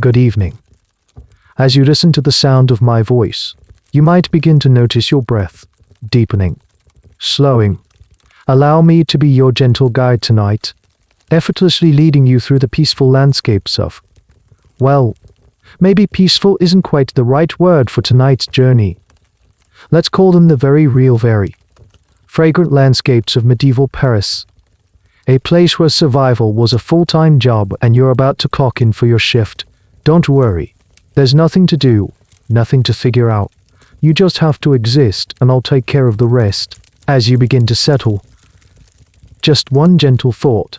good evening. As you listen to the sound of my voice, you might begin to notice your breath deepening, slowing. Allow me to be your gentle guide tonight, effortlessly leading you through the peaceful landscapes of, well, maybe peaceful isn't quite the right word for tonight's journey. Let's call them the very real, very fragrant landscapes of medieval Paris. A place where survival was a full-time job and you're about to clock in for your shift. Don't worry. There's nothing to do, nothing to figure out. You just have to exist and I'll take care of the rest. As you begin to settle, just one gentle thought.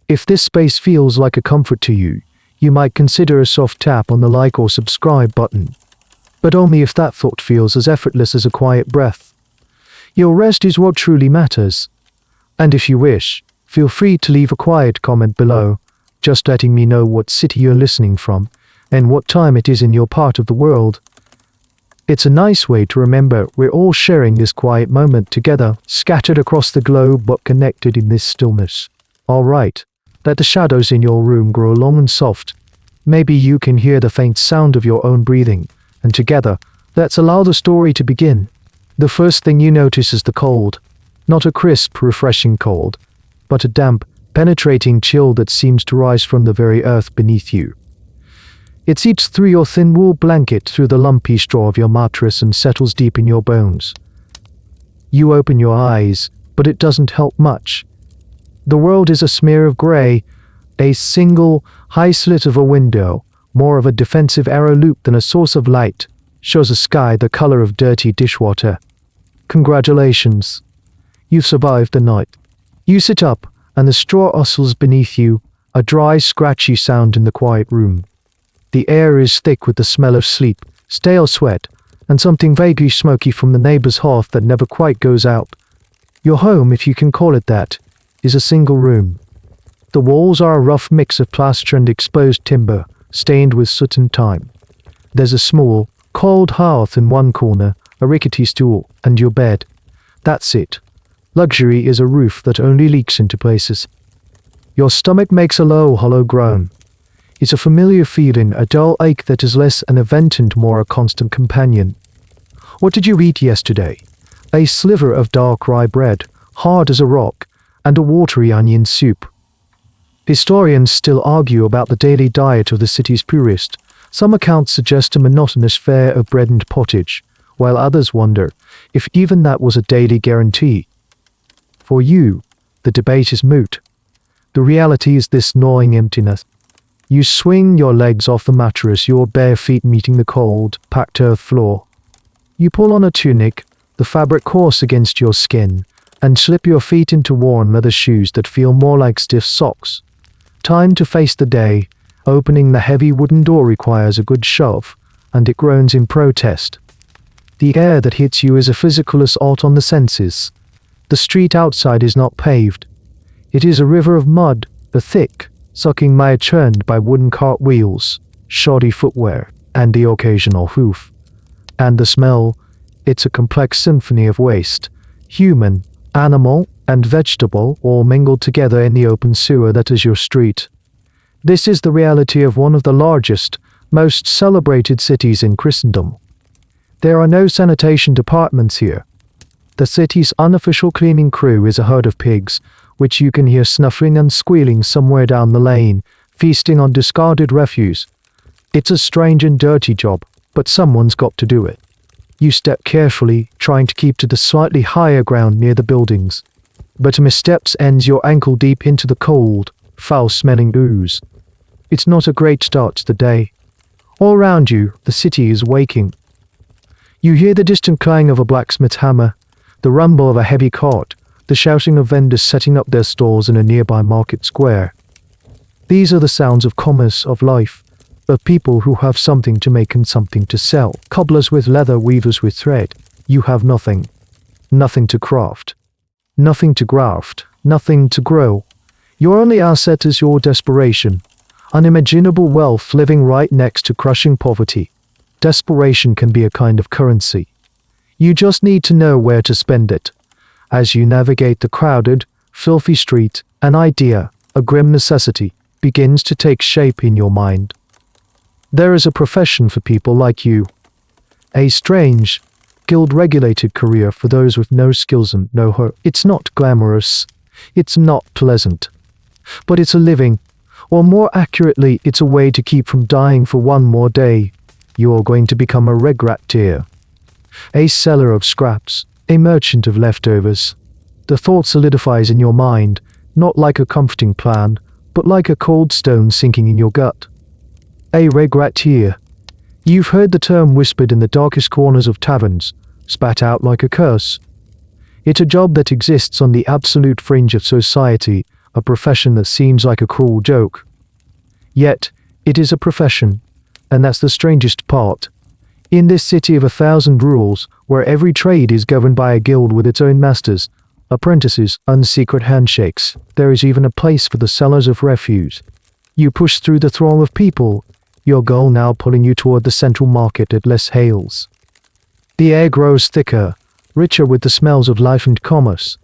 If this space feels like a comfort to you, you might consider a soft tap on the like or subscribe button. But only if that thought feels as effortless as a quiet breath. Your rest is what truly matters. And if you wish, feel free to leave a quiet comment below, just letting me know what city you're listening from and what time it is in your part of the world. It's a nice way to remember we're all sharing this quiet moment together, scattered across the globe but connected in this stillness. Alright, let the shadows in your room grow long and soft. Maybe you can hear the faint sound of your own breathing, and together, let's allow the story to begin. The first thing you notice is the cold. Not a crisp, refreshing cold, but a damp, penetrating chill that seems to rise from the very earth beneath you. It seeps through your thin wool blanket, through the lumpy straw of your mattress and settles deep in your bones. You open your eyes, but it doesn't help much. The world is a smear of grey, a single, high slit of a window, more of a defensive arrow loop than a source of light, shows a sky the color of dirty dishwater. Congratulations. You've survived the night. You sit up, and the straw rustles beneath you, a dry, scratchy sound in the quiet room. The air is thick with the smell of sleep, stale sweat, and something vaguely smoky from the neighbor's hearth that never quite goes out. Your home, if you can call it that, is a single room. The walls are a rough mix of plaster and exposed timber, stained with soot and time. There's a small, cold hearth in one corner, a rickety stool, and your bed. That's it. Luxury is a roof that only leaks into places. Your stomach makes a low, hollow groan. It's a familiar feeling, a dull ache that is less an event and more a constant companion. What did you eat yesterday? A sliver of dark rye bread, hard as a rock, and a watery onion soup. Historians still argue about the daily diet of the city's purist. Some accounts suggest a monotonous fare of bread and pottage, while others wonder if even that was a daily guarantee. For you, the debate is moot. The reality is this gnawing emptiness. You swing your legs off the mattress, your bare feet meeting the cold, packed earth floor. You pull on a tunic, the fabric coarse against your skin, and slip your feet into worn leather shoes that feel more like stiff socks. Time to face the day. Opening the heavy wooden door requires a good shove, and it groans in protest. The air that hits you is a physical assault on the senses. The street outside is not paved. It is a river of mud, a thick, sucking mire churned by wooden cart wheels, shoddy footwear, and the occasional hoof. And the smell, it's a complex symphony of waste, human, animal, and vegetable, all mingled together in the open sewer that is your street. This is the reality of one of the largest, most celebrated cities in Christendom. There are no sanitation departments here. The city's unofficial cleaning crew is a herd of pigs, which you can hear snuffling and squealing somewhere down the lane, feasting on discarded refuse. It's a strange and dirty job, but someone's got to do it. You step carefully, trying to keep to the slightly higher ground near the buildings. But a misstep ends your ankle deep into the cold, foul-smelling ooze. It's not a great start to the day. All around you, the city is waking. You hear the distant clang of a blacksmith's hammer, the rumble of a heavy cart, the shouting of vendors setting up their stalls in a nearby market square. These are the sounds of commerce, of life, of people who have something to make and something to sell. Cobblers with leather, weavers with thread. You have nothing. Nothing to craft. Nothing to graft. Nothing to grow. Your only asset is your desperation. Unimaginable wealth living right next to crushing poverty. Desperation can be a kind of currency. You just need to know where to spend it. As you navigate the crowded, filthy street, an idea, a grim necessity, begins to take shape in your mind. There is a profession for people like you. A strange, guild-regulated career for those with no skills and no hope. It's not glamorous. It's not pleasant. But it's a living, or more accurately, it's a way to keep from dying for one more day. You're going to become a regratier. A seller of scraps, a merchant of leftovers. The thought solidifies in your mind, not like a comforting plan, but like a cold stone sinking in your gut. A regratier. You've heard the term whispered in the darkest corners of taverns, spat out like a curse. It's a job that exists on the absolute fringe of society, a profession that seems like a cruel joke. Yet, it is a profession, and that's the strangest part. In this city of 1,000 rules, where every trade is governed by a guild with its own masters, apprentices, and secret handshakes, there is even a place for the sellers of refuse. You push through the throng of people, your goal now pulling you toward the central market at Les Hales. The air grows thicker, richer with the smells of life and commerce.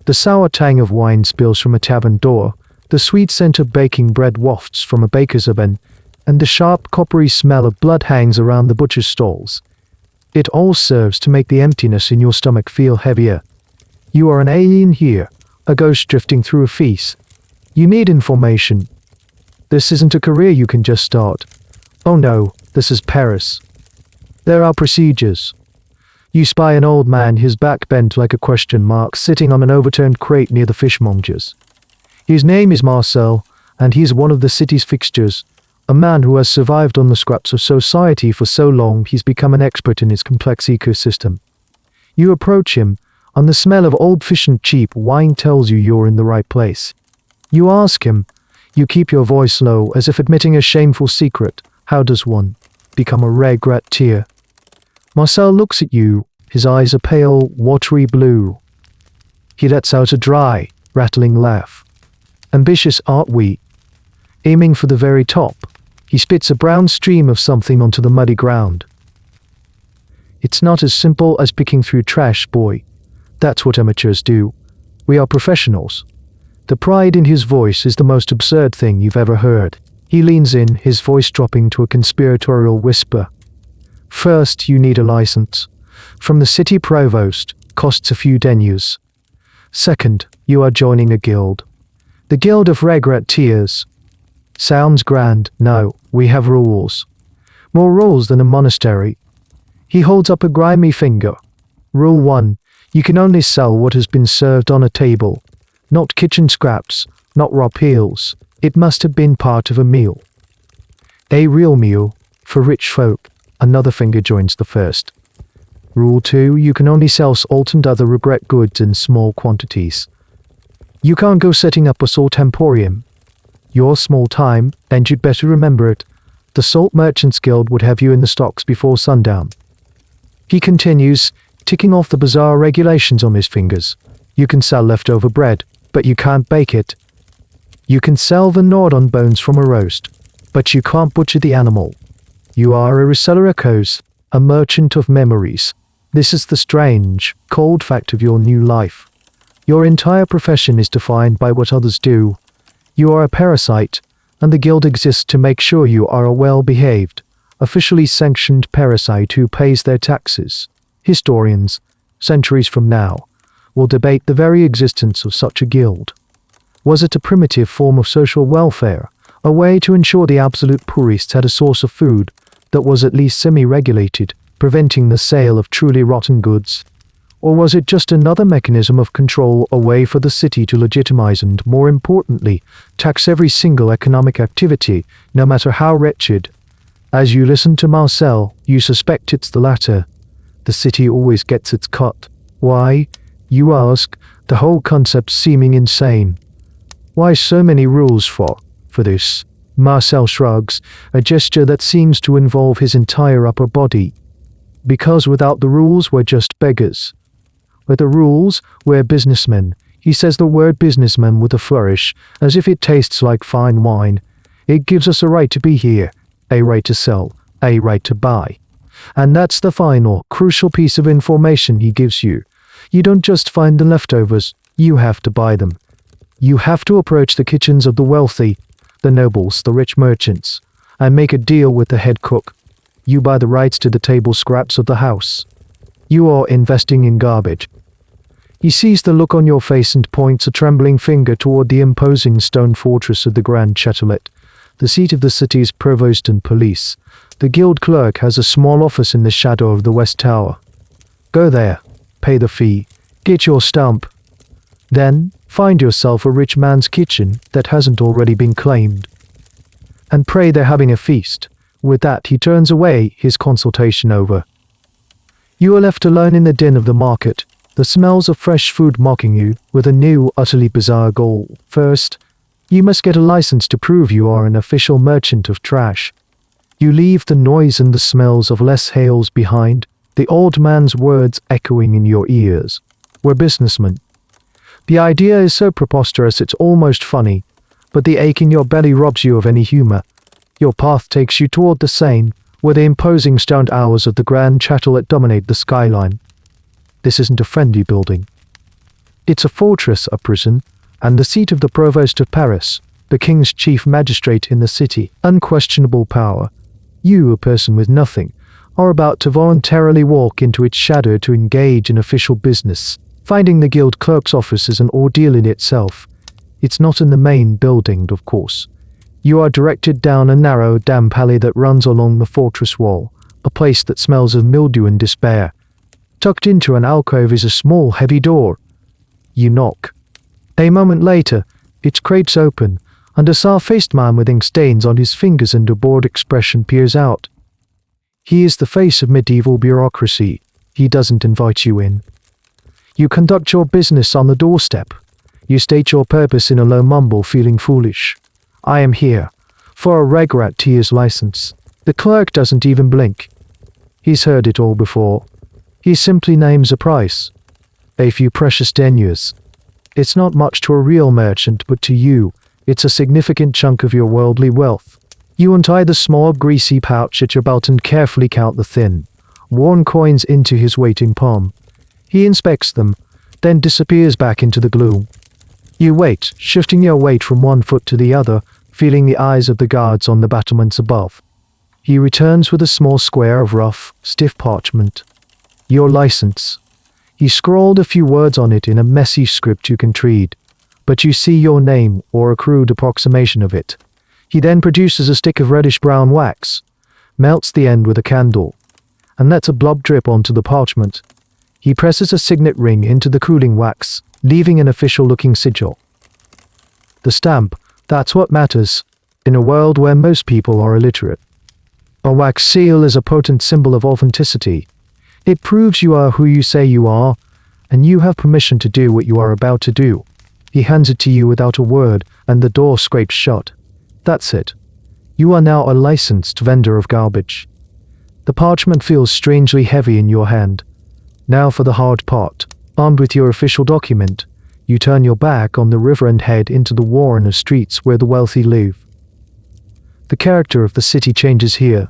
The sour tang of wine spills from a tavern door, the sweet scent of baking bread wafts from a baker's oven, and the sharp coppery smell of blood hangs around the butcher's stalls. It all serves to make the emptiness in your stomach feel heavier. You are an alien here, a ghost drifting through a feast. You need information. This isn't a career you can just start. Oh no, this is Paris. There are procedures. You spy an old man, his back bent like a question mark, sitting on an overturned crate near the fishmongers. His name is Marcel, and he's one of the city's fixtures, a man who has survived on the scraps of society for so long he's become an expert in its complex ecosystem. You approach him, and the smell of old fish and cheap wine tells you you're in the right place. You ask him, you keep your voice low as if admitting a shameful secret. How does one become a regratier? Marcel looks at you, his eyes a pale, watery blue. He lets out a dry, rattling laugh. Ambitious aren't we? Aiming for the very top, he spits a brown stream of something onto the muddy ground. It's not as simple as picking through trash, boy. That's what amateurs do. We are professionals. The pride in his voice is the most absurd thing you've ever heard. He leans in, his voice dropping to a conspiratorial whisper. First, you need a license. From the city provost, costs a few deniers. Second, you are joining a guild. The Guild of Regratiers. Sounds grand. No, we have rules. More rules than a monastery. He holds up a grimy finger. Rule 1. You can only sell what has been served on a table. Not kitchen scraps, not raw peels. It must have been part of a meal. A real meal, for rich folk. Another finger joins the first. Rule 2. You can only sell salt and other regret goods in small quantities. You can't go setting up a salt emporium. You're small time, and you'd better remember it. The Salt Merchants Guild would have you in the stocks before sundown. He continues, ticking off the bizarre regulations on his fingers. You can sell leftover bread, but you can't bake it. You can sell the gnawed on bones from a roast, but you can't butcher the animal. You are a restorative, a merchant of memories. This is the strange, cold fact of your new life. Your entire profession is defined by what others do. You are a parasite, and the guild exists to make sure you are a well-behaved, officially sanctioned parasite who pays their taxes. Historians, centuries from now, will debate the very existence of such a guild. Was it a primitive form of social welfare, a way to ensure the absolute poorest had a source of food that was at least semi-regulated, preventing the sale of truly rotten goods? Or was it just another mechanism of control, a way for the city to legitimize and, more importantly, tax every single economic activity, no matter how wretched? As you listen to Marcel, you suspect it's the latter. The city always gets its cut. Why? You ask, the whole concept seeming insane. Why so many rules for this? Marcel shrugs, a gesture that seems to involve his entire upper body. Because without the rules, we're just beggars. With the rules, we're businessmen. He says the word businessman with a flourish, as if it tastes like fine wine. It gives us a right to be here, a right to sell, a right to buy. And that's the final, crucial piece of information he gives you. You don't just find the leftovers, you have to buy them. You have to approach the kitchens of the wealthy, the nobles, the rich merchants, and make a deal with the head cook. You buy the rights to the table scraps of the house. You are investing in garbage. He sees the look on your face and points a trembling finger toward the imposing stone fortress of the Grand Châtelet, the seat of the city's provost and police. The guild clerk has a small office in the shadow of the West Tower. Go there, pay the fee, get your stamp. Then, find yourself a rich man's kitchen that hasn't already been claimed. And pray they're having a feast. With that, he turns away, his consultation over. You are left alone in the din of the market, the smells of fresh food mocking you, with a new, utterly bizarre goal. First, you must get a license to prove you are an official merchant of trash. You leave the noise and the smells of Les Hales behind, the old man's words echoing in your ears. We're businessmen. The idea is so preposterous it's almost funny, but the ache in your belly robs you of any humor. Your path takes you toward the Seine, where the imposing stone towers of the Grand Châtelet dominate the skyline. This isn't a friendly building. It's a fortress, a prison, and the seat of the provost of Paris, the king's chief magistrate in the city. Unquestionable power. You, a person with nothing, are about to voluntarily walk into its shadow to engage in official business. Finding the guild clerk's office is an ordeal in itself. It's not in the main building, of course. You are directed down a narrow, damp alley that runs along the fortress wall, a place that smells of mildew and despair. Tucked into an alcove is a small, heavy door. You knock. A moment later, it cracks open, and a sour-faced man with ink stains on his fingers and a bored expression peers out. He is the face of medieval bureaucracy. He doesn't invite you in. You conduct your business on the doorstep. You state your purpose in a low mumble, feeling foolish. I am here for a regret tier's license. The clerk doesn't even blink. He's heard it all before. He simply names a price. A few precious deniers. It's not much to a real merchant, but to you, it's a significant chunk of your worldly wealth. You untie the small, greasy pouch at your belt and carefully count the thin, worn coins into his waiting palm. He inspects them, then disappears back into the gloom. You wait, shifting your weight from one foot to the other, feeling the eyes of the guards on the battlements above. He returns with a small square of rough, stiff parchment. Your license. He scrawled a few words on it in a messy script you can't read, but you see your name or a crude approximation of it. He then produces a stick of reddish-brown wax, melts the end with a candle, and lets a blob drip onto the parchment. He presses a signet ring into the cooling wax, leaving an official-looking sigil. The stamp, that's what matters, in a world where most people are illiterate. A wax seal is a potent symbol of authenticity. It proves you are who you say you are, and you have permission to do what you are about to do. He hands it to you without a word, and the door scrapes shut. That's it. You are now a licensed vendor of garbage. The parchment feels strangely heavy in your hand. Now for the hard part. Armed with your official document, you turn your back on the river and head into the warren streets where the wealthy live. The character of the city changes here.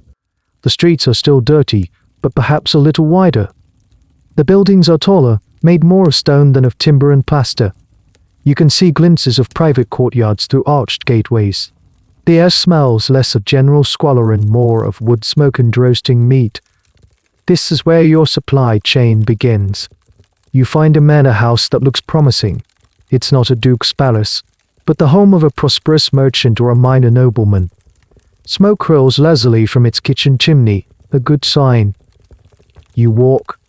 The streets are still dirty, but perhaps a little wider. The buildings are taller, made more of stone than of timber and plaster. You can see glimpses of private courtyards through arched gateways. The air smells less of general squalor and more of wood smoke and roasting meat. This is where your supply chain begins. You find a manor house that looks promising. It's not a duke's palace, but the home of a prosperous merchant or a minor nobleman. Smoke curls lazily from its kitchen chimney, a good sign. You walk,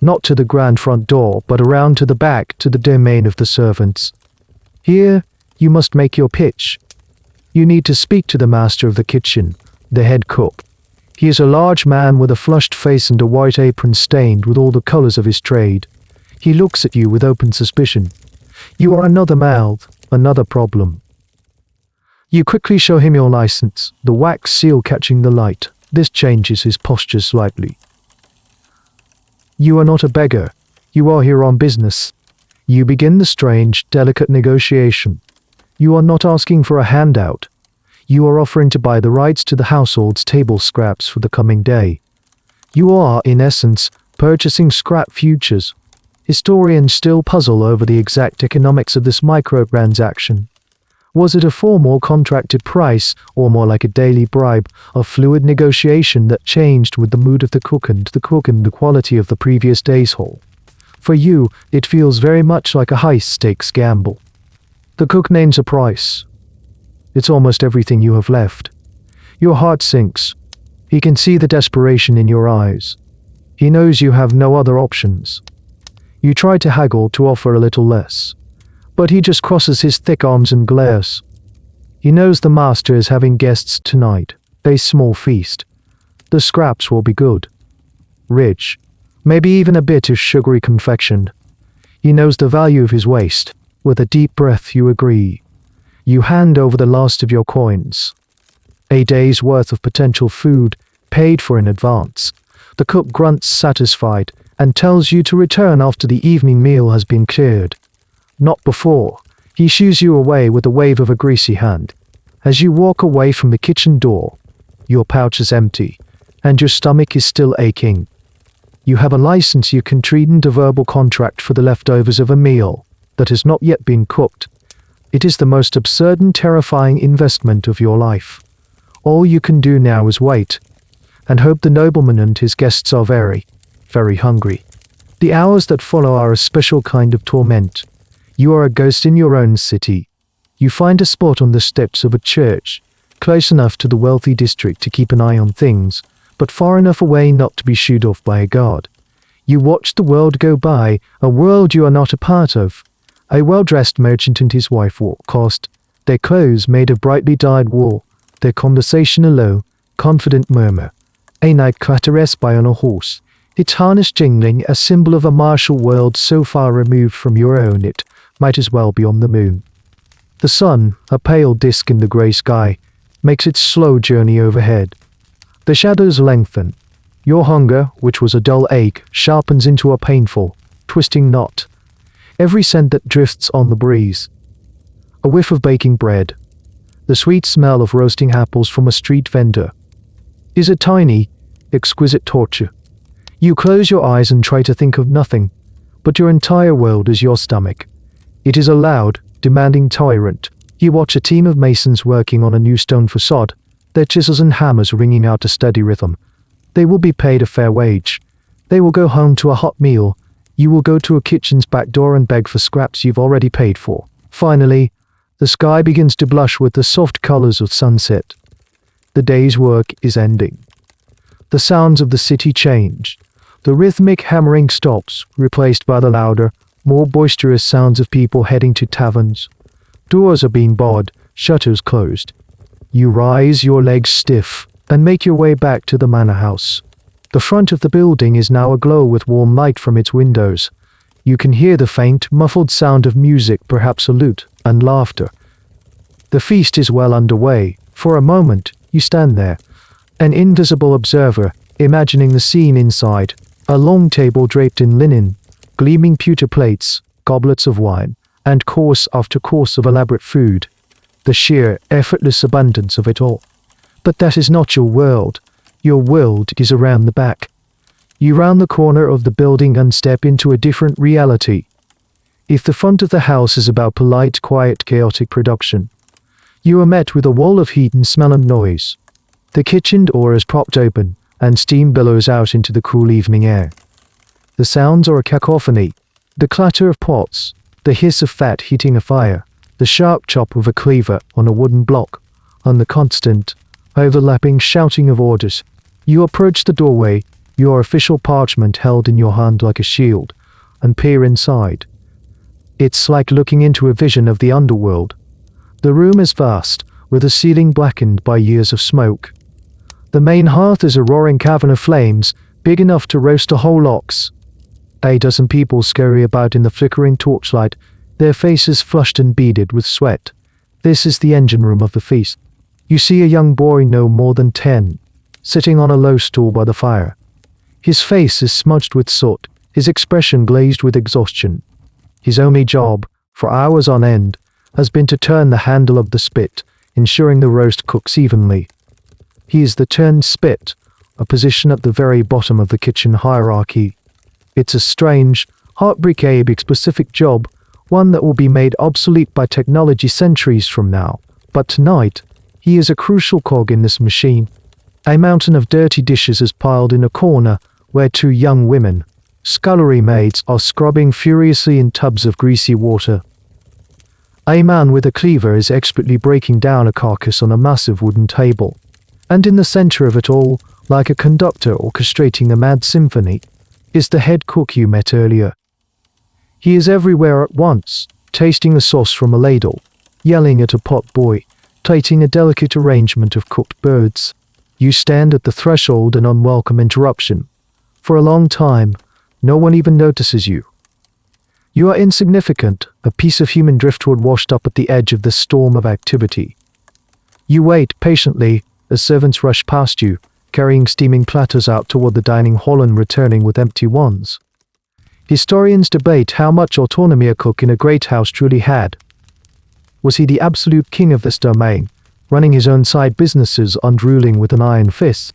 not to the grand front door, but around to the back to the domain of the servants. Here, you must make your pitch. You need to speak to the master of the kitchen, the head cook. He is a large man with a flushed face and a white apron stained with all the colors of his trade. He looks at you with open suspicion. You are another mouth, another problem. You quickly show him your license, the wax seal catching the light. This changes his posture slightly. You are not a beggar. You are here on business. You begin the strange, delicate negotiation. You are not asking for a handout. You are offering to buy the rights to the household's table scraps for the coming day. You are, in essence, purchasing scrap futures. Historians still puzzle over the exact economics of this microtransaction. Was it a formal contracted price, or more like a daily bribe, a fluid negotiation that changed with the mood of the cook and the quality of the previous day's haul? For you, it feels very much like a high-stakes gamble. The cook names a price. It's almost everything you have left. Your heart sinks. He can see the desperation in your eyes. He knows you have no other options. You try to haggle to offer a little less, but he just crosses his thick arms and glares. He knows the master is having guests tonight, a small feast. The scraps will be good. Rich, maybe even a bit of sugary confectioned. He knows the value of his waste. With a deep breath, you agree. You hand over the last of your coins. A day's worth of potential food, paid for in advance. The cook grunts satisfied and tells you to return after the evening meal has been cleared. Not before. He shoos you away with a wave of a greasy hand. As you walk away from the kitchen door, your pouch is empty, and your stomach is still aching. You have a license you can treat into verbal contract for the leftovers of a meal that has not yet been cooked. It is the most absurd and terrifying investment of your life. All you can do now is wait, and hope the nobleman and his guests are very, very hungry. The hours that follow are a special kind of torment. You are a ghost in your own city. You find a spot on the steps of a church, close enough to the wealthy district to keep an eye on things, but far enough away not to be shooed off by a guard. You watch the world go by, a world you are not a part of. A well-dressed merchant and his wife walk past, their clothes made of brightly dyed wool, their conversation a low, confident murmur. A knight clatters by on a horse, its harness jingling, a symbol of a martial world so far removed from your own it might as well be on the moon. The sun, a pale disk in the grey sky, makes its slow journey overhead. The shadows lengthen. Your hunger, which was a dull ache, sharpens into a painful, twisting knot. Every scent that drifts on the breeze. A whiff of baking bread. The sweet smell of roasting apples from a street vendor. Is a tiny, exquisite torture. You close your eyes and try to think of nothing, but your entire world is your stomach. It is a loud, demanding tyrant. You watch a team of masons working on a new stone facade, their chisels and hammers ringing out a steady rhythm. They will be paid a fair wage. They will go home to a hot meal. You will go to a kitchen's back door and beg for scraps you've already paid for. Finally, the sky begins to blush with the soft colors of sunset. The day's work is ending. The sounds of the city change. The rhythmic hammering stops, replaced by the louder, more boisterous sounds of people heading to taverns. Doors are being barred, shutters closed. You rise, your legs stiff, and make your way back to the manor house. The front of the building is now aglow with warm light from its windows. You can hear the faint, muffled sound of music, perhaps a lute, and laughter. The feast is well underway. For a moment, you stand there, an invisible observer, imagining the scene inside. A long table draped in linen, gleaming pewter plates, goblets of wine, and course after course of elaborate food. The sheer, effortless abundance of it all. But that is not your world. Your world is around the back. You round the corner of the building and step into a different reality. If the front of the house is about polite, quiet, chaotic production, you are met with a wall of heat and smell and noise. The kitchen door is propped open, and steam billows out into the cool evening air. The sounds are a cacophony. The clatter of pots, the hiss of fat heating a fire, the sharp chop of a cleaver on a wooden block, and the constant, overlapping shouting of orders. You approach the doorway, your official parchment held in your hand like a shield, and peer inside. It's like looking into a vision of the underworld. The room is vast, with the ceiling blackened by years of smoke. The main hearth is a roaring cavern of flames, big enough to roast a whole ox. A dozen people scurry about in the flickering torchlight, their faces flushed and beaded with sweat. This is the engine room of the feast. You see a young boy no more than 10, sitting on a low stool by the fire. His face is smudged with soot, his expression glazed with exhaustion. His only job, for hours on end, has been to turn the handle of the spit, ensuring the roast cooks evenly. He is the turned spit, a position at the very bottom of the kitchen hierarchy. It's a strange, heartbreak-specific job, one that will be made obsolete by technology centuries from now. But tonight, he is a crucial cog in this machine. A mountain of dirty dishes is piled in a corner where two young women, scullery maids, are scrubbing furiously in tubs of greasy water. A man with a cleaver is expertly breaking down a carcass on a massive wooden table. And in the center of it all, like a conductor orchestrating a mad symphony, is the head cook you met earlier. He is everywhere at once, tasting the sauce from a ladle, yelling at a pot boy, plating a delicate arrangement of cooked birds. You stand at the threshold, an unwelcome interruption. For a long time, no one even notices you. You are insignificant, a piece of human driftwood washed up at the edge of this storm of activity. You wait patiently as servants rush past you, carrying steaming platters out toward the dining hall and returning with empty ones. Historians debate how much autonomy a cook in a great house truly had. Was he the absolute king of this domain, running his own side businesses and ruling with an iron fist?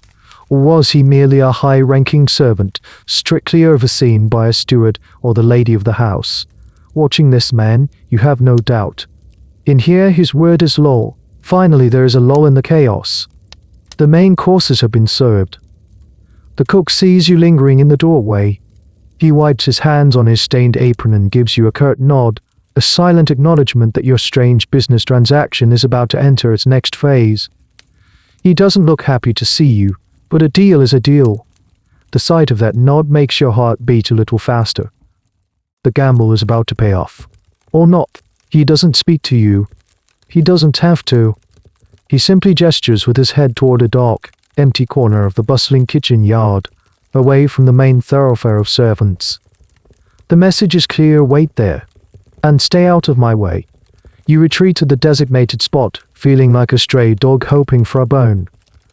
Or was he merely a high-ranking servant, strictly overseen by a steward or the lady of the house? Watching this man, you have no doubt. In here, his word is law. Finally, there is a lull in the chaos. The main courses have been served. The cook sees you lingering in the doorway. He wipes his hands on his stained apron and gives you a curt nod, a silent acknowledgement that your strange business transaction is about to enter its next phase. He doesn't look happy to see you, but a deal is a deal. The sight of that nod makes your heart beat a little faster. The gamble is about to pay off. Or not. He doesn't speak to you. He doesn't have to. He simply gestures with his head toward a dark, empty corner of the bustling kitchen yard, away from the main thoroughfare of servants. The message is clear: wait there, and stay out of my way. You retreat to the designated spot, feeling like a stray dog hoping for a bone.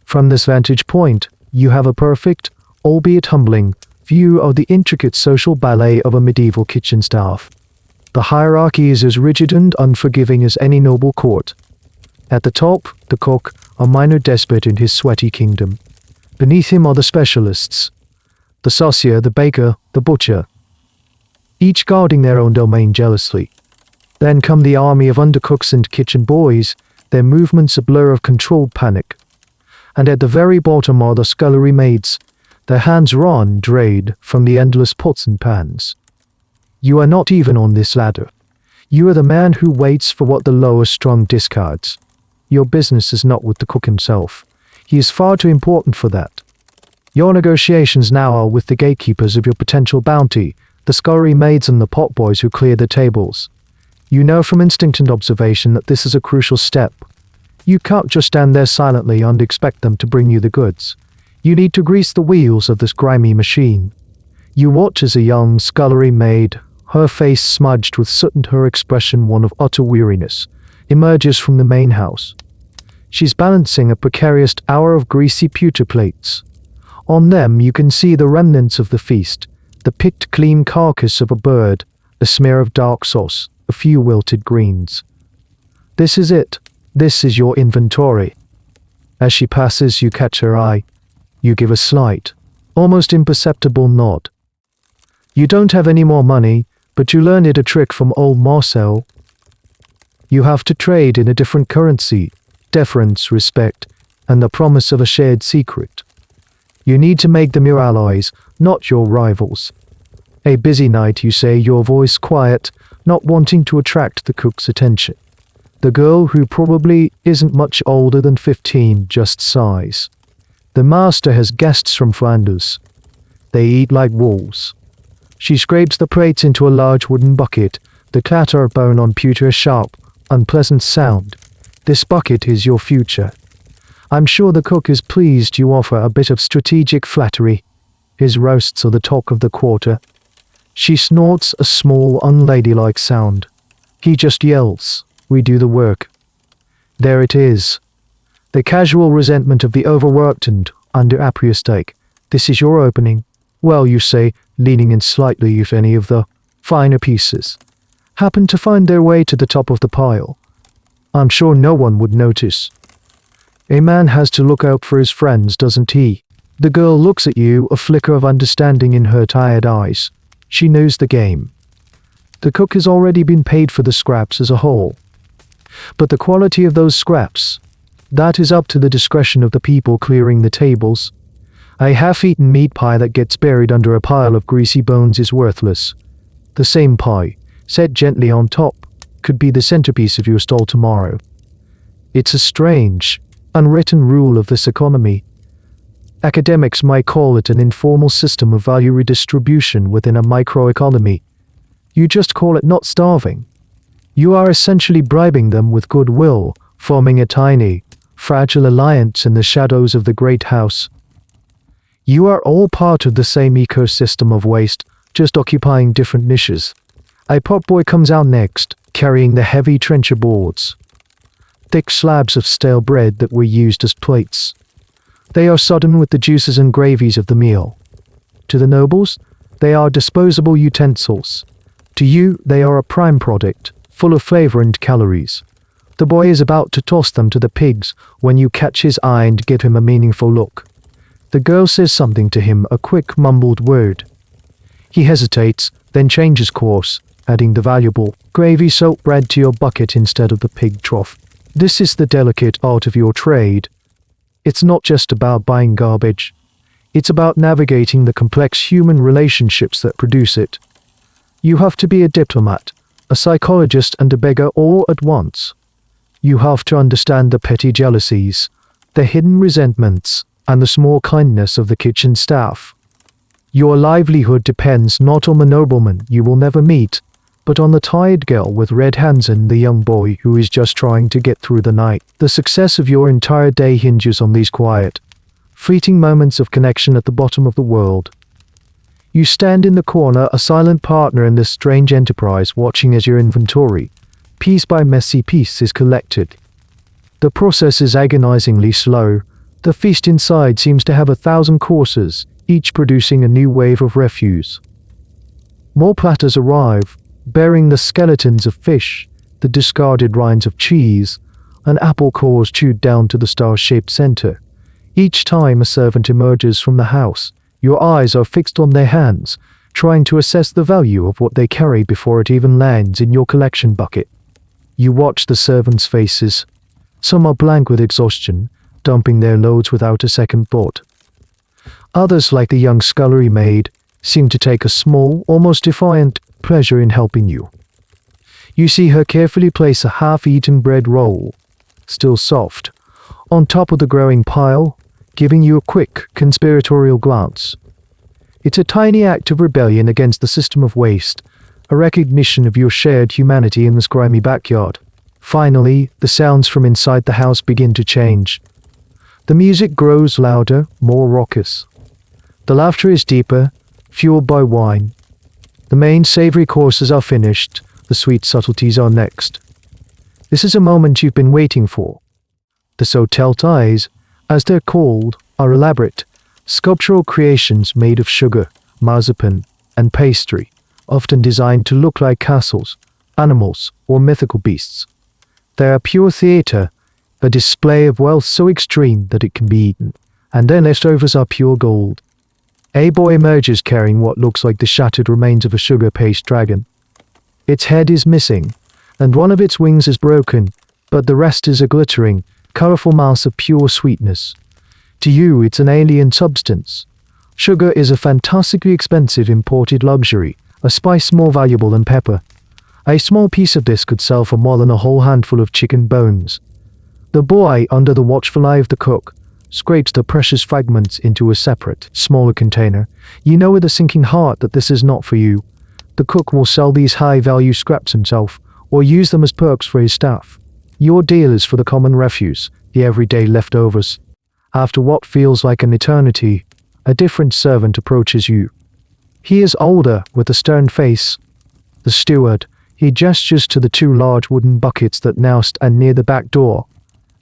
From this vantage point, you have a perfect, albeit humbling, view of the intricate social ballet of a medieval kitchen staff. The hierarchy is as rigid and unforgiving as any noble court. At the top, the cook, a minor despot in his sweaty kingdom. Beneath him are the specialists, the saucier, the baker, the butcher, each guarding their own domain jealously. Then come the army of undercooks and kitchen boys, their movements a blur of controlled panic. And at the very bottom are the scullery maids, their hands raw and dried from the endless pots and pans. You are not even on this ladder. You are the man who waits for what the lower strung discards. Your business is not with the cook himself. He is far too important for that. Your negotiations now are with the gatekeepers of your potential bounty, the scullery maids and the pot boys who clear the tables. You know from instinct and observation that this is a crucial step. You can't just stand there silently and expect them to bring you the goods. You need to grease the wheels of this grimy machine. You watch as a young scullery maid, her face smudged with soot and her expression one of utter weariness, emerges from the main house. She's balancing a precarious hour of greasy pewter plates. On them you can see the remnants of the feast, the picked clean carcass of a bird, a smear of dark sauce, a few wilted greens. This is it. This is your inventory. As she passes, you catch her eye. You give a slight, almost imperceptible nod. You don't have any more money, but you learned a trick from old Marcel. You have to trade in a different currency, deference, respect, and the promise of a shared secret. You need to make them your allies, not your rivals. A busy night, you say, your voice quiet, not wanting to attract the cook's attention. The girl, who probably isn't much older than 15, just sighs. The master has guests from Flanders. They eat like wolves. She scrapes the plates into a large wooden bucket, the clatter of bone on pewter a sharp, unpleasant sound. This bucket is your future. I'm sure the cook is pleased you offer a bit of strategic flattery. His roasts are the talk of the quarter. She snorts a small, unladylike sound. He just yells, "We do the work." There it is. The casual resentment of the overworked and under-appreciated. This is your opening. Well, you say, leaning in slightly if any of the finer pieces happen to find their way to the top of the pile. I'm sure no one would notice. A man has to look out for his friends, doesn't he? The girl looks at you, a flicker of understanding in her tired eyes. She knows the game. The cook has already been paid for the scraps as a whole. But the quality of those scraps, that is up to the discretion of the people clearing the tables. A half-eaten meat pie that gets buried under a pile of greasy bones is worthless. The same pie, set gently on top, could be the centerpiece of your stall tomorrow. It's a strange, unwritten rule of this economy. Academics might call it an informal system of value redistribution within a microeconomy. You just call it not starving. You are essentially bribing them with goodwill, forming a tiny, fragile alliance in the shadows of the great house. You are all part of the same ecosystem of waste, just occupying different niches. A potboy comes out next, carrying the heavy trencher boards. Thick slabs of stale bread that were used as plates. They are sodden with the juices and gravies of the meal. To the nobles, they are disposable utensils. To you, they are a prime product, full of flavor and calories. The boy is about to toss them to the pigs when you catch his eye and give him a meaningful look. The girl says something to him, a quick mumbled word. He hesitates, then changes course, adding the valuable, gravy-soaked bread to your bucket instead of the pig trough. This is the delicate art of your trade. It's not just about buying garbage. It's about navigating the complex human relationships that produce it. You have to be a diplomat, a psychologist and a beggar all at once. You have to understand the petty jealousies, the hidden resentments, and the small kindness of the kitchen staff. Your livelihood depends not on the nobleman you will never meet, but on the tired girl with red hands and the young boy who is just trying to get through the night. The success of your entire day hinges on these quiet, fleeting moments of connection at the bottom of the world. You stand in the corner, a silent partner in this strange enterprise, watching as your inventory, piece by messy piece, is collected. The process is agonizingly slow. The feast inside seems to have 1,000 courses, each producing a new wave of refuse. More platters arrive, bearing the skeletons of fish, the discarded rinds of cheese, and apple cores chewed down to the star-shaped center. Each time a servant emerges from the house, your eyes are fixed on their hands, trying to assess the value of what they carry before it even lands in your collection bucket. You watch the servants' faces. Some are blank with exhaustion, dumping their loads without a second thought. Others, like the young scullery maid, seem to take a small, almost defiant pleasure in helping you. You see her carefully place a half-eaten bread roll, still soft, on top of the growing pile, giving you a quick, conspiratorial glance. It's a tiny act of rebellion against the system of waste, a recognition of your shared humanity in this grimy backyard. Finally, the sounds from inside the house begin to change. The music grows louder, more raucous. The laughter is deeper, fueled by wine. The main savory courses are finished, the sweet subtleties are next. This is a moment you've been waiting for. The sauteltais, as they're called, are elaborate, sculptural creations made of sugar, marzipan, and pastry, often designed to look like castles, animals, or mythical beasts. They are pure theater, a display of wealth so extreme that it can be eaten, and their leftovers are pure gold. A boy emerges carrying what looks like the shattered remains of a sugar-paste dragon. Its head is missing, and one of its wings is broken, but the rest is a glittering, colorful mass of pure sweetness. To you, it's an alien substance. Sugar is a fantastically expensive imported luxury, a spice more valuable than pepper. A small piece of this could sell for more than a whole handful of chicken bones. The boy, under the watchful eye of the cook, scrapes the precious fragments into a separate, smaller container. You know with a sinking heart that this is not for you. The cook will sell these high-value scraps himself, or use them as perks for his staff. Your deal is for the common refuse, the everyday leftovers. After what feels like an eternity, a different servant approaches you. He is older, with a stern face. The steward, he gestures to the 2 large wooden buckets that now stand near the back door,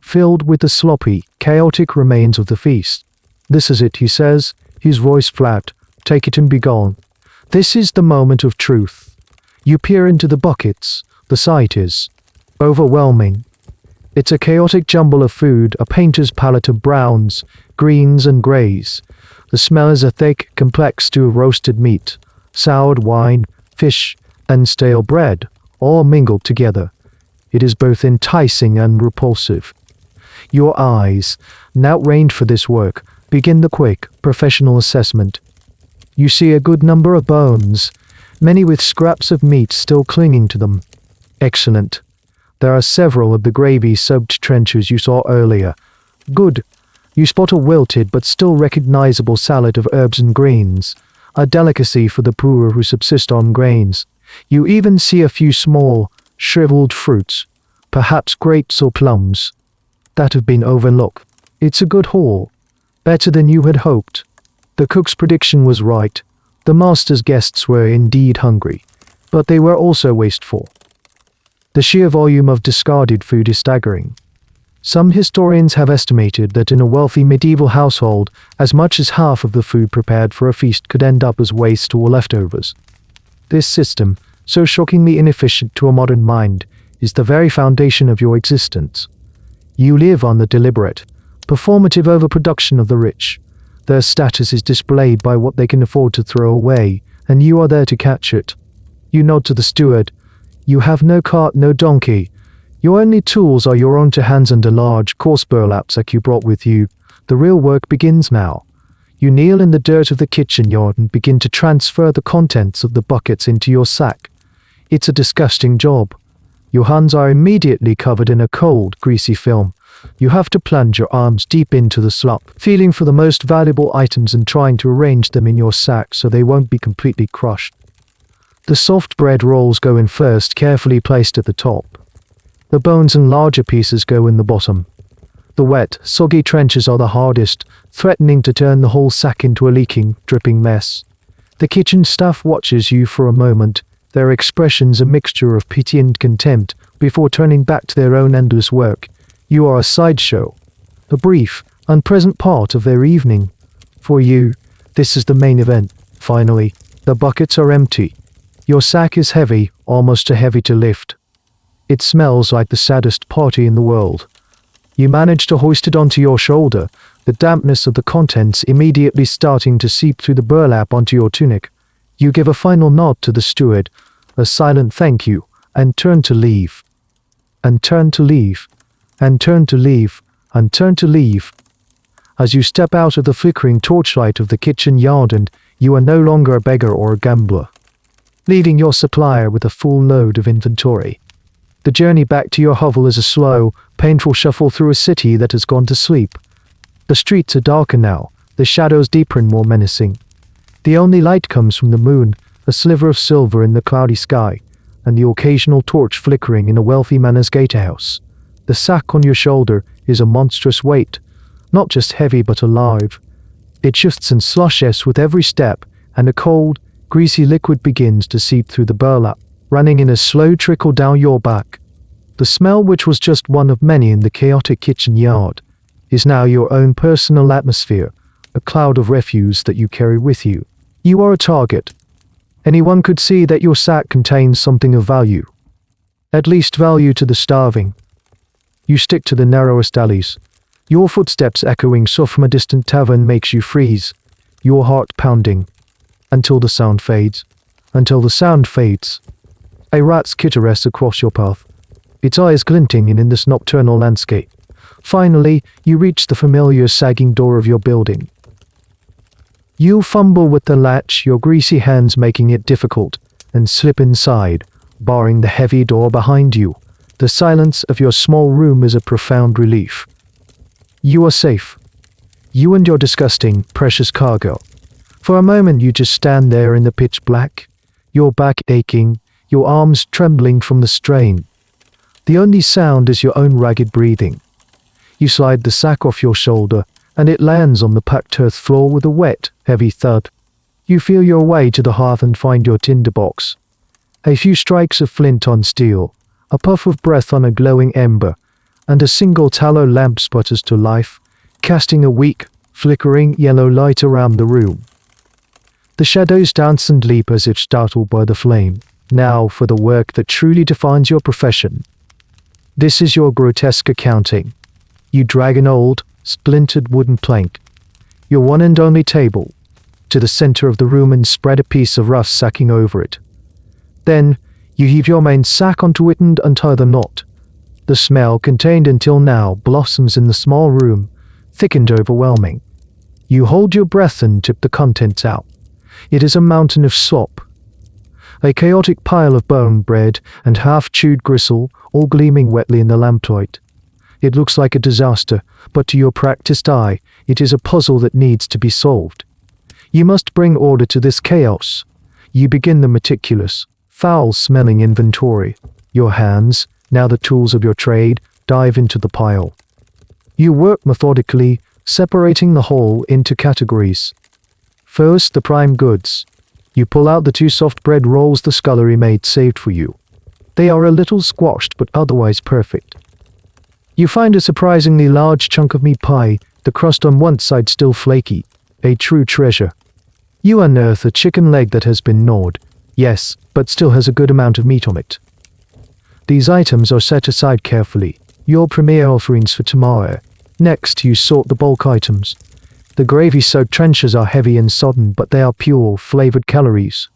filled with the sloppy, chaotic remains of the feast. "This is it," he says, his voice flat. "Take it and be gone." This is the moment of truth. You peer into the buckets. The sight is overwhelming. It's a chaotic jumble of food, a painter's palette of browns, greens, and greys. The smell is a thick, complex stew of roasted meat, soured wine, fish, and stale bread, all mingled together. It is both enticing and repulsive. Your eyes, now trained for this work, begin the quick, professional assessment. You see a good number of bones, many with scraps of meat still clinging to them. Excellent. There are several of the gravy-soaked trenchers you saw earlier. Good. You spot a wilted but still recognizable salad of herbs and greens, a delicacy for the poor who subsist on grains. You even see a few small, shriveled fruits, perhaps grapes or plums, that have been overlooked. It's a good haul, better than you had hoped. The cook's prediction was right. The master's guests were indeed hungry, but they were also wasteful. The sheer volume of discarded food is staggering. Some historians have estimated that in a wealthy medieval household, as much as half of the food prepared for a feast could end up as waste or leftovers. This system, so shockingly inefficient to a modern mind, is the very foundation of your existence. You live on the deliberate, performative overproduction of the rich. Their status is displayed by what they can afford to throw away, and you are there to catch it. You nod to the steward. You have no cart, no donkey. Your only tools are your own two hands and a large, coarse burlap sack you brought with you. The real work begins now. You kneel in the dirt of the kitchen yard and begin to transfer the contents of the buckets into your sack. It's a disgusting job. Your hands are immediately covered in a cold, greasy film. You have to plunge your arms deep into the slop, feeling for the most valuable items and trying to arrange them in your sack so they won't be completely crushed. The soft bread rolls go in first, carefully placed at the top. The bones and larger pieces go in the bottom. The wet, soggy trenchers are the hardest, threatening to turn the whole sack into a leaking, dripping mess. The kitchen staff watches you for a moment, their expressions a mixture of pity and contempt, before turning back to their own endless work. You are a sideshow, a brief, unpleasant part of their evening. For you, this is the main event. Finally, the buckets are empty. Your sack is heavy, almost too heavy to lift. It smells like the saddest party in the world. You manage to hoist it onto your shoulder, the dampness of the contents immediately starting to seep through the burlap onto your tunic. You give a final nod to the steward, a silent thank you, and turn to leave. And turn to leave. And turn to leave, and turn to leave. As you step out of the flickering torchlight of the kitchen yard, and you are no longer a beggar or a gambler, leaving your supplier with a full load of inventory. The journey back to your hovel is a slow, painful shuffle through a city that has gone to sleep. The streets are darker now, the shadows deeper and more menacing. The only light comes from the moon, a sliver of silver in the cloudy sky, and the occasional torch flickering in a wealthy man's gatehouse. The sack on your shoulder is a monstrous weight, not just heavy but alive. It shifts and slushes with every step, and a cold, greasy liquid begins to seep through the burlap, running in a slow trickle down your back. The smell, which was just one of many in the chaotic kitchen yard, is now your own personal atmosphere, a cloud of refuse that you carry with you. You are a target. Anyone could see that your sack contains something of value, at least value to the starving. You stick to the narrowest alleys. Your footsteps echoing soft from a distant tavern makes you freeze, your heart pounding, until the sound fades. Until the sound fades. A rat skitters across your path, its eyes glinting in this nocturnal landscape. Finally, you reach the familiar sagging door of your building. You fumble with the latch, your greasy hands making it difficult, and slip inside, barring the heavy door behind you. The silence of your small room is a profound relief. You are safe. You and your disgusting, precious cargo. For a moment you just stand there in the pitch black, your back aching, your arms trembling from the strain. The only sound is your own ragged breathing. You slide the sack off your shoulder, and it lands on the packed earth floor with a wet, heavy thud. You feel your way to the hearth and find your tinderbox. A few strikes of flint on steel, a puff of breath on a glowing ember, and a single tallow lamp sputters to life, casting a weak, flickering yellow light around the room. The shadows dance and leap as if startled by the flame. Now for the work that truly defines your profession. This is your grotesque accounting. You drag an old, splintered wooden plank, your one and only table, to the center of the room and spread a piece of rough sacking over it. Then, You heave your main sack onto it and untie the knot. The smell contained until now blossoms in the small room, thick and overwhelming. You hold your breath and tip the contents out. It is a mountain of slop. A chaotic pile of bone bread and half-chewed gristle, all gleaming wetly in the lamplight. It looks like a disaster, but to your practiced eye, it is a puzzle that needs to be solved. You must bring order to this chaos. You begin the meticulous, foul-smelling inventory. Your hands, now the tools of your trade, dive into the pile. You work methodically, separating the whole into categories. First, the prime goods. You pull out the 2 soft bread rolls the scullery maid saved for you. They are a little squashed but otherwise perfect. You find a surprisingly large chunk of meat pie, the crust on one side still flaky, a true treasure. You unearth a chicken leg that has been gnawed, yes, but still has a good amount of meat on it. These items are set aside carefully, your premier offerings for tomorrow. Next, you sort the bulk items. The gravy-soaked trenchers are heavy and sodden, but they are pure, flavored calories.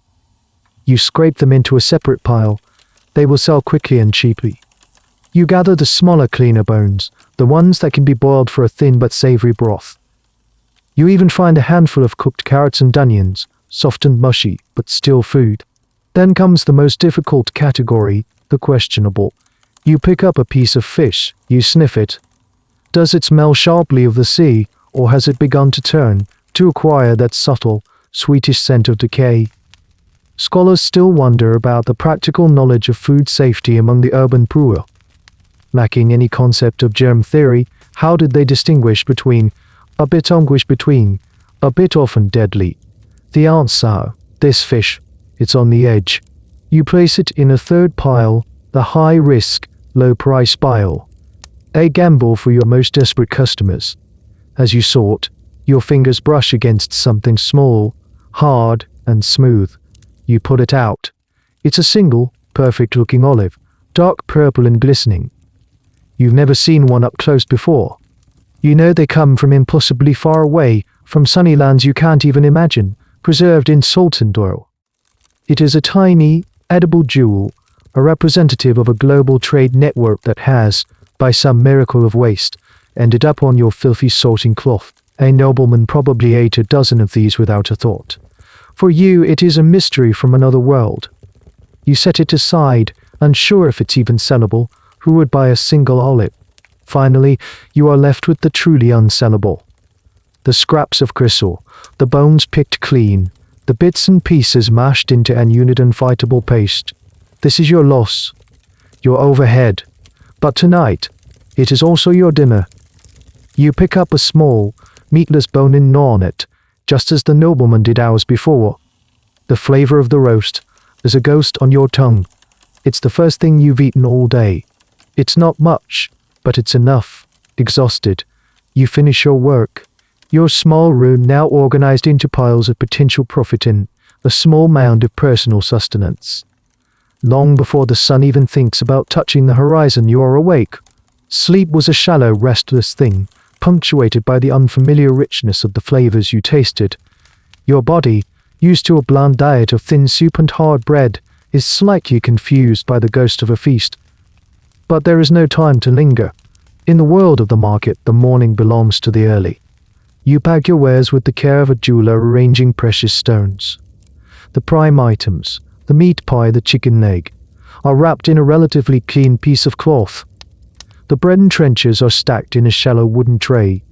You scrape them into a separate pile. They will sell quickly and cheaply. You gather the smaller, cleaner bones, the ones that can be boiled for a thin but savory broth. You even find a handful of cooked carrots and onions, soft and mushy, but still food. Then comes the most difficult category, the questionable. You pick up a piece of fish, you sniff it. Does it smell sharply of the sea, or has it begun to turn, to acquire that subtle, sweetish scent of decay? Scholars still wonder about the practical knowledge of food safety among the urban poor. Lacking any concept of germ theory, how did they distinguish between a bit often deadly? The answer, this fish, it's on the edge. You place it in a third pile, the high-risk, low-price pile. A gamble for your most desperate customers. As you sort, your fingers brush against something small, hard, and smooth. You pull it out. It's a single, perfect-looking olive, dark purple and glistening. You've never seen one up close before. You know they come from impossibly far away, from sunny lands you can't even imagine, preserved in salt and oil. It is a tiny, edible jewel, a representative of a global trade network that has, by some miracle of waste, ended up on your filthy sorting cloth. A nobleman probably ate a dozen of these without a thought. For you, it is a mystery from another world. You set it aside, unsure if it's even sellable. Who would buy a single olive? Finally, you are left with the truly unsellable. The scraps of gristle, the bones picked clean, the bits and pieces mashed into an unfightable paste. This is your loss, your overhead. But tonight, it is also your dinner. You pick up a small, meatless bone and gnaw on it, just as the nobleman did hours before. The flavor of the roast, there's a ghost on your tongue. It's the first thing you've eaten all day. It's not much, but it's enough. Exhausted, you finish your work. Your small room now organized into piles of potential profit in a small mound of personal sustenance. Long before the sun even thinks about touching the horizon, you are awake. Sleep was a shallow, restless thing, punctuated by the unfamiliar richness of the flavors you tasted. Your body, used to a bland diet of thin soup and hard bread, is slightly confused by the ghost of a feast. But there is no time to linger. In the world of the market, the morning belongs to the early. You pack your wares with the care of a jeweler arranging precious stones. The prime items, the meat pie, the chicken leg, are wrapped in a relatively clean piece of cloth. The bread and trenchers are stacked in a shallow wooden tray.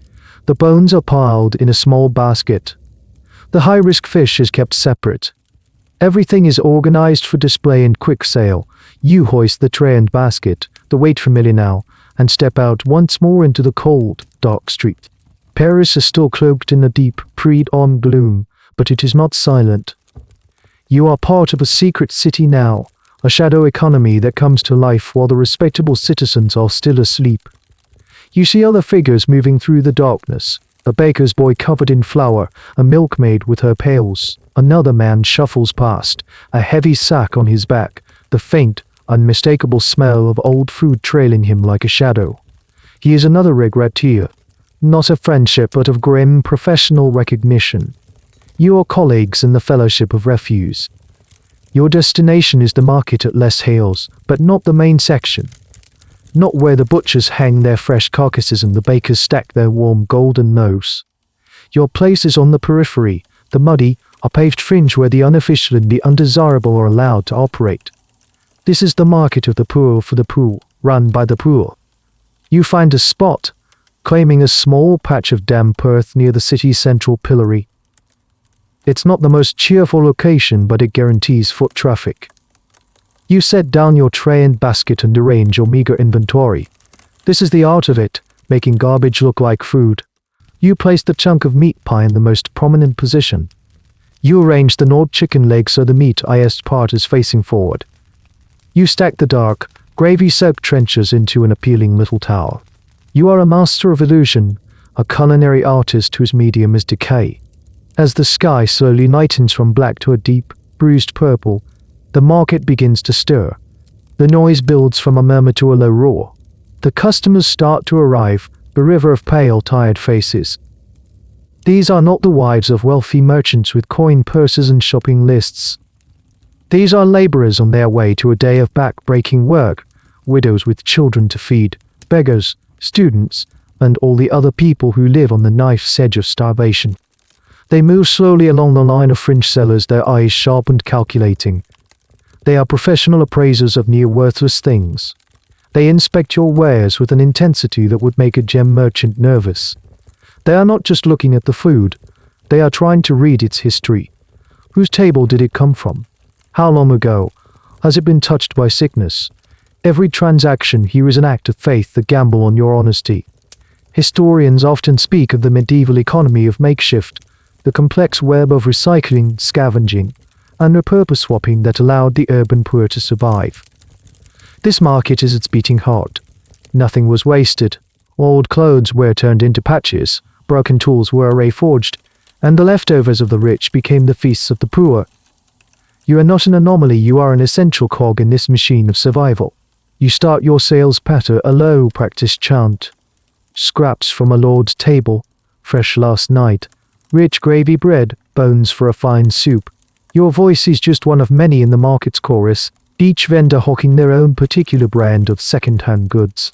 The bones are piled in a small basket. The high-risk fish is kept separate. Everything is organized for display and quick sale. You hoist the tray and basket, the weight familiar now, and step out once more into the cold, dark street. Paris is still cloaked in a deep, pre-dawn gloom, but it is not silent. You are part of a secret city now, a shadow economy that comes to life while the respectable citizens are still asleep. You see other figures moving through the darkness, a baker's boy covered in flour, a milkmaid with her pails. Another man shuffles past, a heavy sack on his back, the faint, unmistakable smell of old food trailing him like a shadow. He is another regretteer, not of friendship but of grim professional recognition. You are colleagues in the Fellowship of Refuse. Your destination is the market at Les Halles, but not the main section. Not where the butchers hang their fresh carcasses and the bakers stack their warm golden loaves. Your place is on the periphery, the muddy, paved fringe where the unofficial and the undesirable are allowed to operate. This is the market of the poor for the poor, run by the poor. You find a spot, claiming a small patch of damp earth near the city's central pillory. It's not the most cheerful location, but it guarantees foot traffic. You set down your tray and basket and arrange your meager inventory. This is the art of it, making garbage look like food. You place the chunk of meat pie in the most prominent position. You arrange the gnawed chicken leg so the meat-iest part is facing forward. You stack the dark, gravy-soaked trenchers into an appealing little tower. You are a master of illusion, a culinary artist whose medium is decay. As the sky slowly lightens from black to a deep, bruised purple, the market begins to stir. The noise builds from a murmur to a low roar. The customers start to arrive, a river of pale, tired faces. These are not the wives of wealthy merchants with coin purses and shopping lists. These are laborers on their way to a day of back-breaking work, widows with children to feed, beggars, students, and all the other people who live on the knife's edge of starvation. They move slowly along the line of fringe sellers, their eyes sharp and calculating. They are professional appraisers of near-worthless things. They inspect your wares with an intensity that would make a gem merchant nervous. They are not just looking at the food, they are trying to read its history. Whose table did it come from? How long ago? Has it been touched by sickness? Every transaction here is an act of faith, a gamble on your honesty. Historians often speak of the medieval economy of makeshift, the complex web of recycling, scavenging, and repurpose swapping that allowed the urban poor to survive. This market is its beating heart. Nothing was wasted. Old clothes were turned into patches, broken tools were reforged, and the leftovers of the rich became the feasts of the poor. You are not an anomaly, you are an essential cog in this machine of survival. You start your sales patter, a low-practiced chant. Scraps from a lord's table, fresh last night, rich gravy bread, bones for a fine soup. Your voice is just one of many in the market's chorus, each vendor hawking their own particular brand of second-hand goods.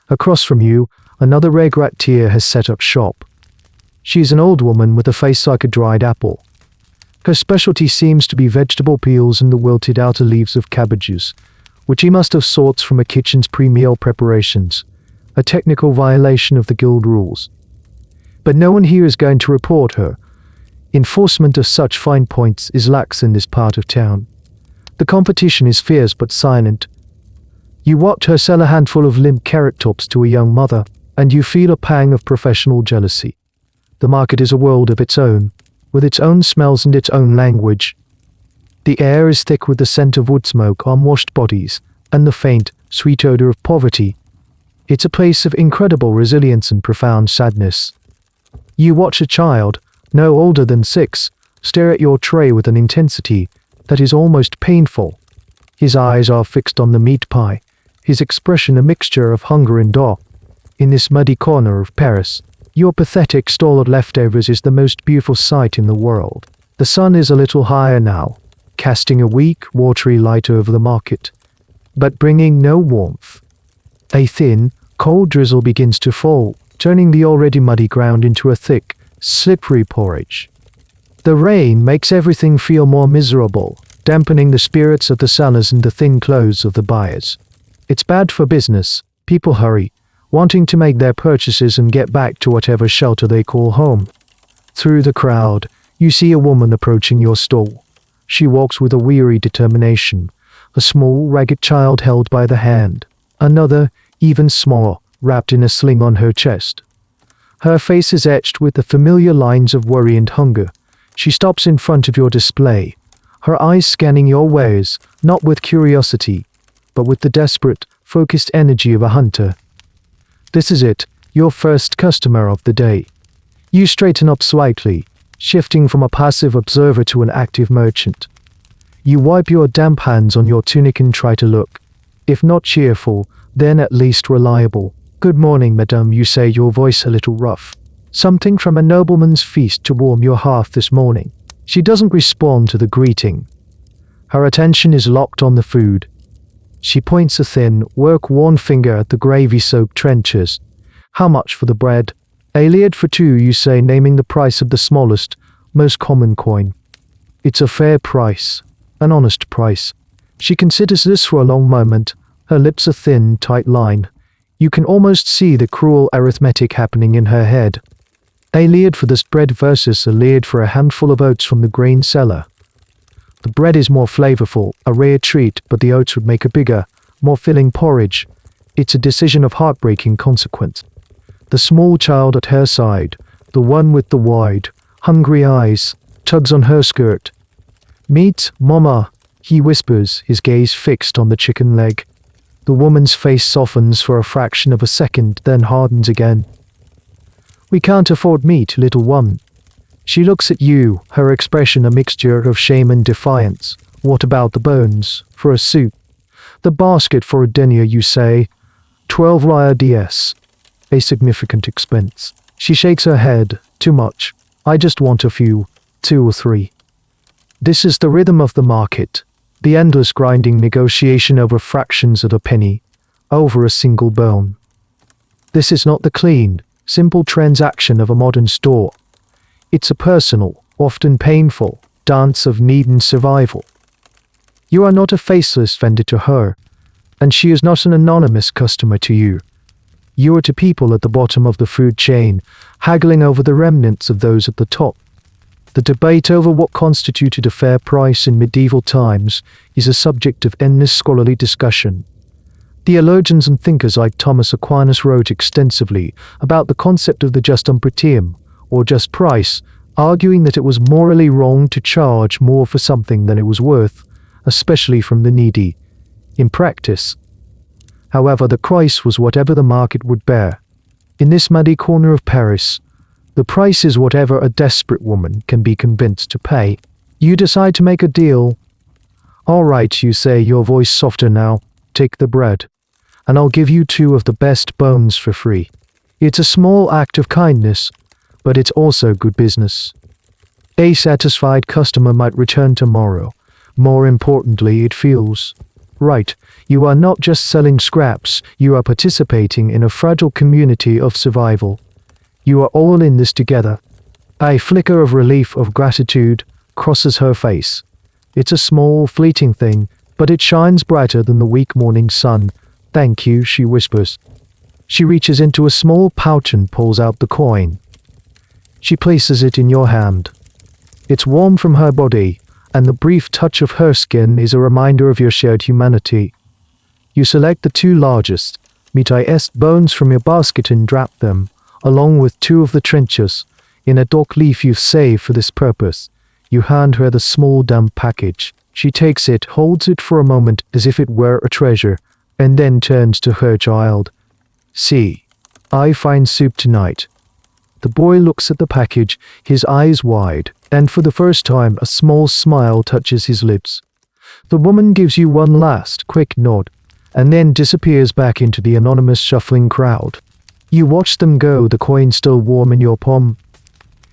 Across from you, another régatier has set up shop. She is an old woman with a face like a dried apple. Her specialty seems to be vegetable peels and the wilted outer leaves of cabbages, which he must have sourced from a kitchen's pre-meal preparations, a technical violation of the guild rules. But no one here is going to report her. Enforcement of such fine points is lax in this part of town. The competition is fierce but silent. You watch her sell a handful of limp carrot tops to a young mother, and you feel a pang of professional jealousy. The market is a world of its own, with its own smells and its own language. The air is thick with the scent of wood smoke, unwashed bodies, and the faint, sweet odor of poverty. It's a place of incredible resilience and profound sadness. You watch a child, no older than 6, stare at your tray with an intensity that is almost painful. His eyes are fixed on the meat pie, his expression a mixture of hunger and awe. In this muddy corner of Paris, your pathetic stall of leftovers is the most beautiful sight in the world. The sun is a little higher now, casting a weak, watery light over the market, but bringing no warmth. A thin, cold drizzle begins to fall, turning the already muddy ground into a thick, slippery porridge. The rain makes everything feel more miserable, dampening the spirits of the sellers and the thin clothes of the buyers. It's bad for business. People hurry, wanting to make their purchases and get back to whatever shelter they call home. Through the crowd, you see a woman approaching your stall. She walks with a weary determination, a small, ragged child held by the hand, another, even smaller, wrapped in a sling on her chest. Her face is etched with the familiar lines of worry and hunger. She stops in front of your display, her eyes scanning your wares, not with curiosity, but with the desperate, focused energy of a hunter. This is it, your first customer of the day. You straighten up slightly, shifting from a passive observer to an active merchant. You wipe your damp hands on your tunic and try to look, if not cheerful, then at least reliable. "Good morning, madame," you say, your voice a little rough. "Something from a nobleman's feast to warm your hearth this morning." She doesn't respond to the greeting. Her attention is locked on the food. She points a thin, work-worn finger at the gravy-soaked trenchers. How much for the bread? A lid for two, you say, naming the price of the smallest, most common coin. It's a fair price, an honest price. She considers this for a long moment, her lips a thin, tight line. You can almost see the cruel arithmetic happening in her head. A lid for this bread versus a lid for a handful of oats from the grain cellar. The bread is more flavorful, a rare treat, but the oats would make a bigger, more filling porridge. It's a decision of heartbreaking consequence. The small child at her side, the one with the wide, hungry eyes, tugs on her skirt. "Meat, Mama," he whispers, his gaze fixed on the chicken leg. The woman's face softens for a fraction of a second, then hardens again. "We can't afford meat, little one." She looks at you, her expression a mixture of shame and defiance. "What about the bones? For a soup?" "The basket for a dinner, you say. 12 RDS. A significant expense." She shakes her head. "Too much. I just want a few. 2 or 3. This is the rhythm of the market. The endless grinding negotiation over fractions of a penny. Over a single bone. This is not the clean, simple transaction of a modern store. It's a personal, often painful, dance of need and survival. You are not a faceless vendor to her, and she is not an anonymous customer to you. You are to people at the bottom of the food chain, haggling over the remnants of those at the top. The debate over what constituted a fair price in medieval times is a subject of endless scholarly discussion. Theologians and thinkers like Thomas Aquinas wrote extensively about the concept of the justum pretium, or just price, arguing that it was morally wrong to charge more for something than it was worth, especially from the needy. In practice, however, the price was whatever the market would bear. In this muddy corner of Paris, the price is whatever a desperate woman can be convinced to pay. You decide to make a deal. "All right," you say, your voice softer now. "Take the bread, and I'll give you 2 of the best bones for free." It's a small act of kindness, but it's also good business. A satisfied customer might return tomorrow. More importantly, it feels right. You are not just selling scraps, you are participating in a fragile community of survival. You are all in this together. A flicker of relief, of gratitude, crosses her face. It's a small, fleeting thing, but it shines brighter than the weak morning sun. "Thank you," she whispers. She reaches into a small pouch and pulls out the coin. She places it in your hand. It's warm from her body, and the brief touch of her skin is a reminder of your shared humanity. You select the 2 largest, meat bones from your basket and drop them, along with 2 of the trenchers, in a dock leaf you've saved for this purpose. You hand her the small damp package. She takes it, holds it for a moment as if it were a treasure, and then turns to her child. "See, I find soup tonight." The boy looks at the package, his eyes wide, and for the first time a small smile touches his lips. The woman gives you one last, quick nod, and then disappears back into the anonymous shuffling crowd. You watch them go, the coin still warm in your palm.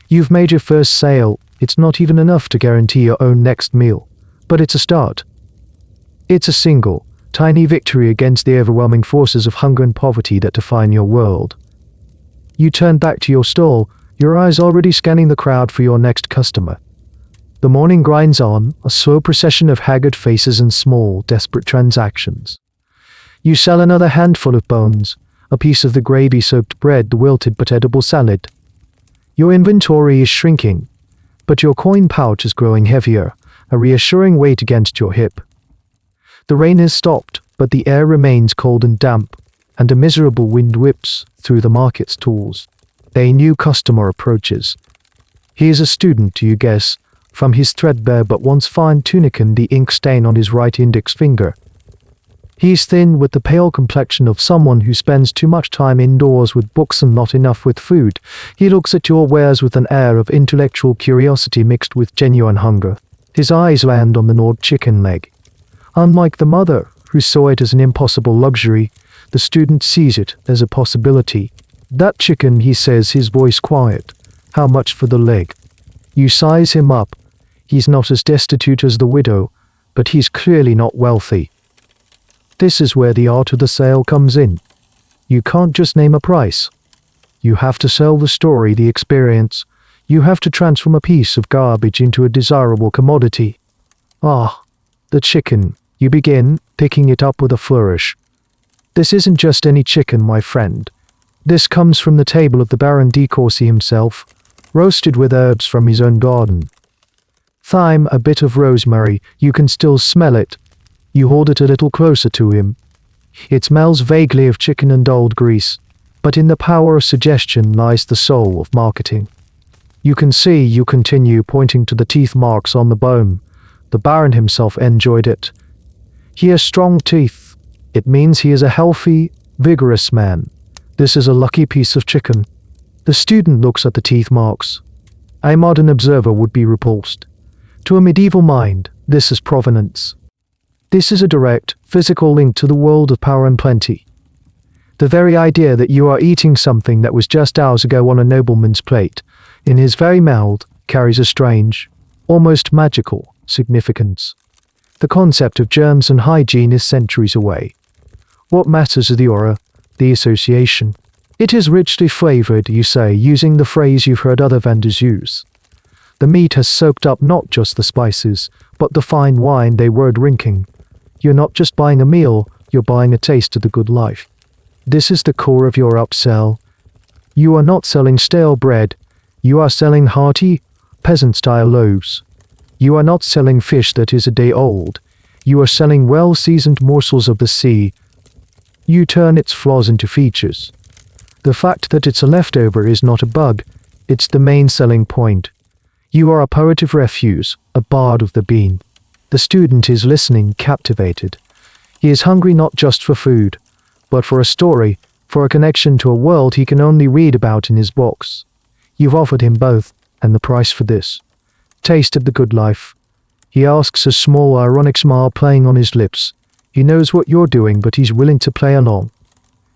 You've made your first sale. It's not even enough to guarantee your own next meal, but it's a start. It's a single, tiny victory against the overwhelming forces of hunger and poverty that define your world. You turn back to your stall, your eyes already scanning the crowd for your next customer. The morning grinds on, a slow procession of haggard faces and small, desperate transactions. You sell another handful of bones, a piece of the gravy-soaked bread, the wilted but edible salad. Your inventory is shrinking, but your coin pouch is growing heavier, a reassuring weight against your hip. The rain has stopped, but the air remains cold and damp, and a miserable wind whips through the market stalls. A new customer approaches. He is a student, you guess, from his threadbare but once fine tunic and the ink stain on his right index finger. He is thin, with the pale complexion of someone who spends too much time indoors with books and not enough with food. He looks at your wares with an air of intellectual curiosity mixed with genuine hunger. His eyes land on the gnawed chicken leg. Unlike the mother, who saw it as an impossible luxury, the student sees it as a possibility. "That chicken," he says, his voice quiet. "How much for the leg?" You size him up. He's not as destitute as the widow, but he's clearly not wealthy. This is where the art of the sale comes in. You can't just name a price. You have to sell the story, the experience. You have to transform a piece of garbage into a desirable commodity. Ah, the chicken. You begin, picking it up with a flourish. This isn't just any chicken, my friend. This comes from the table of the Baron de Courcy himself, roasted with herbs from his own garden. Thyme, a bit of rosemary, you can still smell it. You hold it a little closer to him. It smells vaguely of chicken and old grease, but in the power of suggestion lies the soul of marketing. You can see, you continue, pointing to the teeth marks on the bone. The Baron himself enjoyed it. He has strong teeth. It means he is a healthy, vigorous man. This is a lucky piece of chicken. The student looks at the teeth marks. A modern observer would be repulsed. To a medieval mind, this is provenance. This is a direct, physical link to the world of power and plenty. The very idea that you are eating something that was just hours ago on a nobleman's plate, in his very mouth, carries a strange, almost magical, significance. The concept of germs and hygiene is centuries away. What matters is the aura, the association. It is richly flavored, you say, using the phrase you've heard other vendors use. The meat has soaked up not just the spices, but the fine wine they were drinking. You're not just buying a meal, you're buying a taste of the good life. This is the core of your upsell. You are not selling stale bread, you are selling hearty, peasant-style loaves. You are not selling fish that is a day old, you are selling well-seasoned morsels of the sea. You turn its flaws into features. The fact that it's a leftover is not a bug, it's the main selling point. You are a poet of refuse, a bard of the bean. The student is listening, captivated. He is hungry not just for food, but for a story, for a connection to a world he can only read about in his books. You've offered him both, and the price for this. Taste of the good life. He asks, a small ironic smile playing on his lips. He knows what you're doing, but he's willing to play along.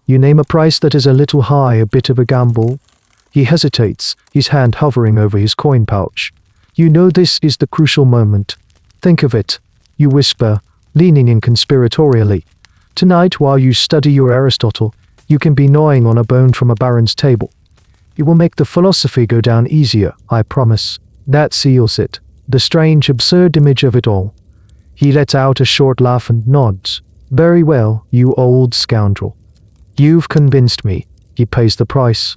You name a price that is a little high, a bit of a gamble. He hesitates, his hand hovering over his coin pouch. You know this is the crucial moment. Think of it, you whisper, leaning in conspiratorially. Tonight, while you study your Aristotle, you can be gnawing on a bone from a baron's table. It will make the philosophy go down easier, I promise. That seals it, the strange, absurd image of it all. He lets out a short laugh and nods. Very well, you old scoundrel. You've convinced me. He pays the price.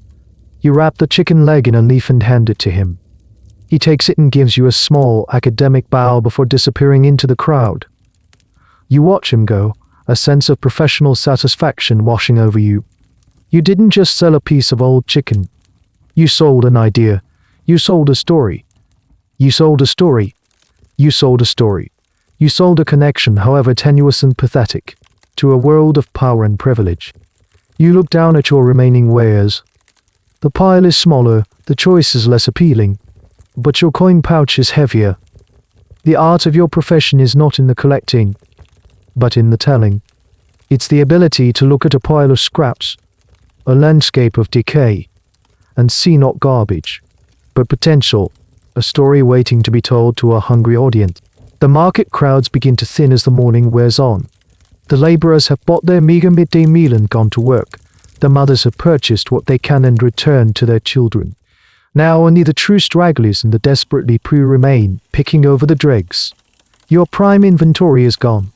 You wrap the chicken leg in a leaf and hand it to him. He takes it and gives you a small, academic bow before disappearing into the crowd. You watch him go, a sense of professional satisfaction washing over you. You didn't just sell a piece of old chicken. You sold an idea. You sold a story. You sold a story. You sold a story. You sold a connection, however tenuous and pathetic, to a world of power and privilege. You look down at your remaining wares. The pile is smaller, the choice is less appealing, but your coin pouch is heavier. The art of your profession is not in the collecting, but in the telling. It's the ability to look at a pile of scraps, a landscape of decay, and see not garbage, but potential, a story waiting to be told to a hungry audience. The market crowds begin to thin as the morning wears on. The laborers have bought their meager midday meal and gone to work. The mothers have purchased what they can and returned to their children. Now only the true stragglers and the desperately poor remain, picking over the dregs. Your prime inventory is gone.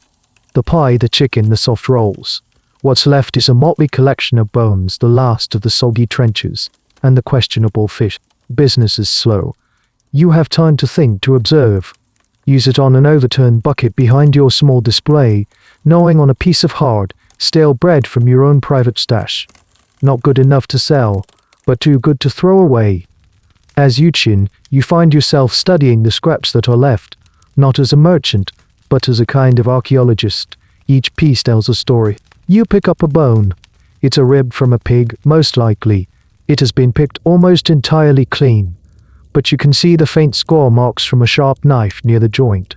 The pie, the chicken, the soft rolls. What's left is a motley collection of bones, the last of the soggy trenches, and the questionable fish. Business is slow. You have time to think, to observe. Use it on an overturned bucket behind your small display, gnawing on a piece of hard, stale bread from your own private stash. Not good enough to sell, but too good to throw away. As you chin, you find yourself studying the scraps that are left, not as a merchant, but as a kind of archaeologist. Each piece tells a story. You pick up a bone. It's a rib from a pig, most likely. It has been picked almost entirely clean, but you can see the faint score marks from a sharp knife near the joint.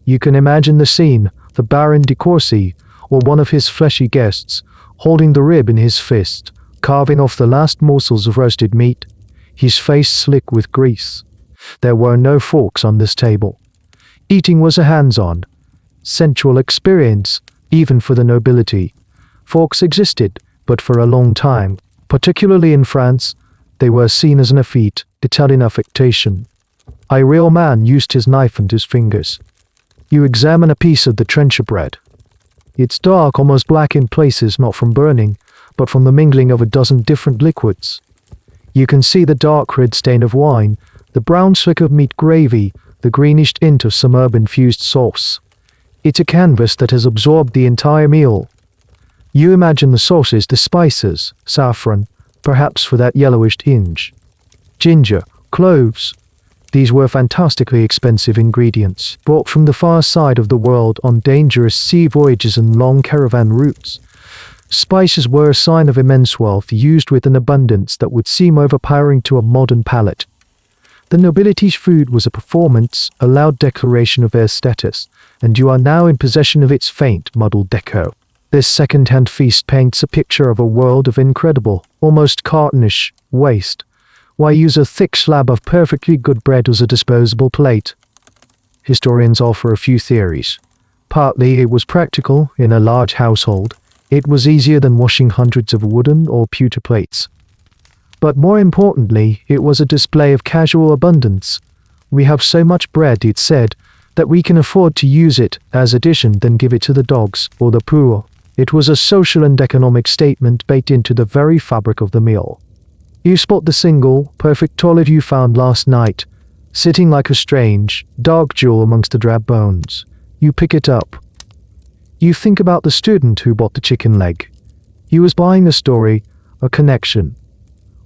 You can imagine the scene, the Baron de Courcy, or one of his fleshy guests, holding the rib in his fist, carving off the last morsels of roasted meat, his face slick with grease. There were no forks on this table. Eating was a hands-on, sensual experience, even for the nobility. Forks existed, but for a long time, particularly in France, they were seen as an effete, Italian affectation. A real man used his knife and his fingers. You examine a piece of the trencher bread. It's dark, almost black in places, not from burning, but from the mingling of a dozen different liquids. You can see the dark red stain of wine, the brown slick of meat gravy, the greenish tint of some herb-infused sauce. It's a canvas that has absorbed the entire meal. You imagine the sauces, the spices, saffron, perhaps for that yellowish tinge. Ginger, cloves. These were fantastically expensive ingredients, brought from the far side of the world on dangerous sea voyages and long caravan routes. Spices were a sign of immense wealth, used with an abundance that would seem overpowering to a modern palate. The nobility's food was a performance, a loud declaration of their status, and you are now in possession of its faint, muddled deco. This second-hand feast paints a picture of a world of incredible, almost cartoonish, waste. Why use a thick slab of perfectly good bread as a disposable plate? Historians offer a few theories. Partly it was practical in a large household. It was easier than washing hundreds of wooden or pewter plates. But more importantly, it was a display of casual abundance. We have so much bread, it said, that we can afford to use it as addition than give it to the dogs or the poor. It was a social and economic statement baked into the very fabric of the meal. You spot the single, perfect toilet you found last night, sitting like a strange, dark jewel amongst the drab bones. You pick it up. You think about the student who bought the chicken leg. He was buying a story, a connection.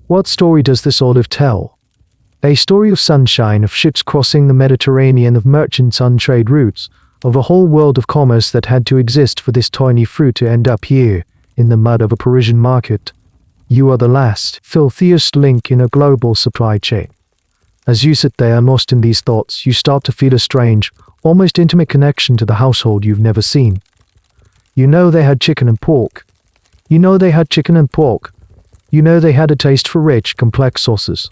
What story does this olive tell? A story of sunshine, of ships crossing the Mediterranean, of merchants on trade routes, of a whole world of commerce that had to exist for this tiny fruit to end up here, in the mud of a Parisian market. You are the last, filthiest link in a global supply chain. As you sit there lost in these thoughts, you start to feel a strange, almost intimate connection to the household you've never seen. You know they had chicken and pork. You know they had chicken and pork. You know they had a taste for rich, complex sauces.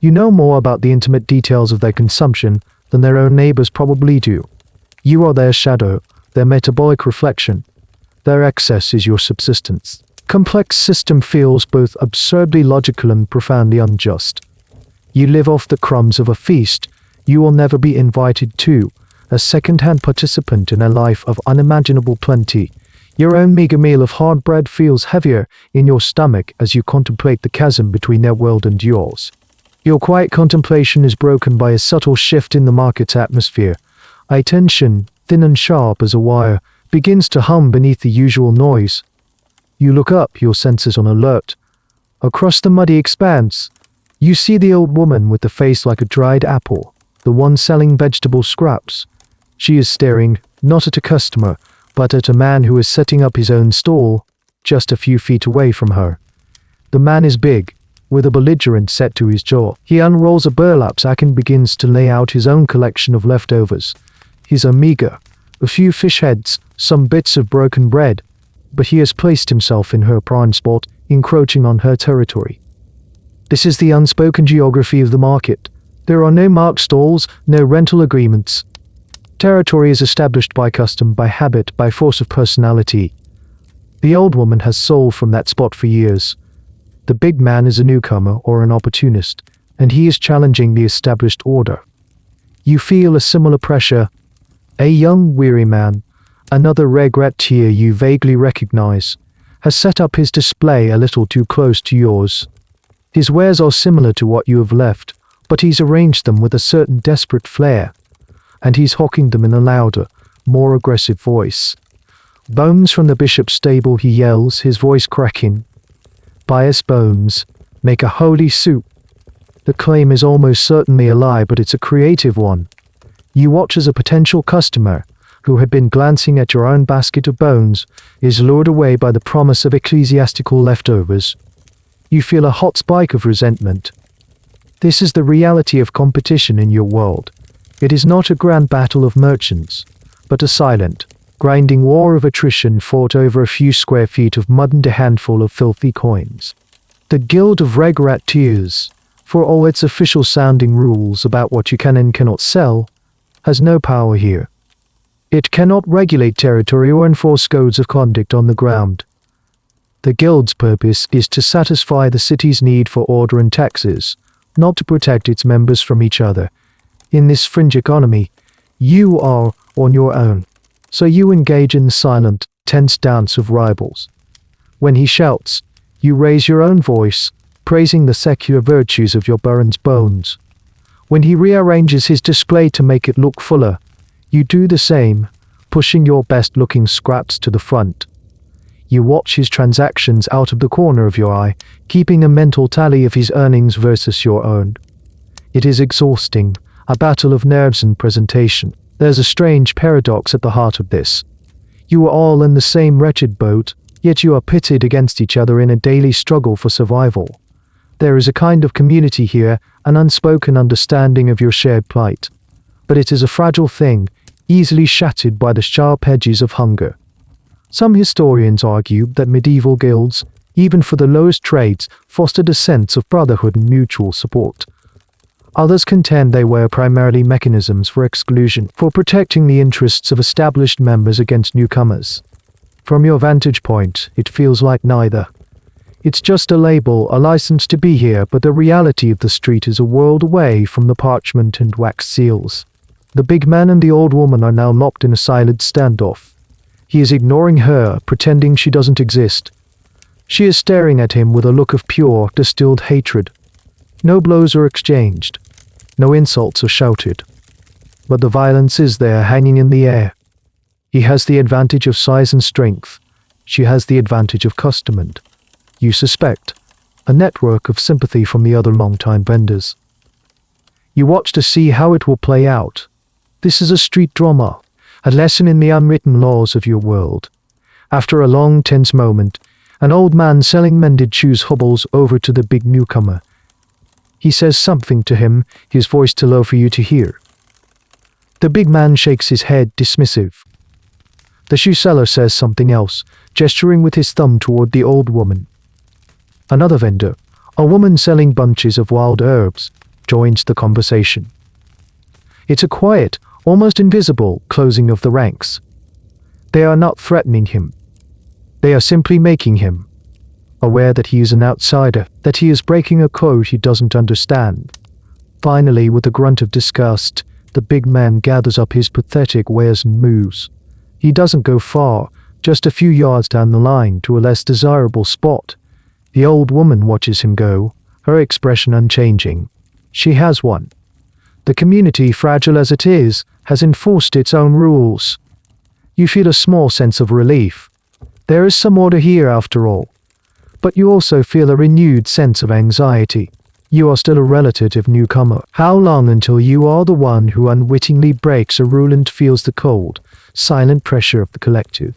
You know more about the intimate details of their consumption than their own neighbors probably do. You are their shadow, their metabolic reflection. Their excess is your subsistence. Complex system feels both absurdly logical and profoundly unjust. You live off the crumbs of a feast you will never be invited to, a second-hand participant in a life of unimaginable plenty. Your own meager meal of hard bread feels heavier in your stomach as you contemplate the chasm between their world and yours. Your quiet contemplation is broken by a subtle shift in the market's atmosphere. A tension, thin and sharp as a wire, begins to hum beneath the usual noise. You look up, your senses on alert. Across the muddy expanse, you see the old woman with the face like a dried apple, the one selling vegetable scraps. She is staring, not at a customer, but at a man who is setting up his own stall, just a few feet away from her. The man is big, with a belligerent set to his jaw. He unrolls a burlap sack and begins to lay out his own collection of leftovers. His are meager, a few fish heads, some bits of broken bread, but he has placed himself in her prime spot, encroaching on her territory. This is the unspoken geography of the market. There are no marked stalls, no rental agreements. Territory is established by custom, by habit, by force of personality. The old woman has sold from that spot for years. The big man is a newcomer or an opportunist, and he is challenging the established order. You feel a similar pressure. A young, weary man, another regrettier you vaguely recognize, has set up his display a little too close to yours. His wares are similar to what you have left, but he's arranged them with a certain desperate flair, and he's hawking them in a louder, more aggressive voice. Bones from the bishop's stable, he yells, his voice cracking. Bias bones, make a holy soup. The claim is almost certainly a lie, but it's a creative one. You watch as a potential customer, who had been glancing at your own basket of bones, is lured away by the promise of ecclesiastical leftovers. You feel a hot spike of resentment. This is the reality of competition in your world. It is not a grand battle of merchants, but a silent, grinding war of attrition fought over a few square feet of mud and a handful of filthy coins. The Guild of Restaurateurs, for all its official-sounding rules about what you can and cannot sell, has no power here. It cannot regulate territory or enforce codes of conduct on the ground. The guild's purpose is to satisfy the city's need for order and taxes, not to protect its members from each other. In this fringe economy, you are on your own, so you engage in the silent, tense dance of rivals. When he shouts, you raise your own voice, praising the secular virtues of your baron's bones. When he rearranges his display to make it look fuller, you do the same, pushing your best-looking scraps to the front. You watch his transactions out of the corner of your eye, keeping a mental tally of his earnings versus your own. It is exhausting, a battle of nerves and presentation. There's a strange paradox at the heart of this. You are all in the same wretched boat, yet you are pitted against each other in a daily struggle for survival. There is a kind of community here, an unspoken understanding of your shared plight. But it is a fragile thing, easily shattered by the sharp edges of hunger. Some historians argue that medieval guilds, even for the lowest trades, fostered a sense of brotherhood and mutual support. Others contend they were primarily mechanisms for exclusion, for protecting the interests of established members against newcomers. From your vantage point, it feels like neither. It's just a label, a license to be here, but the reality of the street is a world away from the parchment and wax seals. The big man and the old woman are now locked in a silent standoff. He is ignoring her, pretending she doesn't exist. She is staring at him with a look of pure, distilled hatred. No blows are exchanged. No insults are shouted. But the violence is there, hanging in the air. He has the advantage of size and strength. She has the advantage of custom and, you suspect, a network of sympathy from the other long-time vendors. You watch to see how it will play out. This is a street drama, a lesson in the unwritten laws of your world. After a long, tense moment, an old man selling mended shoes hobbles over to the big newcomer. He says something to him, his voice too low for you to hear. The big man shakes his head, dismissive. The shoe seller says something else, gesturing with his thumb toward the old woman. Another vendor, a woman selling bunches of wild herbs, joins the conversation. It's a quiet, almost invisible closing of the ranks. They are not threatening him. They are simply making him aware that he is an outsider, that he is breaking a code he doesn't understand. Finally, with a grunt of disgust, the big man gathers up his pathetic wares and moves. He doesn't go far, just a few yards down the line to a less desirable spot. The old woman watches him go, her expression unchanging. She has one. The community, fragile as it is, has enforced its own rules. You feel a small sense of relief. There is some order here after all. But you also feel a renewed sense of anxiety. You are still a relative newcomer. How long until you are the one who unwittingly breaks a rule and feels the cold, silent pressure of the collective?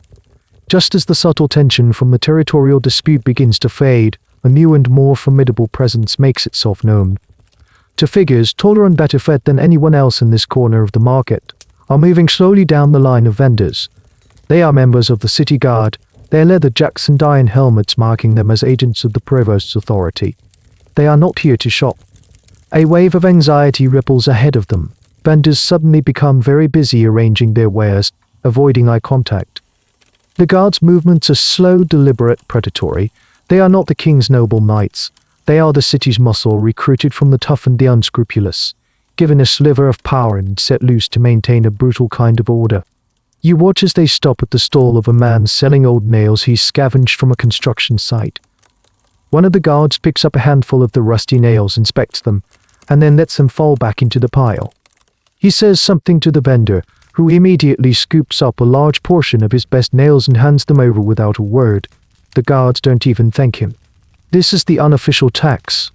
Just as the subtle tension from the territorial dispute begins to fade, a new and more formidable presence makes itself known. Two figures, taller and better fed than anyone else in this corner of the market, are moving slowly down the line of vendors. They are members of the city guard, their leather jackets and iron helmets marking them as agents of the provost's authority. They are not here to shop. A wave of anxiety ripples ahead of them. Vendors suddenly become very busy arranging their wares, avoiding eye contact. The guards' movements are slow, deliberate, predatory. They are not the king's noble knights. They are the city's muscle, recruited from the tough and the unscrupulous, given a sliver of power and set loose to maintain a brutal kind of order. You watch as they stop at the stall of a man selling old nails he's scavenged from a construction site. One of the guards picks up a handful of the rusty nails, inspects them, and then lets them fall back into the pile. He says something to the vendor, who immediately scoops up a large portion of his best nails and hands them over without a word. The guards don't even thank him. This is the unofficial tax.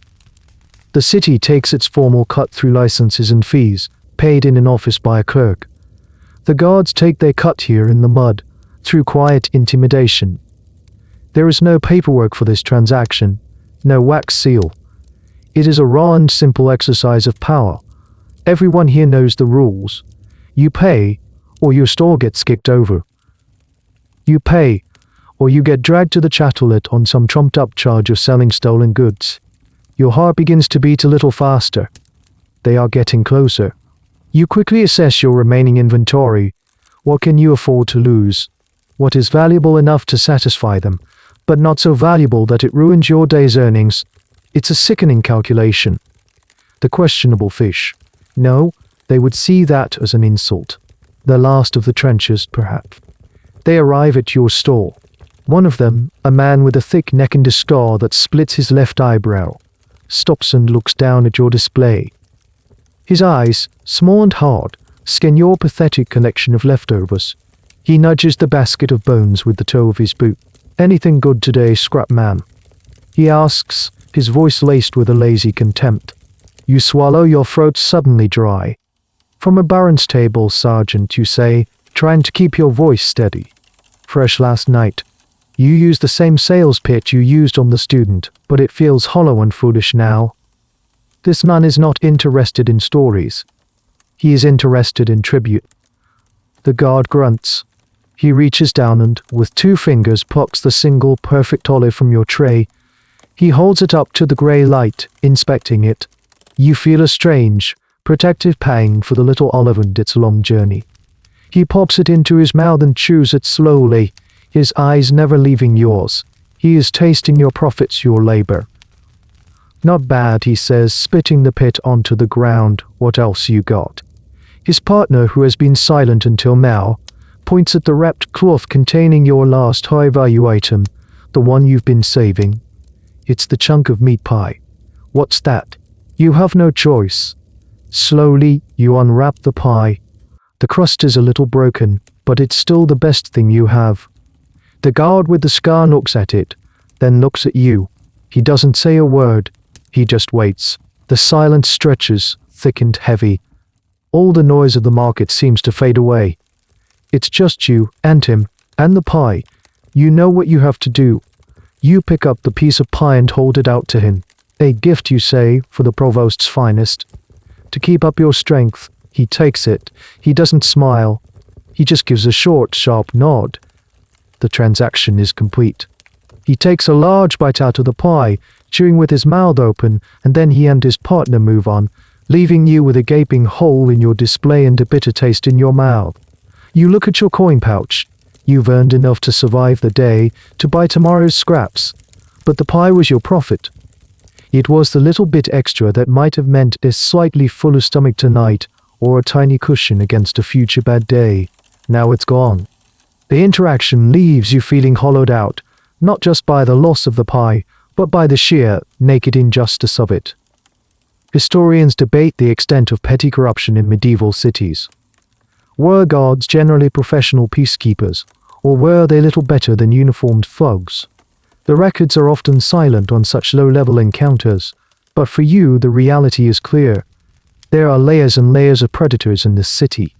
The city takes its formal cut through licenses and fees, paid in an office by a clerk. The guards take their cut here in the mud, through quiet intimidation. There is no paperwork for this transaction, no wax seal. It is a raw and simple exercise of power. Everyone here knows the rules. You pay, or your store gets kicked over. You pay, or you get dragged to the chattelet on some trumped-up charge of selling stolen goods. Your heart begins to beat a little faster. They are getting closer. You quickly assess your remaining inventory. What can you afford to lose? What is valuable enough to satisfy them, but not so valuable that it ruins your day's earnings? It's a sickening calculation. The questionable fish. No, they would see that as an insult. The last of the trenches, perhaps. They arrive at your stall. One of them, a man with a thick neck and a scar that splits his left eyebrow, stops and looks down at your display. His eyes, small and hard, scan your pathetic collection of leftovers. He nudges the basket of bones with the toe of his boot. Anything good today, scrap man? He asks, his voice laced with a lazy contempt. You swallow, your throat suddenly dry. From a baron's table, sergeant, you say, trying to keep your voice steady. Fresh last night. You use the same sales pitch you used on the student, but it feels hollow and foolish now. This man is not interested in stories. He is interested in tribute. The guard grunts. He reaches down and, with 2 fingers, plucks the single perfect olive from your tray. He holds it up to the grey light, inspecting it. You feel a strange, protective pang for the little olive and its long journey. He pops it into his mouth and chews it slowly, his eyes never leaving yours. He is tasting your profits, your labor. Not bad, he says, spitting the pit onto the ground. What else you got? His partner, who has been silent until now, points at the wrapped cloth containing your last high-value item, the one you've been saving. It's the chunk of meat pie. What's that? You have no choice. Slowly, you unwrap the pie. The crust is a little broken, but it's still the best thing you have. The guard with the scar looks at it, then looks at you. He doesn't say a word. He just waits. The silence stretches, thick and heavy. All the noise of the market seems to fade away. It's just you, and him, and the pie. You know what you have to do. You pick up the piece of pie and hold it out to him. A gift, you say, for the provost's finest. To keep up your strength, he takes it. He doesn't smile. He just gives a short, sharp nod. The transaction is complete. He takes a large bite out of the pie, chewing with his mouth open, and then he and his partner move on, leaving you with a gaping hole in your display and a bitter taste in your mouth. You look at your coin pouch. You've earned enough to survive the day, to buy tomorrow's scraps. But the pie was your profit. It was the little bit extra that might have meant a slightly fuller stomach tonight, or a tiny cushion against a future bad day. Now it's gone. The interaction leaves you feeling hollowed out, not just by the loss of the pie, but by the sheer, naked injustice of it. Historians debate the extent of petty corruption in medieval cities. Were guards generally professional peacekeepers, or were they little better than uniformed thugs? The records are often silent on such low-level encounters, but for you the reality is clear. There are layers and layers of predators in this city.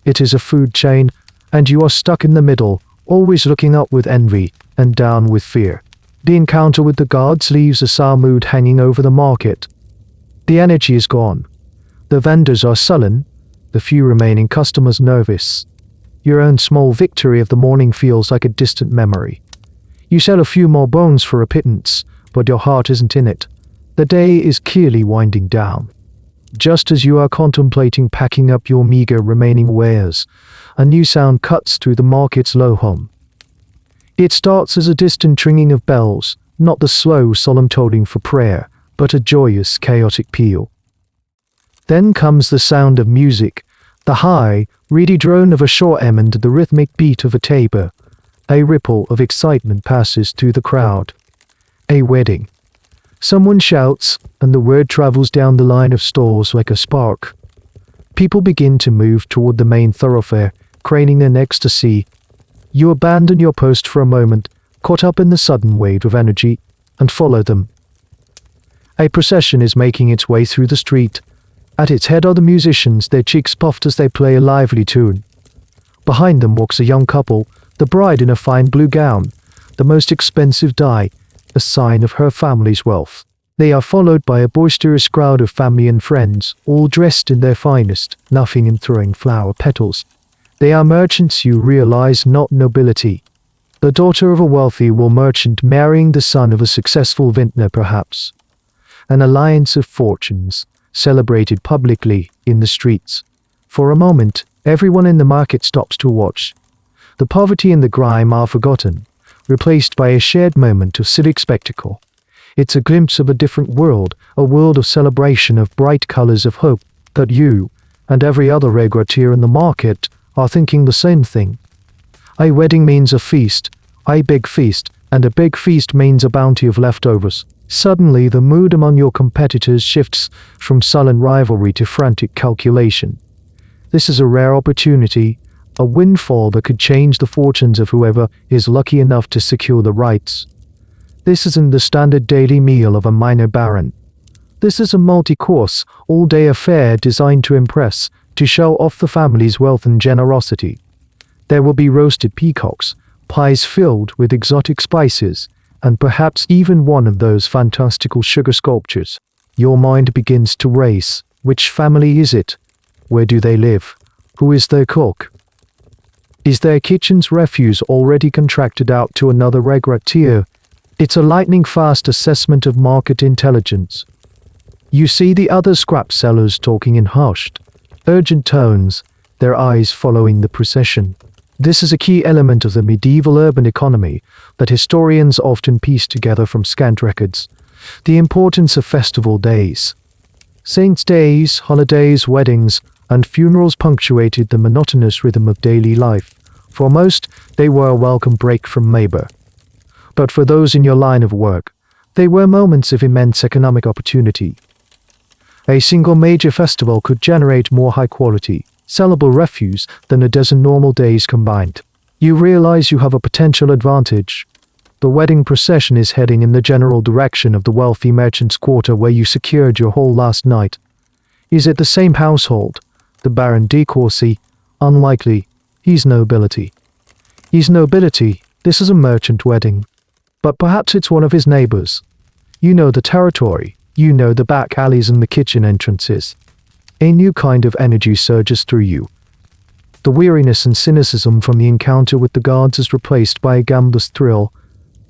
It is a food chain, and you are stuck in the middle, always looking up with envy and down with fear. The encounter with the guards leaves a sour mood hanging over the market. The energy is gone. The vendors are sullen, the few remaining customers nervous. Your own small victory of the morning feels like a distant memory. You sell a few more bones for a pittance, but your heart isn't in it. The day is clearly winding down. Just as you are contemplating packing up your meager remaining wares, a new sound cuts through the market's low hum. It starts as a distant ringing of bells, not the slow, solemn tolling for prayer, but a joyous, chaotic peal. Then comes the sound of music, the high, reedy drone of a shore M and the rhythmic beat of a tabor. A ripple of excitement passes through the crowd. A wedding. Someone shouts, and the word travels down the line of stalls like a spark. People begin to move toward the main thoroughfare, craning their necks to see. You abandon your post for a moment, caught up in the sudden wave of energy, and follow them. A procession is making its way through the street. At its head are the musicians, their cheeks puffed as they play a lively tune. Behind them walks a young couple, the bride in a fine blue gown, the most expensive dye, a sign of her family's wealth. They are followed by a boisterous crowd of family and friends, all dressed in their finest, laughing and throwing flower petals. They are merchants, you realize, not nobility. The daughter of a wealthy merchant marrying the son of a successful vintner, perhaps. An alliance of fortunes, celebrated publicly in the streets. For a moment, Everyone in the market stops to watch. The poverty and the grime are forgotten, replaced by a shared moment of civic spectacle. It's a glimpse of a different world, a world of celebration, of bright colors, of hope, that you, and every other regretteer in the market, are thinking the same thing. A wedding means a feast, a big feast, and a big feast means a bounty of leftovers. Suddenly, the mood among your competitors shifts from sullen rivalry to frantic calculation. This is a rare opportunity, a windfall that could change the fortunes of whoever is lucky enough to secure the rights. This isn't the standard daily meal of a minor baron. This is a multi-course, all-day affair designed to impress, to show off the family's wealth and generosity. There will be roasted peacocks, pies filled with exotic spices, and perhaps even one of those fantastical sugar sculptures. Your mind begins to race. Which family is it? Where do they live? Who is their cook? Is their kitchen's refuse already contracted out to another regretteer? It's a lightning-fast assessment of market intelligence. You see the other scrap sellers talking in hushed, urgent tones, their eyes following the procession. This is a key element of the medieval urban economy that historians often piece together from scant records: the importance of festival days. Saints' days, holidays, weddings, and funerals punctuated the monotonous rhythm of daily life. For most, they were a welcome break from labor. But for those in your line of work, they were moments of immense economic opportunity. A single major festival could generate more high-quality, sellable refuse than a dozen normal days combined. You realize you have a potential advantage. The wedding procession is heading in the general direction of the wealthy merchant's quarter where you secured your hole last night. Is it the same household? The Baron de Courcy? Unlikely. He's nobility. He's nobility. This is a merchant wedding. But perhaps it's one of his neighbors. You know the territory. You know the back alleys and the kitchen entrances. A new kind of energy surges through you. The weariness and cynicism from the encounter with the guards is replaced by a gambler's thrill.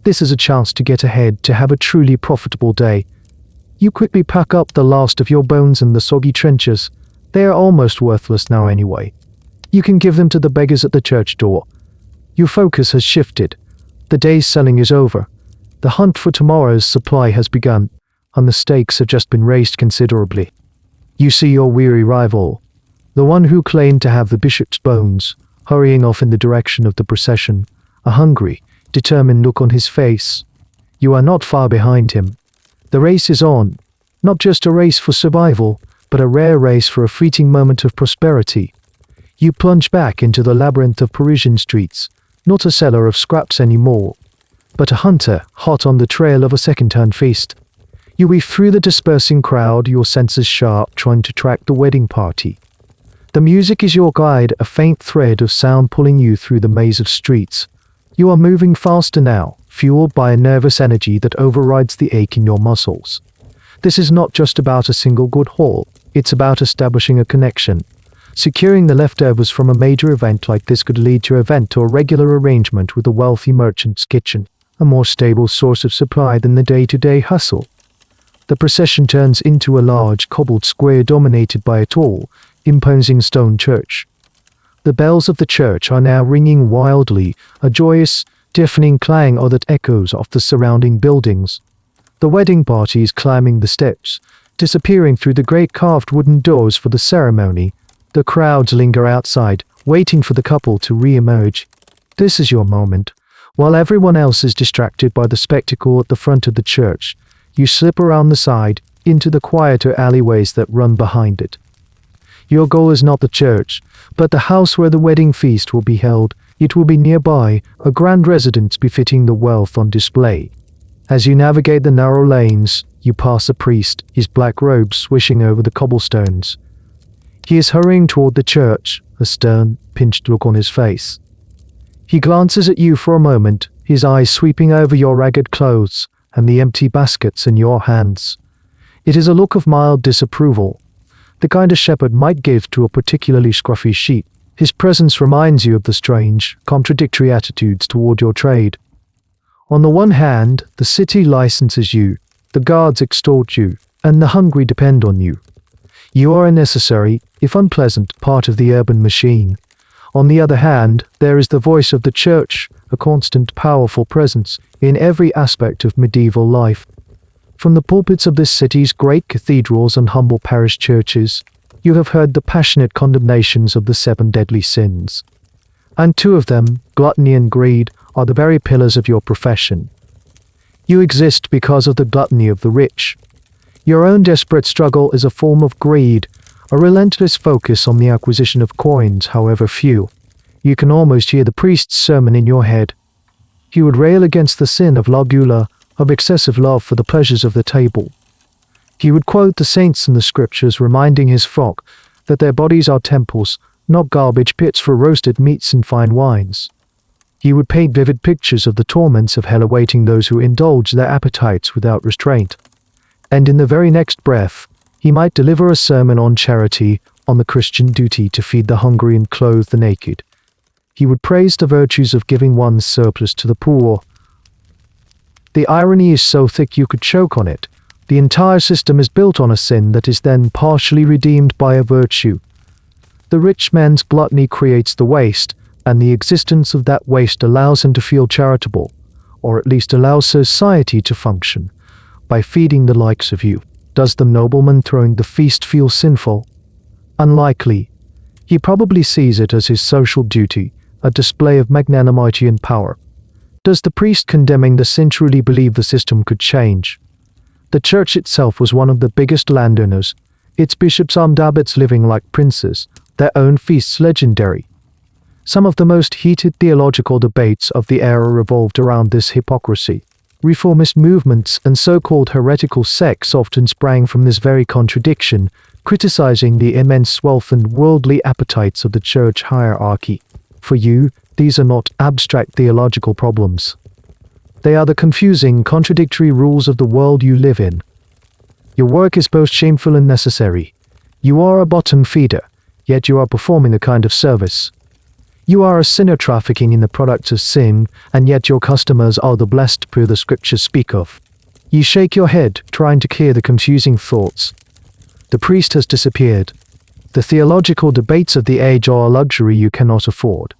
This is a chance to get ahead, to have a truly profitable day. You quickly pack up the last of your bones in the soggy trenches. They are almost worthless now anyway. You can give them to the beggars at the church door. Your focus has shifted. The day's selling is over. The hunt for tomorrow's supply has begun, and the stakes have just been raised considerably. You see your weary rival, the one who claimed to have the bishop's bones, hurrying off in the direction of the procession, a hungry, determined look on his face. You are not far behind him. The race is on, not just a race for survival, but a rare race for a fleeting moment of prosperity. You plunge back into the labyrinth of Parisian streets, not a seller of scraps anymore, but a hunter hot on the trail of a second-hand feast. You weave through the dispersing crowd, your senses sharp, trying to track the wedding party. The music is your guide, a faint thread of sound pulling you through the maze of streets. You are moving faster now, fueled by a nervous energy that overrides the ache in your muscles. This is not just about a single good haul, it's about establishing a connection. Securing the leftovers from a major event like this could lead to event or regular arrangement with a wealthy merchant's kitchen, a more stable source of supply than the day-to-day hustle. The procession turns into a large, cobbled square dominated by a tall, imposing stone church. The bells of the church are now ringing wildly, a joyous, deafening clang that echoes off the surrounding buildings. The wedding party is climbing the steps, disappearing through the great carved wooden doors for the ceremony. The crowds linger outside, waiting for the couple to re-emerge. This is your moment. While everyone else is distracted by the spectacle at the front of the church, you slip around the side, into the quieter alleyways that run behind it. Your goal is not the church, but the house where the wedding feast will be held. It will be nearby, a grand residence befitting the wealth on display. As you navigate the narrow lanes, you pass a priest, his black robes swishing over the cobblestones. He is hurrying toward the church, a stern, pinched look on his face. He glances at you for a moment, his eyes sweeping over your ragged clothes and the empty baskets in your hands. It is a look of mild disapproval, the kind a shepherd might give to a particularly scruffy sheep. His presence reminds you of the strange, contradictory attitudes toward your trade. On the one hand, the city licenses you, the guards extort you, and the hungry depend on you. You are a necessary, if unpleasant, part of the urban machine. On the other hand, there is the voice of the church, a constant, powerful presence in every aspect of medieval life. From the pulpits of this city's great cathedrals and humble parish churches, you have heard the passionate condemnations of the 7 deadly sins. And 2 of them, gluttony and greed, are the very pillars of your profession. You exist because of the gluttony of the rich. Your own desperate struggle is a form of greed, a relentless focus on the acquisition of coins, however few. You can almost hear the priest's sermon in your head. He would rail against the sin of logula, of excessive love for the pleasures of the table. He would quote the saints in the scriptures, reminding his flock that their bodies are temples, not garbage pits for roasted meats and fine wines. He would paint vivid pictures of the torments of hell awaiting those who indulge their appetites without restraint. And in the very next breath, he might deliver a sermon on charity, on the Christian duty to feed the hungry and clothe the naked. He would praise the virtues of giving one's surplus to the poor. The irony is so thick you could choke on it. The entire system is built on a sin that is then partially redeemed by a virtue. The rich man's gluttony creates the waste, and the existence of that waste allows him to feel charitable, or at least allows society to function, by feeding the likes of you. Does the nobleman throwing the feast feel sinful? Unlikely. He probably sees it as his social duty, a display of magnanimity and power. Does the priest condemning the sin truly believe the system could change? The church itself was one of the biggest landowners, its bishops armed abbots living like princes, their own feasts legendary. Some of the most heated theological debates of the era revolved around this hypocrisy. Reformist movements and so-called heretical sects often sprang from this very contradiction, criticizing the immense wealth and worldly appetites of the church hierarchy. For you, these are not abstract theological problems. They are the confusing, contradictory rules of the world you live in. Your work is both shameful and necessary. You are a bottom feeder, yet you are performing a kind of service. You are a sinner trafficking in the products of sin, and yet your customers are the blessed poor the scriptures speak of. You shake your head, trying to clear the confusing thoughts. The priest has disappeared. The theological debates of the age are a luxury you cannot afford.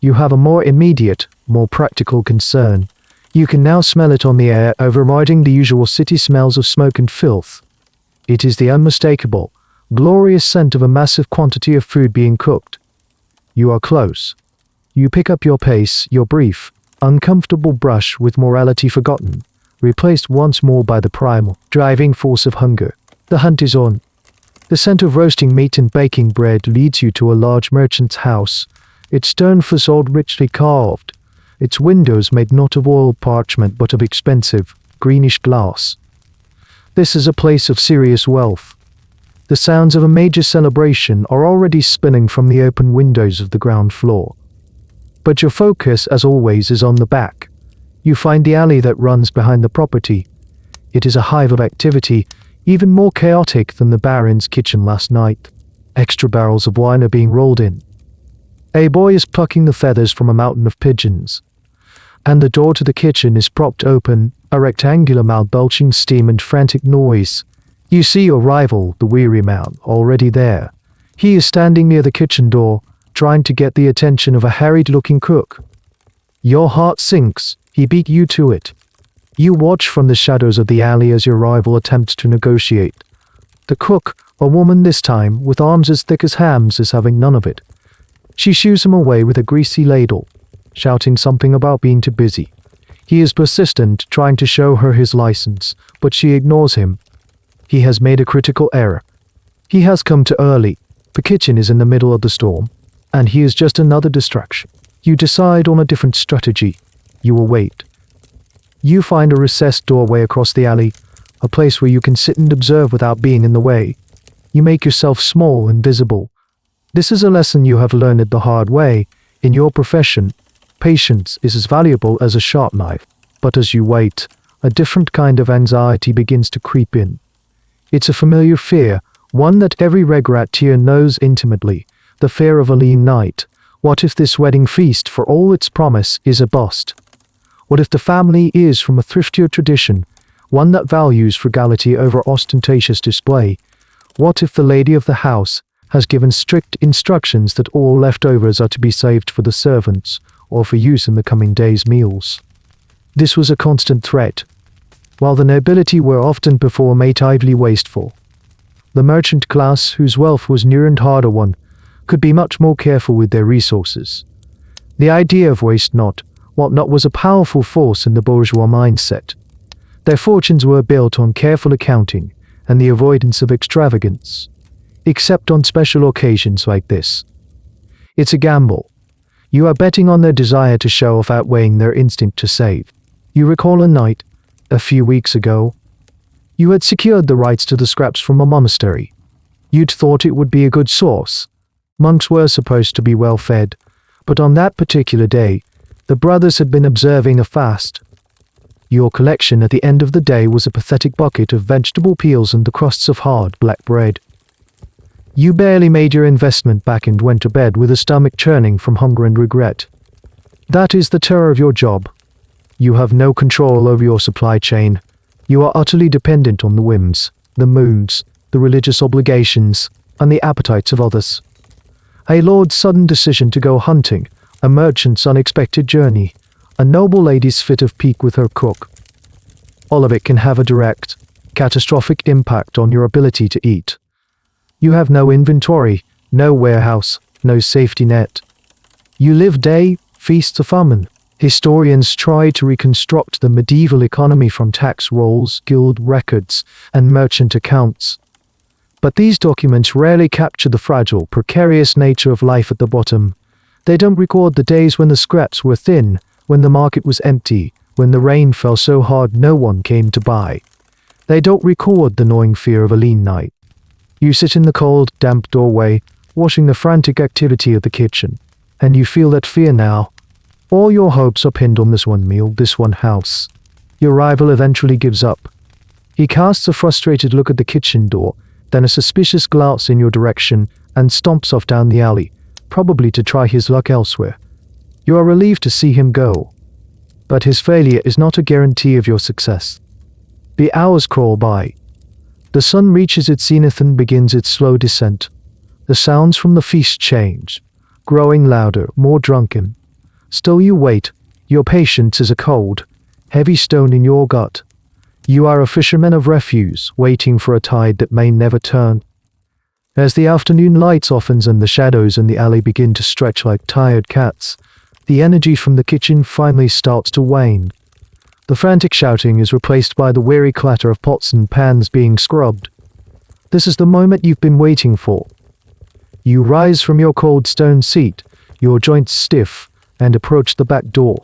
You have a more immediate, more practical concern. You can now smell it on the air, overriding the usual city smells of smoke and filth. It is the unmistakable, glorious scent of a massive quantity of food being cooked. You are close. You pick up your pace, your brief, uncomfortable brush with morality forgotten, replaced once more by the primal, driving force of hunger. The hunt is on. The scent of roasting meat and baking bread leads you to a large merchant's house, its stone facade richly carved, its windows made not of oiled parchment but of expensive, greenish glass. This is a place of serious wealth. The sounds of a major celebration are already spinning from the open windows of the ground floor. But your focus, as always, is on the back. You find the alley that runs behind the property. It is a hive of activity, even more chaotic than the baron's kitchen last night. Extra barrels of wine are being rolled in. A boy is plucking the feathers from a mountain of pigeons. And the door to the kitchen is propped open, a rectangular mouth belching steam and frantic noise. You see your rival, the weary man, already there. He is standing near the kitchen door, trying to get the attention of a harried-looking cook. Your heart sinks. He beat you to it. You watch from the shadows of the alley as your rival attempts to negotiate. The cook, a woman this time, with arms as thick as hams, is having none of it. She shoos him away with a greasy ladle, shouting something about being too busy. He is persistent, trying to show her his license, but she ignores him. He has made a critical error. He has come too early. The kitchen is in the middle of the storm, and he is just another distraction. You decide on a different strategy. You will wait. You find a recessed doorway across the alley, a place where you can sit and observe without being in the way. You make yourself small and visible. This is a lesson you have learned the hard way. In your profession, patience is as valuable as a sharp knife. But as you wait, a different kind of anxiety begins to creep in. It's a familiar fear, one that every restaurateur knows intimately, the fear of a lean night. What if this wedding feast, for all its promise, is a bust? What if the family is from a thriftier tradition, one that values frugality over ostentatious display? What if the lady of the house has given strict instructions that all leftovers are to be saved for the servants or for use in the coming day's meals. This was a constant threat, while the nobility were often before natively wasteful. The merchant class, whose wealth was near and harder won, could be much more careful with their resources. The idea of waste not, what not was a powerful force in the bourgeois mindset. Their fortunes were built on careful accounting and the avoidance of extravagance, except on special occasions like this. It's a gamble. You are betting on their desire to show off outweighing their instinct to save. You recall a night, a few weeks ago. You had secured the rights to the scraps from a monastery. You'd thought it would be a good source. Monks were supposed to be well fed, but on that particular day, the brothers had been observing a fast. Your collection at the end of the day was a pathetic bucket of vegetable peels and the crusts of hard black bread. You barely made your investment back and went to bed with a stomach churning from hunger and regret. That is the terror of your job. You have no control over your supply chain. You are utterly dependent on the whims, the moods, the religious obligations, and the appetites of others. A lord's sudden decision to go hunting, a merchant's unexpected journey, a noble lady's fit of pique with her cook. All of it can have a direct, catastrophic impact on your ability to eat. You have no inventory, no warehouse, no safety net. You live day, feast to famine. Historians try to reconstruct the medieval economy from tax rolls, guild records, and merchant accounts. But these documents rarely capture the fragile, precarious nature of life at the bottom. They don't record the days when the scraps were thin, when the market was empty, when the rain fell so hard no one came to buy. They don't record the gnawing fear of a lean night. You sit in the cold, damp doorway, watching the frantic activity of the kitchen, and you feel that fear now. All your hopes are pinned on this one meal, this one house. Your rival eventually gives up. He casts a frustrated look at the kitchen door, then a suspicious glance in your direction, and stomps off down the alley, probably to try his luck elsewhere. You are relieved to see him go. But his failure is not a guarantee of your success. The hours crawl by. The sun reaches its zenith and begins its slow descent. The sounds from the feast change, growing louder, more drunken. Still you wait. Your patience is a cold, heavy stone in your gut. You are a fisherman of refuse, waiting for a tide that may never turn. As the afternoon light softens and the shadows in the alley begin to stretch like tired cats, the energy from the kitchen finally starts to wane. The frantic shouting is replaced by the weary clatter of pots and pans being scrubbed. This is the moment you've been waiting for. You rise from your cold stone seat, your joints stiff, and approach the back door.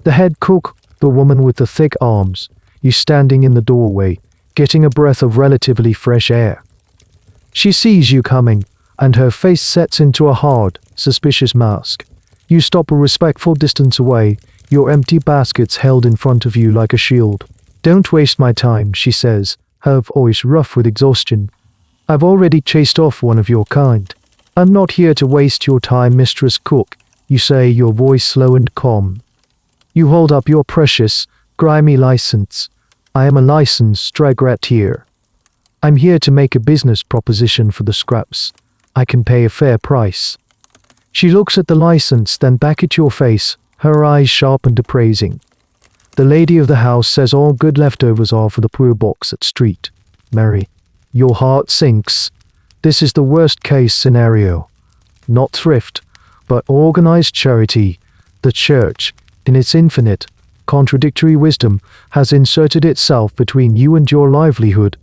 The head cook, the woman with the thick arms, you standing in the doorway, getting a breath of relatively fresh air. She sees you coming, and her face sets into a hard, suspicious mask. You stop a respectful distance away, your empty baskets held in front of you like a shield. "Don't waste my time," she says, her voice rough with exhaustion. "I've already chased off one of your kind. I'm not here to waste your time, Mistress Cook," you say, your voice slow and calm. You hold up your precious, grimy license. "I am a licensed restaurateur. I'm here to make a business proposition for the scraps. I can pay a fair price." She looks at the license, then back at your face, her eyes sharp and appraising. The lady of the house says all good leftovers are for the poor box at street. Mary, your heart sinks. This is the worst case scenario. Not thrift, but organized charity. The church, in its infinite, contradictory wisdom, has inserted itself between you and your livelihood.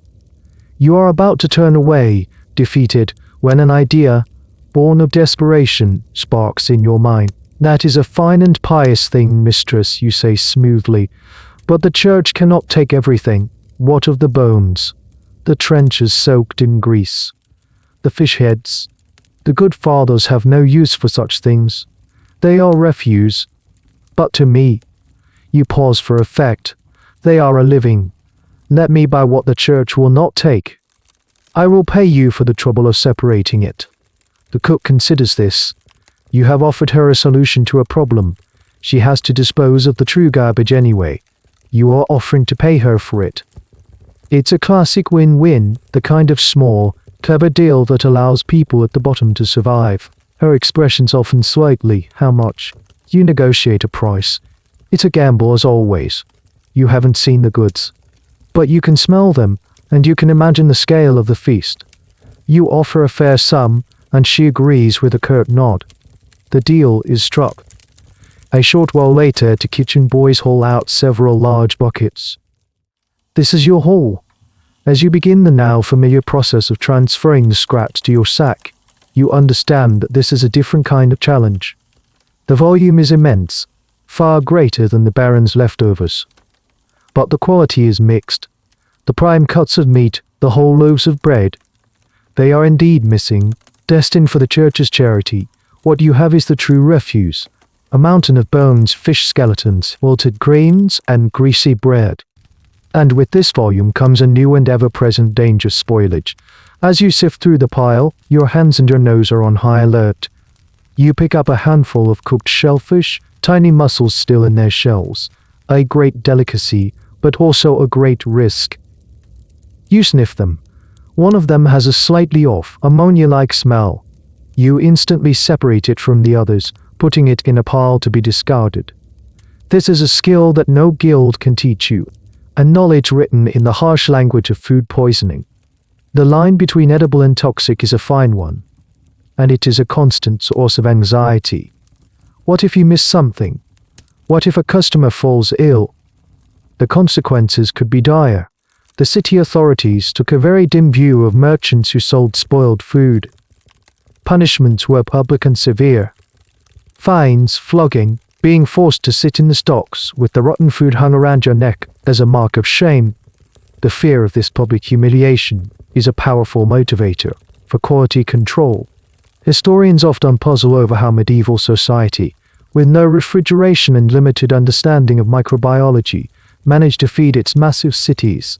You are about to turn away, defeated, when an idea, born of desperation, sparks in your mind. "That is a fine and pious thing, mistress," you say smoothly, "but the church cannot take everything. What of the bones? The trenches soaked in grease? The fish heads? The good fathers have no use for such things. They are refuse. But to me," you pause for effect, "they are a living. Let me buy what the church will not take. I will pay you for the trouble of separating it." The cook considers this. You have offered her a solution to a problem. She has to dispose of the true garbage anyway. You are offering to pay her for it. It's a classic win-win, the kind of small, clever deal that allows people at the bottom to survive. Her expressions often slightly, how much? You negotiate a price. It's a gamble as always. You haven't seen the goods. But you can smell them, and you can imagine the scale of the feast. You offer a fair sum, and she agrees with a curt nod. The deal is struck. A short while later, the kitchen boys haul out several large buckets. This is your haul. As you begin the now familiar process of transferring the scraps to your sack, you understand that this is a different kind of challenge. The volume is immense, far greater than the Baron's leftovers. But the quality is mixed. The prime cuts of meat, the whole loaves of bread, they are indeed missing, destined for the church's charity. What you have is the true refuse, a mountain of bones, fish skeletons, wilted grains, and greasy bread. And with this volume comes a new and ever-present danger: spoilage. As you sift through the pile, your hands and your nose are on high alert. You pick up a handful of cooked shellfish, tiny mussels still in their shells. A great delicacy, but also a great risk. You sniff them. One of them has a slightly off, ammonia-like smell. You instantly separate it from the others, putting it in a pile to be discarded. This is a skill that no guild can teach you, a knowledge written in the harsh language of food poisoning. The line between edible and toxic is a fine one, and it is a constant source of anxiety. What if you miss something? What if a customer falls ill? The consequences could be dire. The city authorities took a very dim view of merchants who sold spoiled food. Punishments were public and severe. Fines, flogging, being forced to sit in the stocks with the rotten food hung around your neck as a mark of shame. The fear of this public humiliation is a powerful motivator for quality control. Historians often puzzle over how medieval society, with no refrigeration and limited understanding of microbiology, managed to feed its massive cities.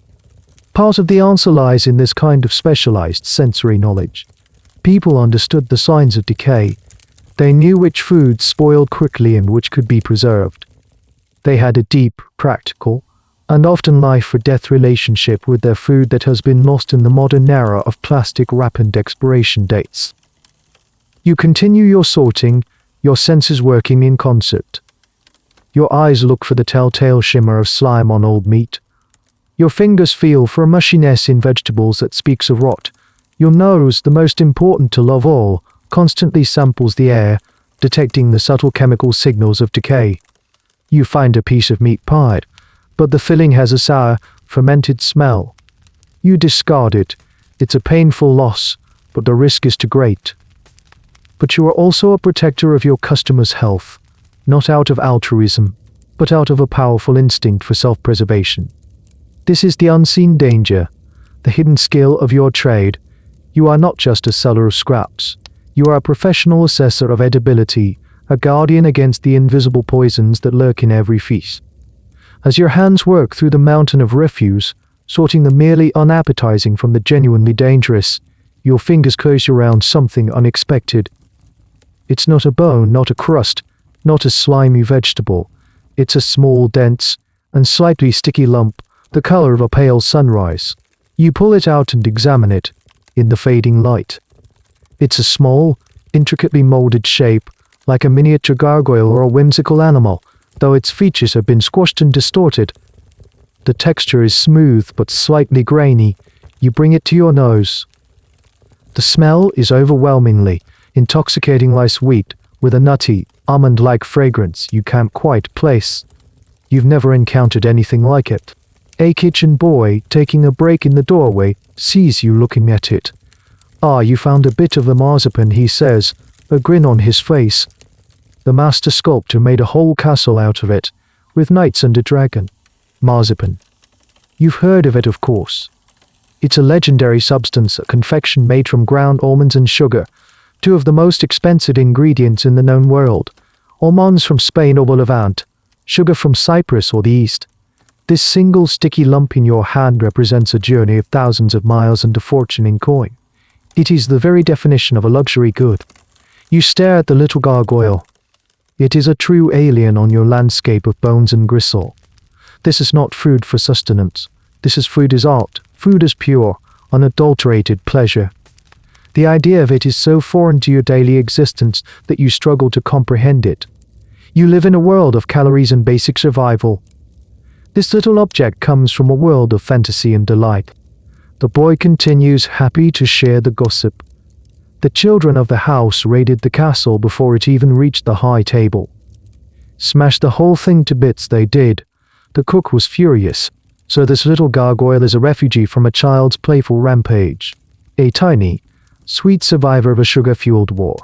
Part of the answer lies in this kind of specialized sensory knowledge. People understood the signs of decay. They knew which foods spoiled quickly and which could be preserved. They had a deep, practical, and often life-or-death relationship with their food that has been lost in the modern era of plastic wrap and expiration dates. You continue your sorting, your senses working in concert. Your eyes look for the telltale shimmer of slime on old meat. Your fingers feel for a mushiness in vegetables that speaks of rot. Your nose, the most important tool of all, constantly samples the air, detecting the subtle chemical signals of decay. You find a piece of meat pie, but the filling has a sour, fermented smell. You discard it. It's a painful loss, but the risk is too great. But you are also a protector of your customers' health, not out of altruism, but out of a powerful instinct for self-preservation. This is the unseen danger, the hidden skill of your trade. You are not just a seller of scraps. You are a professional assessor of edibility, a guardian against the invisible poisons that lurk in every feast. As your hands work through the mountain of refuse, sorting the merely unappetizing from the genuinely dangerous, your fingers close around something unexpected. It's not a bone, not a crust, not a slimy vegetable. It's a small, dense, and slightly sticky lump, the color of a pale sunrise. You pull it out and examine it, in the fading light. It's a small, intricately molded shape, like a miniature gargoyle or a whimsical animal, though its features have been squashed and distorted. The texture is smooth but slightly grainy. You bring it to your nose. The smell is overwhelmingly intoxicating, like sweet, with a nutty, almond-like fragrance you can't quite place. You've never encountered anything like it. A kitchen boy, taking a break in the doorway, sees you looking at it. "Ah, you found a bit of the marzipan," he says, a grin on his face. "The master sculptor made a whole castle out of it, with knights and a dragon." Marzipan. You've heard of it, of course. It's a legendary substance, a confection made from ground almonds and sugar, two of the most expensive ingredients in the known world. Almonds from Spain or the Levant, sugar from Cyprus or the East. This single sticky lump in your hand represents a journey of thousands of miles and a fortune in coin. It is the very definition of a luxury good. You stare at the little gargoyle. It is a true alien on your landscape of bones and gristle. This is not food for sustenance. This is food as art, food as pure, unadulterated pleasure. The idea of it is so foreign to your daily existence that you struggle to comprehend it. You live in a world of calories and basic survival. This little object comes from a world of fantasy and delight. The boy continues, happy to share the gossip. The children of the house raided the castle before it even reached the high table. Smashed the whole thing to bits they did. The cook was furious. So this little gargoyle is a refugee from a child's playful rampage. A tiny, sweet survivor of a sugar-fueled war.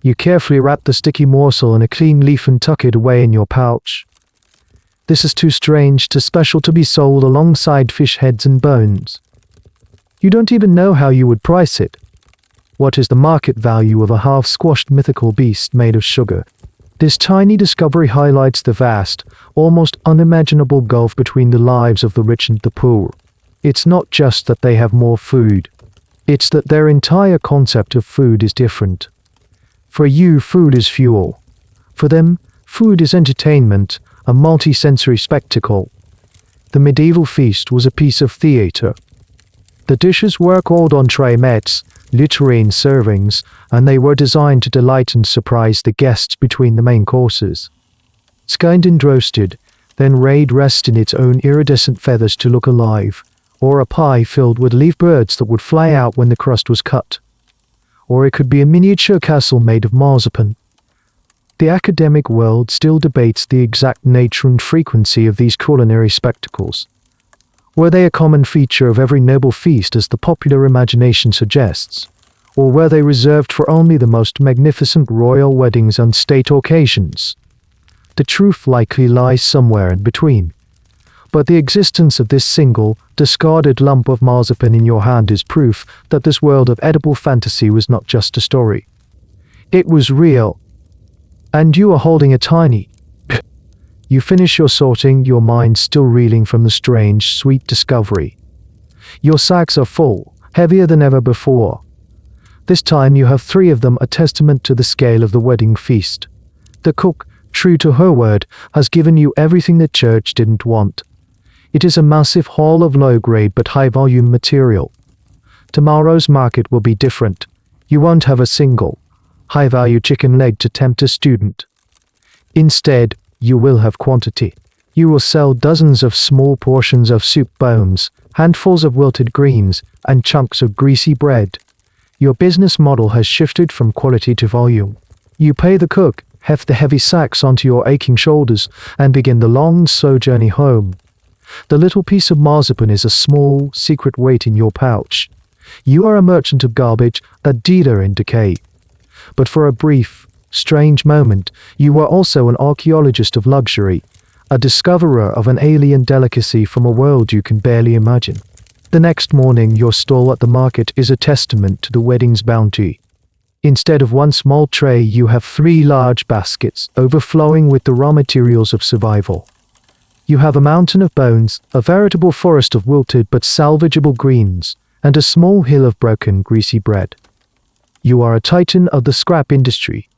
You carefully wrap the sticky morsel in a clean leaf and tuck it away in your pouch. This is too strange, too special to be sold alongside fish heads and bones. You don't even know how you would price it. What is the market value of a half-squashed mythical beast made of sugar? This tiny discovery highlights the vast, almost unimaginable gulf between the lives of the rich and the poor. It's not just that they have more food. It's that their entire concept of food is different. For you, food is fuel. For them, food is entertainment, a multi-sensory spectacle. The medieval feast was a piece of theater. The dishes were called entree mets, literary servings, and they were designed to delight and surprise the guests between the main courses. Skinned and roasted, then laid rest in its own iridescent feathers to look alive, or a pie filled with leaf birds that would fly out when the crust was cut. Or it could be a miniature castle made of marzipan. The academic world still debates the exact nature and frequency of these culinary spectacles. Were they a common feature of every noble feast as the popular imagination suggests? Or were they reserved for only the most magnificent royal weddings and state occasions? The truth likely lies somewhere in between. But the existence of this single, discarded lump of marzipan in your hand is proof that this world of edible fantasy was not just a story. It was real. And you are holding a tiny... You finish your sorting, your mind still reeling from the strange, sweet discovery. Your sacks are full, heavier than ever before. This time you have 3 of them, a testament to the scale of the wedding feast. The cook, true to her word, has given you everything the church didn't want. It is a massive haul of low-grade but high-volume material. Tomorrow's market will be different. You won't have a single, high-value chicken leg to tempt a student. Instead, you will have quantity. You will sell dozens of small portions of soup bones, handfuls of wilted greens, and chunks of greasy bread. Your business model has shifted from quality to volume. You pay the cook, heft the heavy sacks onto your aching shoulders, and begin the long, slow journey home. The little piece of marzipan is a small, secret weight in your pouch. You are a merchant of garbage, a dealer in decay. But for a brief, strange moment, you are also an archaeologist of luxury, a discoverer of an alien delicacy from a world you can barely imagine. The next morning, your stall at the market is a testament to the wedding's bounty. Instead of one small tray, you have 3 large baskets, overflowing with the raw materials of survival. You have a mountain of bones, a veritable forest of wilted but salvageable greens, and a small hill of broken, greasy bread. You are a titan of the scrap industry.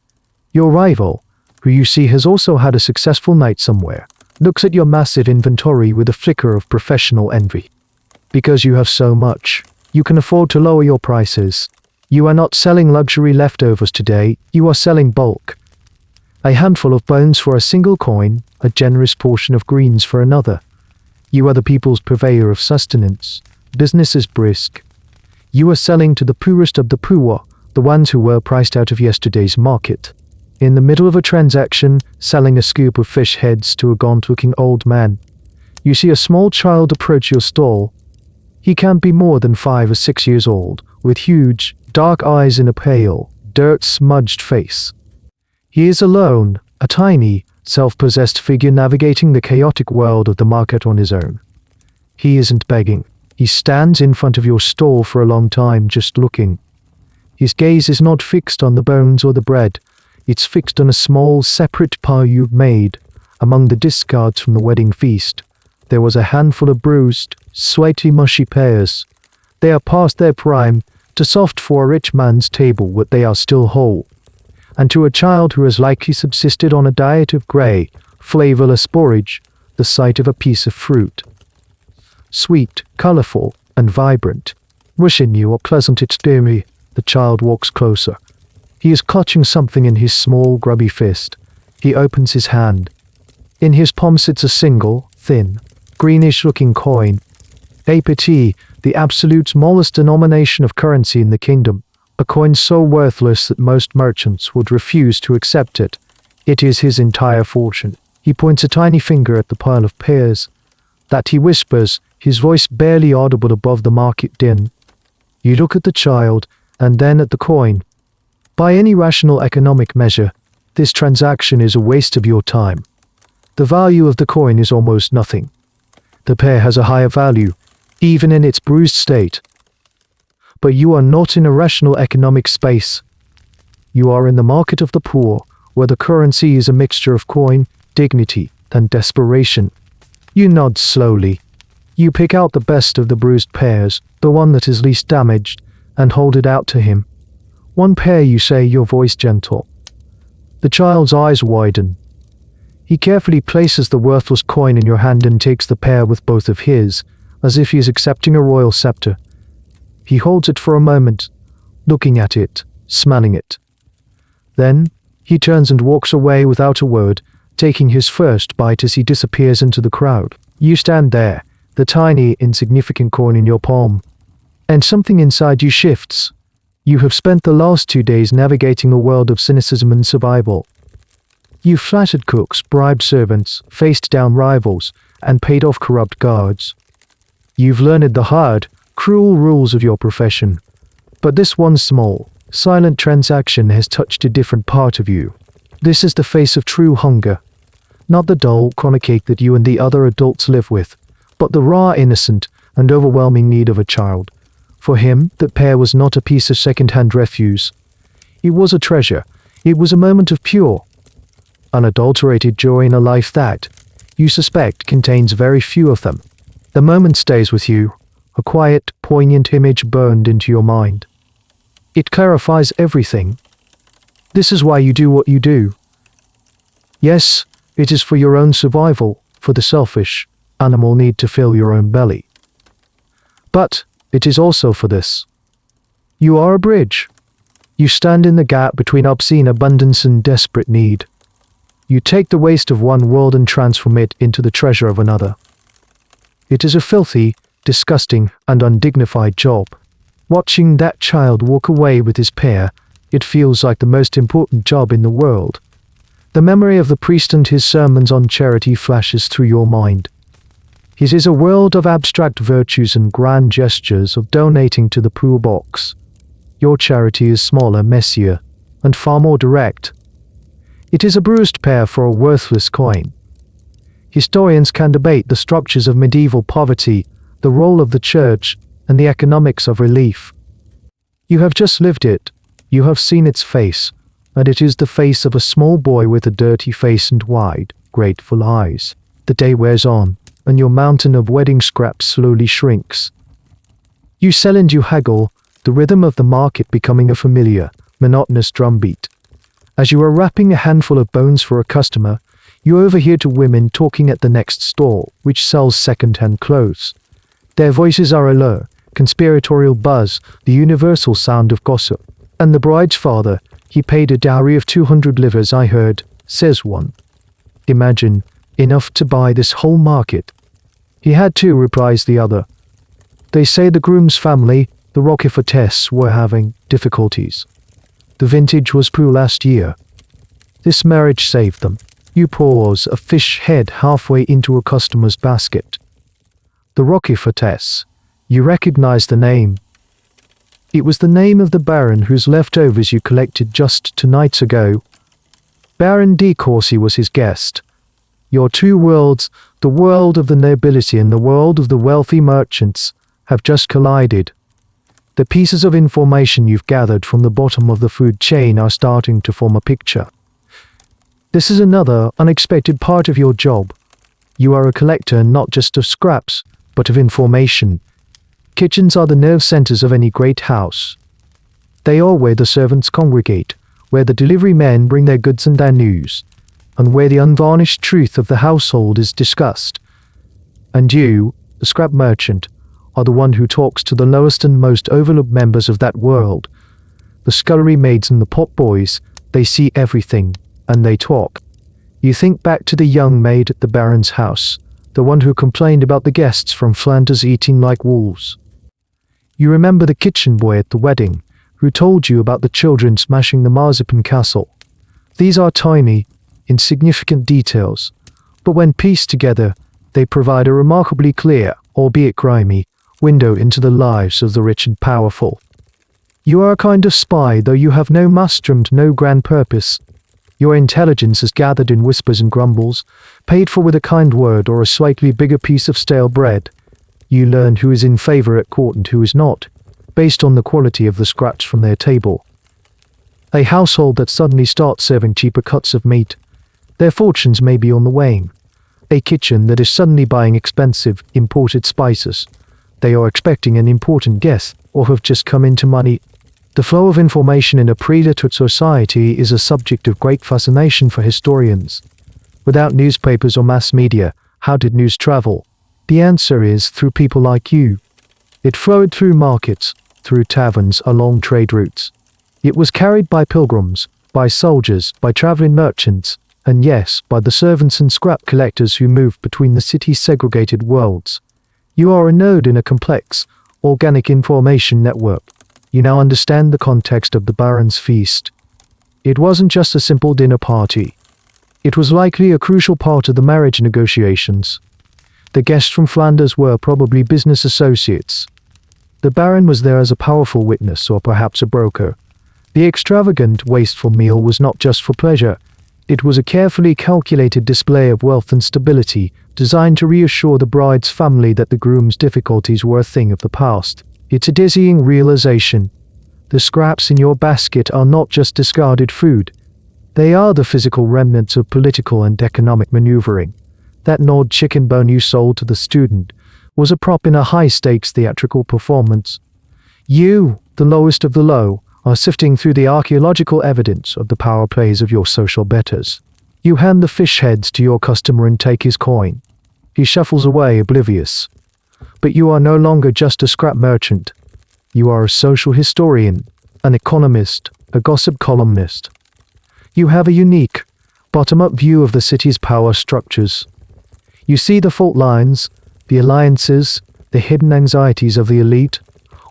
Your rival, who you see has also had a successful night somewhere, looks at your massive inventory with a flicker of professional envy. Because you have so much, you can afford to lower your prices. You are not selling luxury leftovers today, you are selling bulk. A handful of bones for a single coin, a generous portion of greens for another. You are the people's purveyor of sustenance. Business is brisk. You are selling to the poorest of the poor, the ones who were priced out of yesterday's market. In the middle of a transaction, selling a scoop of fish heads to a gaunt-looking old man, you see a small child approach your stall. He can't be more than 5 or 6 years old, with huge, dark eyes and a pale, dirt-smudged face. He is alone, a tiny, self-possessed figure navigating the chaotic world of the market on his own. He isn't begging. He stands in front of your stall for a long time, just looking. His gaze is not fixed on the bones or the bread. It's fixed on a small, separate pile you've made. Among the discards from the wedding feast, there was a handful of bruised, sweaty, mushy pears. They are past their prime, too soft for a rich man's table, but they are still whole. And to a child who has likely subsisted on a diet of grey, flavourless porridge, the sight of a piece of fruit, sweet, colourful, and vibrant, wishing you a pleasant experience. The child walks closer. He is clutching something in his small, grubby fist. He opens his hand. In his palm sits a single, thin, greenish-looking coin. A petit, the absolute smallest denomination of currency in the kingdom. A coin so worthless that most merchants would refuse to accept it. It is his entire fortune. He points a tiny finger at the pile of pears. That he whispers, his voice barely audible above the market din. You look at the child, and then at the coin. By any rational economic measure, this transaction is a waste of your time. The value of the coin is almost nothing. The pear has a higher value, even in its bruised state. But you are not in a rational economic space. You are in the market of the poor, where the currency is a mixture of coin, dignity, and desperation. You nod slowly. You pick out the best of the bruised pears, the one that is least damaged, and hold it out to him. One pear, you say, your voice gentle. The child's eyes widen. He carefully places the worthless coin in your hand and takes the pear with both of his, as if he is accepting a royal scepter. He holds it for a moment, looking at it, smelling it. Then, he turns and walks away without a word, taking his first bite as he disappears into the crowd. You stand there, the tiny, insignificant coin in your palm, and something inside you shifts. You have spent the last 2 days navigating a world of cynicism and survival. You've flattered cooks, bribed servants, faced down rivals, and paid off corrupt guards. You've learned the hard, cruel rules of your profession. But this one small, silent transaction has touched a different part of you. This is the face of true hunger. Not the dull, chronic ache that you and the other adults live with, but the raw, innocent, and overwhelming need of a child. For him, that pear was not a piece of second-hand refuse. It was a treasure. It was a moment of pure, unadulterated joy in a life that, you suspect, contains very few of them. The moment stays with you, a quiet, poignant image burned into your mind. It clarifies everything. This is why you do what you do. Yes, it is for your own survival, for the selfish, animal need to fill your own belly. But it is also for this. You are a bridge. You stand in the gap between obscene abundance and desperate need. You take the waste of one world and transform it into the treasure of another. It is a filthy, disgusting, and undignified job. Watching that child walk away with his pear, it feels like the most important job in the world. The memory of the priest and his sermons on charity flashes through your mind. His is a world of abstract virtues and grand gestures of donating to the poor box. Your charity is smaller, messier, and far more direct. It is a bruised pear for a worthless coin. Historians can debate the structures of medieval poverty, the role of the church, and the economics of relief. You have just lived it. You have seen its face, and it is the face of a small boy with a dirty face and wide, grateful eyes. The day wears on, and your mountain of wedding scraps slowly shrinks. You sell and you haggle, the rhythm of the market becoming a familiar, monotonous drumbeat. As you are wrapping a handful of bones for a customer, you overhear two women talking at the next stall, which sells second-hand clothes. Their voices are a low, conspiratorial buzz, the universal sound of gossip. And the bride's father, he paid a dowry of 200 livres, I heard, says one. Imagine, enough to buy this whole market. He had to, replies the other. They say the groom's family, the Roquefortess, were having difficulties. The vintage was poor last year. This marriage saved them. You pause, a fish head halfway into a customer's basket. The Roquefortess. You recognize the name. It was the name of the Baron whose leftovers you collected just 2 nights ago. Baron de Courcy was his guest. Your two worlds, the world of the nobility and the world of the wealthy merchants, have just collided. The pieces of information you've gathered from the bottom of the food chain are starting to form a picture. This is another unexpected part of your job. You are a collector not just of scraps, but of information. Kitchens are the nerve centers of any great house. They are where the servants congregate, where the delivery men bring their goods and their news, and where the unvarnished truth of the household is discussed. And you, the scrap merchant, are the one who talks to the lowest and most overlooked members of that world, The scullery maids and the potboys, they see everything, and they talk. You think back to the young maid at the Baron's house, the one who complained about the guests from Flanders eating like wolves. You remember the kitchen boy at the wedding, who told you about the children smashing the marzipan castle. These are tiny, insignificant details, but when pieced together, they provide a remarkably clear, albeit grimy, window into the lives of the rich and powerful. You are a kind of spy, though you have no master and no grand purpose. Your intelligence is gathered in whispers and grumbles, paid for with a kind word or a slightly bigger piece of stale bread. You learn who is in favor at court and who is not, based on the quality of the scraps from their table. A household that suddenly starts serving cheaper cuts of meat, their fortunes may be on the wane. A kitchen that is suddenly buying expensive, imported spices. They are expecting an important guest or have just come into money. The flow of information in a pre-literate society is a subject of great fascination for historians. Without newspapers or mass media, how did news travel? The answer is through people like you. It flowed through markets, through taverns, along trade routes. It was carried by pilgrims, by soldiers, by traveling merchants, and yes, by the servants and scrap collectors who moved between the city's segregated worlds. You are a node in a complex, organic information network. You now understand the context of the Baron's feast. It wasn't just a simple dinner party. It was likely a crucial part of the marriage negotiations. The guests from Flanders were probably business associates. The Baron was there as a powerful witness or perhaps a broker. The extravagant, wasteful meal was not just for pleasure. It was a carefully calculated display of wealth and stability, designed to reassure the bride's family that the groom's difficulties were a thing of the past. It's a dizzying realization. The scraps in your basket are not just discarded food. They are the physical remnants of political and economic maneuvering. That gnawed chicken bone you sold to the student was a prop in a high-stakes theatrical performance. You, the lowest of the low, are sifting through the archaeological evidence of the power plays of your social betters. You hand the fish heads to your customer and take his coin. He shuffles away oblivious. But you are no longer just a scrap merchant. You are a social historian, an economist, a gossip columnist. You have a unique, bottom-up view of the city's power structures. You see the fault lines, the alliances, the hidden anxieties of the elite,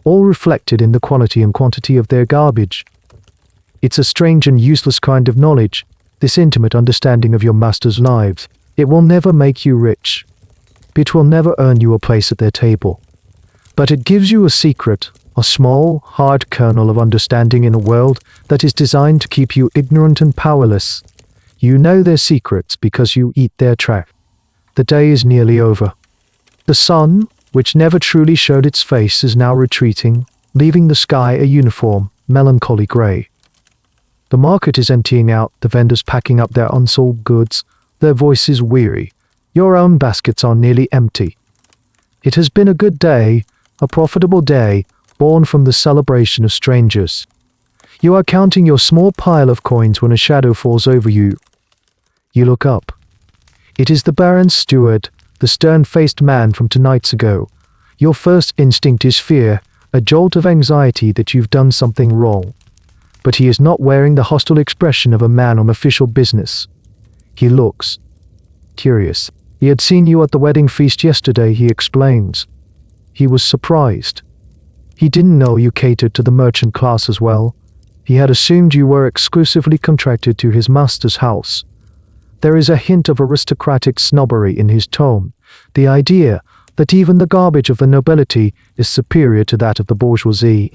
all reflected in the quality and quantity of their garbage. It's a strange and useless kind of knowledge, this intimate understanding of your masters' lives. It will never make you rich. It will never earn you a place at their table. But it gives you a secret, a small, hard kernel of understanding in a world that is designed to keep you ignorant and powerless. You know their secrets because you eat their trash. The day is nearly over. The sun, which never truly showed its face, is now retreating, leaving the sky a uniform, melancholy grey. The market is emptying out, the vendors packing up their unsold goods, their voices weary. Your own baskets are nearly empty. It has been a good day, a profitable day, born from the celebration of strangers. You are counting your small pile of coins when a shadow falls over you. You look up. It is the Baron's steward, the stern-faced man from 2 nights ago. Your first instinct is fear, a jolt of anxiety that you've done something wrong. But he is not wearing the hostile expression of a man on official business. He looks curious. He had seen you at the wedding feast yesterday, he explains. He was surprised. He didn't know you catered to the merchant class as well. He had assumed you were exclusively contracted to his master's house. There is a hint of aristocratic snobbery in his tone, the idea that even the garbage of the nobility is superior to that of the bourgeoisie.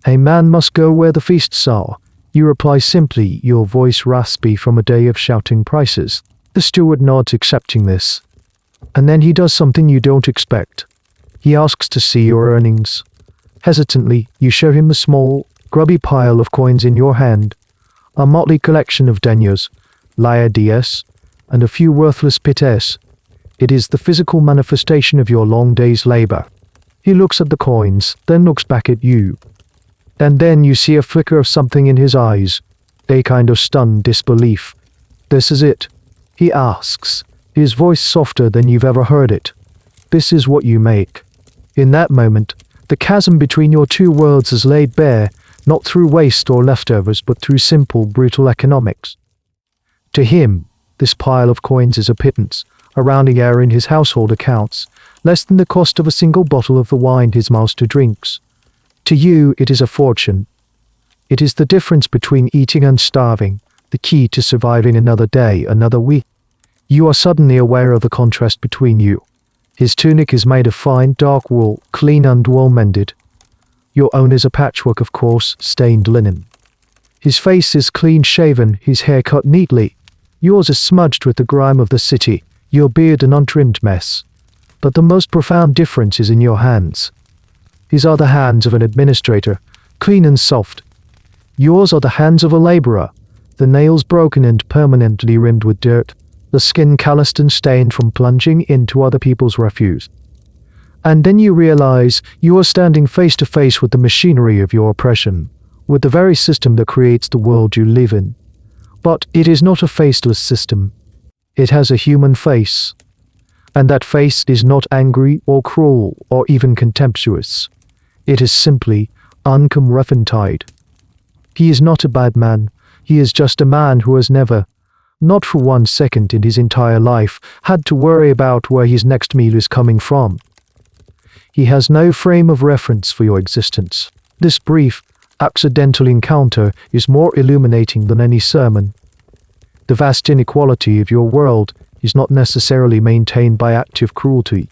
A man must go where the feasts are. You reply simply, your voice raspy from a day of shouting prices. The steward nods, accepting this. And then he does something you don't expect. He asks to see your earnings. Hesitantly, you show him the small, grubby pile of coins in your hand, a motley collection of deniers, liards, and a few worthless pitters. It is the physical manifestation of your long day's labor. He looks at the coins, then looks back at you. And then you see a flicker of something in his eyes, a kind of stunned disbelief. This is it? He asks, his voice softer than you've ever heard it. This is what you make. In that moment, the chasm between your two worlds is laid bare. not through waste or leftovers, but through simple, brutal economics. To him, this pile of coins is a pittance, a rounding error in his household accounts, less than the cost of a single bottle of the wine his master drinks. To you, it is a fortune. It is the difference between eating and starving, the key to surviving another day, another week. You are suddenly aware of the contrast between you. His tunic is made of fine, dark wool, clean and well-mended. Your own is a patchwork of coarse, stained linen. His face is clean-shaven, his hair cut neatly. Yours is smudged with the grime of the city, your beard an untrimmed mess. But the most profound difference is in your hands. His are the hands of an administrator, clean and soft. Yours are the hands of a laborer, the nails broken and permanently rimmed with dirt, the skin calloused and stained from plunging into other people's refuse. And then you realize you are standing face to face with the machinery of your oppression, with the very system that creates the world you live in. But it is not a faceless system. It has a human face. And that face is not angry or cruel or even contemptuous. It is simply uncomrefined. He is not a bad man. He is just a man who has never, not for 1 second in his entire life, had to worry about where his next meal is coming from. He has no frame of reference for your existence. This brief, accidental encounter is more illuminating than any sermon. The vast inequality of your world is not necessarily maintained by active cruelty.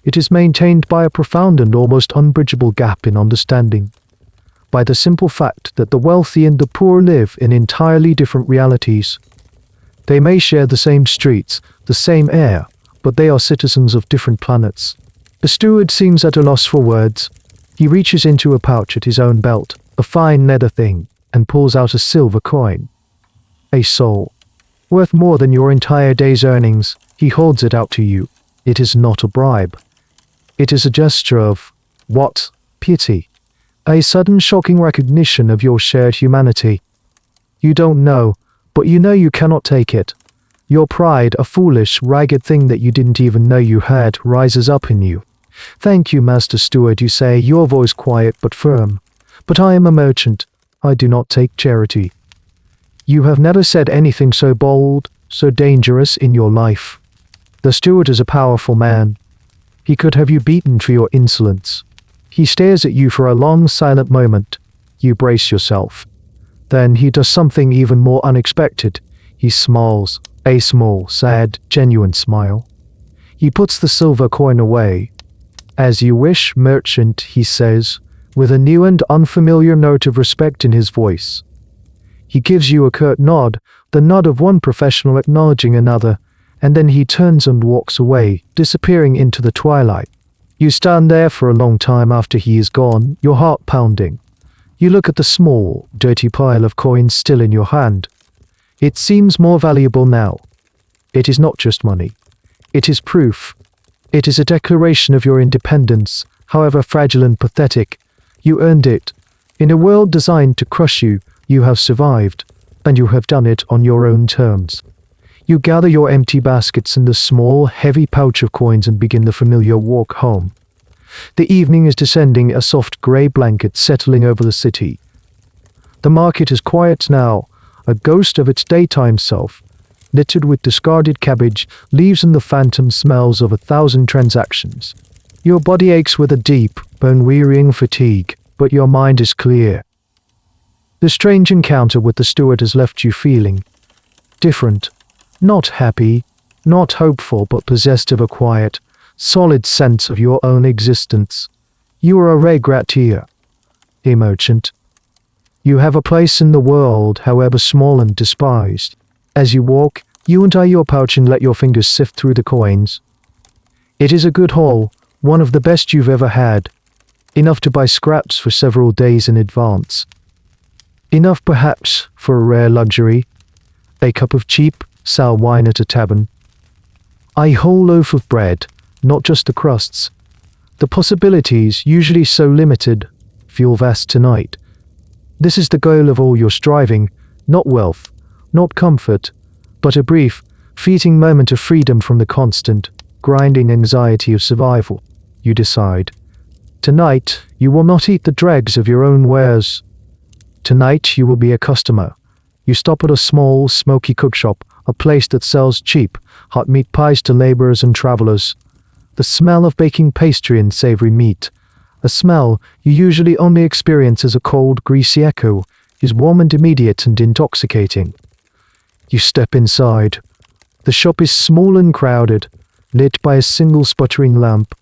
It is maintained by a profound and almost unbridgeable gap in understanding, by the simple fact that the wealthy and the poor live in entirely different realities. They may share the same streets, the same air, but they are citizens of different planets. The steward seems at a loss for words. He reaches into a pouch at his own belt, a fine leather thing, and pulls out a silver coin. A soul. Worth more than your entire day's earnings. He holds it out to you. It is not a bribe. It is a gesture of, what? Pity. A sudden shocking recognition of your shared humanity. You don't know, but you know you cannot take it. Your pride, a foolish, ragged thing that you didn't even know you had, rises up in you. Thank you, Master Steward, you say, your voice quiet but firm. But I am a merchant. I do not take charity. You have never said anything so bold, so dangerous in your life. The steward is a powerful man. He could have you beaten for your insolence. He stares at you for a long, silent moment. You brace yourself. Then he does something even more unexpected. He smiles, a small, sad, genuine smile. He puts the silver coin away. As you wish, merchant, he says, with a new and unfamiliar note of respect in his voice. He gives you a curt nod, the nod of one professional acknowledging another, and then he turns and walks away, disappearing into the twilight. You stand there for a long time after he is gone, your heart pounding. You look at the small, dirty pile of coins still in your hand. It seems more valuable now. It is not just money. It is proof. It is a declaration of your independence, however fragile and pathetic. You earned it. In a world designed to crush you, you have survived, and you have done it on your own terms. You gather your empty baskets and the small, heavy pouch of coins and begin the familiar walk home. The evening is descending, a soft grey blanket settling over the city. The market is quiet now, a ghost of its daytime self, littered with discarded cabbage, leaves and the phantom smells of 1,000 transactions. Your body aches with a deep, bone-wearying fatigue, but your mind is clear. The strange encounter with the steward has left you feeling different, not happy, not hopeful, but possessed of a quiet, solid sense of your own existence. You are a regratier, a merchant. You have a place in the world, however small and despised. As you walk, you untie your pouch and let your fingers sift through the coins. It is a good haul, one of the best you've ever had. Enough to buy scraps for several days in advance. Enough perhaps for a rare luxury, a cup of cheap, sour wine at a tavern. A whole loaf of bread, not just the crusts. The possibilities, usually so limited, feel vast tonight. This is the goal of all your striving, not wealth, not comfort, but a brief, fleeting moment of freedom from the constant, grinding anxiety of survival. You decide. Tonight, you will not eat the dregs of your own wares. Tonight you will be a customer. You stop at a small, smoky cookshop, a place that sells cheap, hot meat pies to laborers and travelers. The smell of baking pastry and savory meat, a smell you usually only experience as a cold, greasy echo, is warm and immediate and intoxicating. You step inside. The shop is small and crowded, lit by a single sputtering lamp.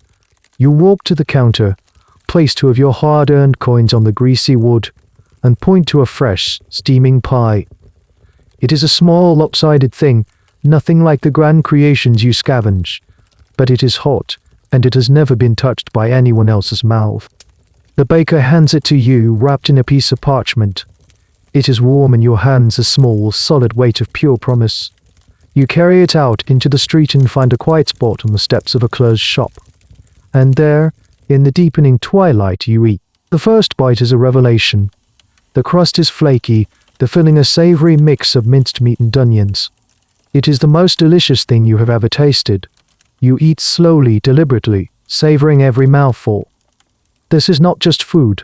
You walk to the counter, place 2 of your hard-earned coins on the greasy wood, and point to a fresh, steaming pie. It is a small, lopsided thing, nothing like the grand creations you scavenge, but it is hot, and it has never been touched by anyone else's mouth. The baker hands it to you, wrapped in a piece of parchment. It is warm in your hands, a small, solid weight of pure promise. You carry it out into the street and find a quiet spot on the steps of a closed shop. And there, in the deepening twilight, you eat. The first bite is a revelation. The crust is flaky, the filling a savory mix of minced meat and onions. It is the most delicious thing you have ever tasted. You eat slowly, deliberately, savoring every mouthful. This is not just food.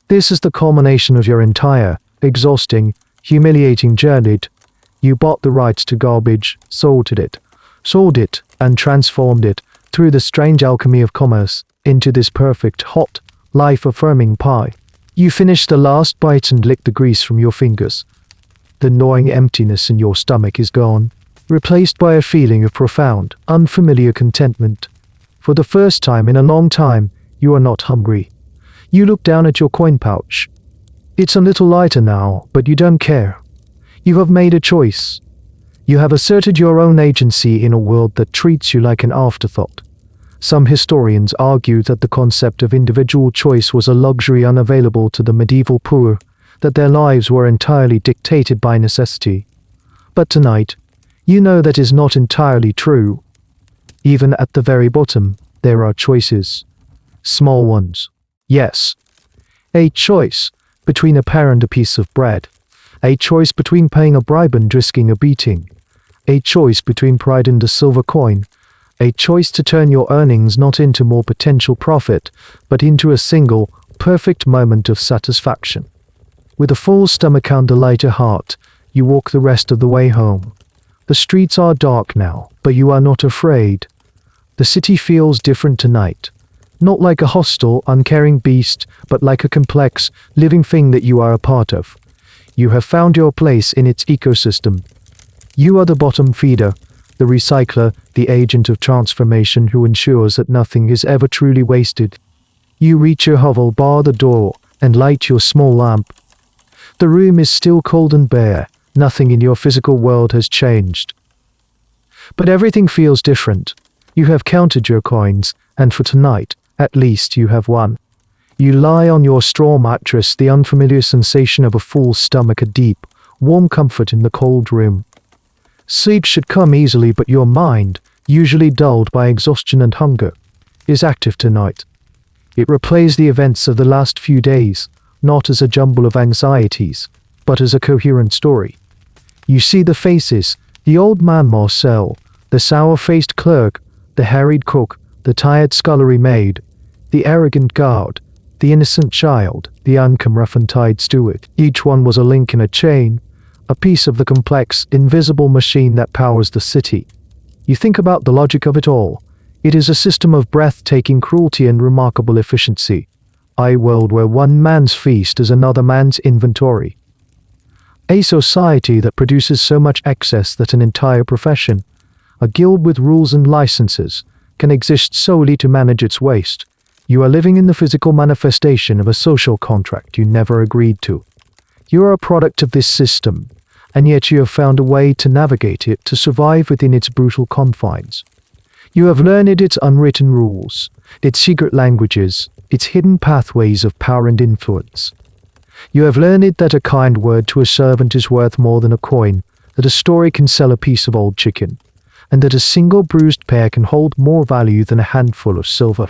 This is the culmination of your entire, exhausting, humiliating journey. You bought the rights to garbage, sold it, and transformed it, through the strange alchemy of commerce, into this perfect, hot, life-affirming pie. You finish the last bite and lick the grease from your fingers. The gnawing emptiness in your stomach is gone, replaced by a feeling of profound, unfamiliar contentment. For the first time in a long time, you are not hungry. You look down at your coin pouch. It's a little lighter now, but you don't care. You have made a choice. You have asserted your own agency in a world that treats you like an afterthought. Some historians argue that the concept of individual choice was a luxury unavailable to the medieval poor, that their lives were entirely dictated by necessity. But tonight, you know that is not entirely true. Even at the very bottom, there are choices. Small ones. Yes. A choice between a pear and a piece of bread. A choice between paying a bribe and risking a beating. A choice between pride and a silver coin. A choice to turn your earnings not into more potential profit, but into a single, perfect moment of satisfaction. With a full stomach and a lighter heart, you walk the rest of the way home. The streets are dark now, but you are not afraid. The city feels different tonight. Not like a hostile, uncaring beast, but like a complex, living thing that you are a part of. You have found your place in its ecosystem. You are the bottom feeder, the recycler, the agent of transformation who ensures that nothing is ever truly wasted. You reach your hovel, bar the door, and light your small lamp. The room is still cold and bare. Nothing in your physical world has changed. But everything feels different. You have counted your coins, and for tonight, at least you have won. You lie on your straw mattress, the unfamiliar sensation of a full stomach, a deep, warm comfort in the cold room. Sleep should come easily, but your mind, usually dulled by exhaustion and hunger, is active tonight. It replays the events of the last few days, not as a jumble of anxieties, but as a coherent story. You see the faces, the old man Marcel, the sour-faced clerk, the harried cook, the tired scullery maid, the arrogant guard, the innocent child, the rough-and-tied steward. Each one was a link in a chain, a piece of the complex, invisible machine that powers the city. You think about the logic of it all. It is a system of breathtaking cruelty and remarkable efficiency. A world where one man's feast is another man's inventory. A society that produces so much excess that an entire profession, a guild with rules and licenses, can exist solely to manage its waste. You are living in the physical manifestation of a social contract you never agreed to. You are a product of this system, and yet you have found a way to navigate it, to survive within its brutal confines. You have learned its unwritten rules, its secret languages, its hidden pathways of power and influence. You have learned that a kind word to a servant is worth more than a coin, that a story can sell a piece of old chicken, and that a single bruised pear can hold more value than a handful of silver.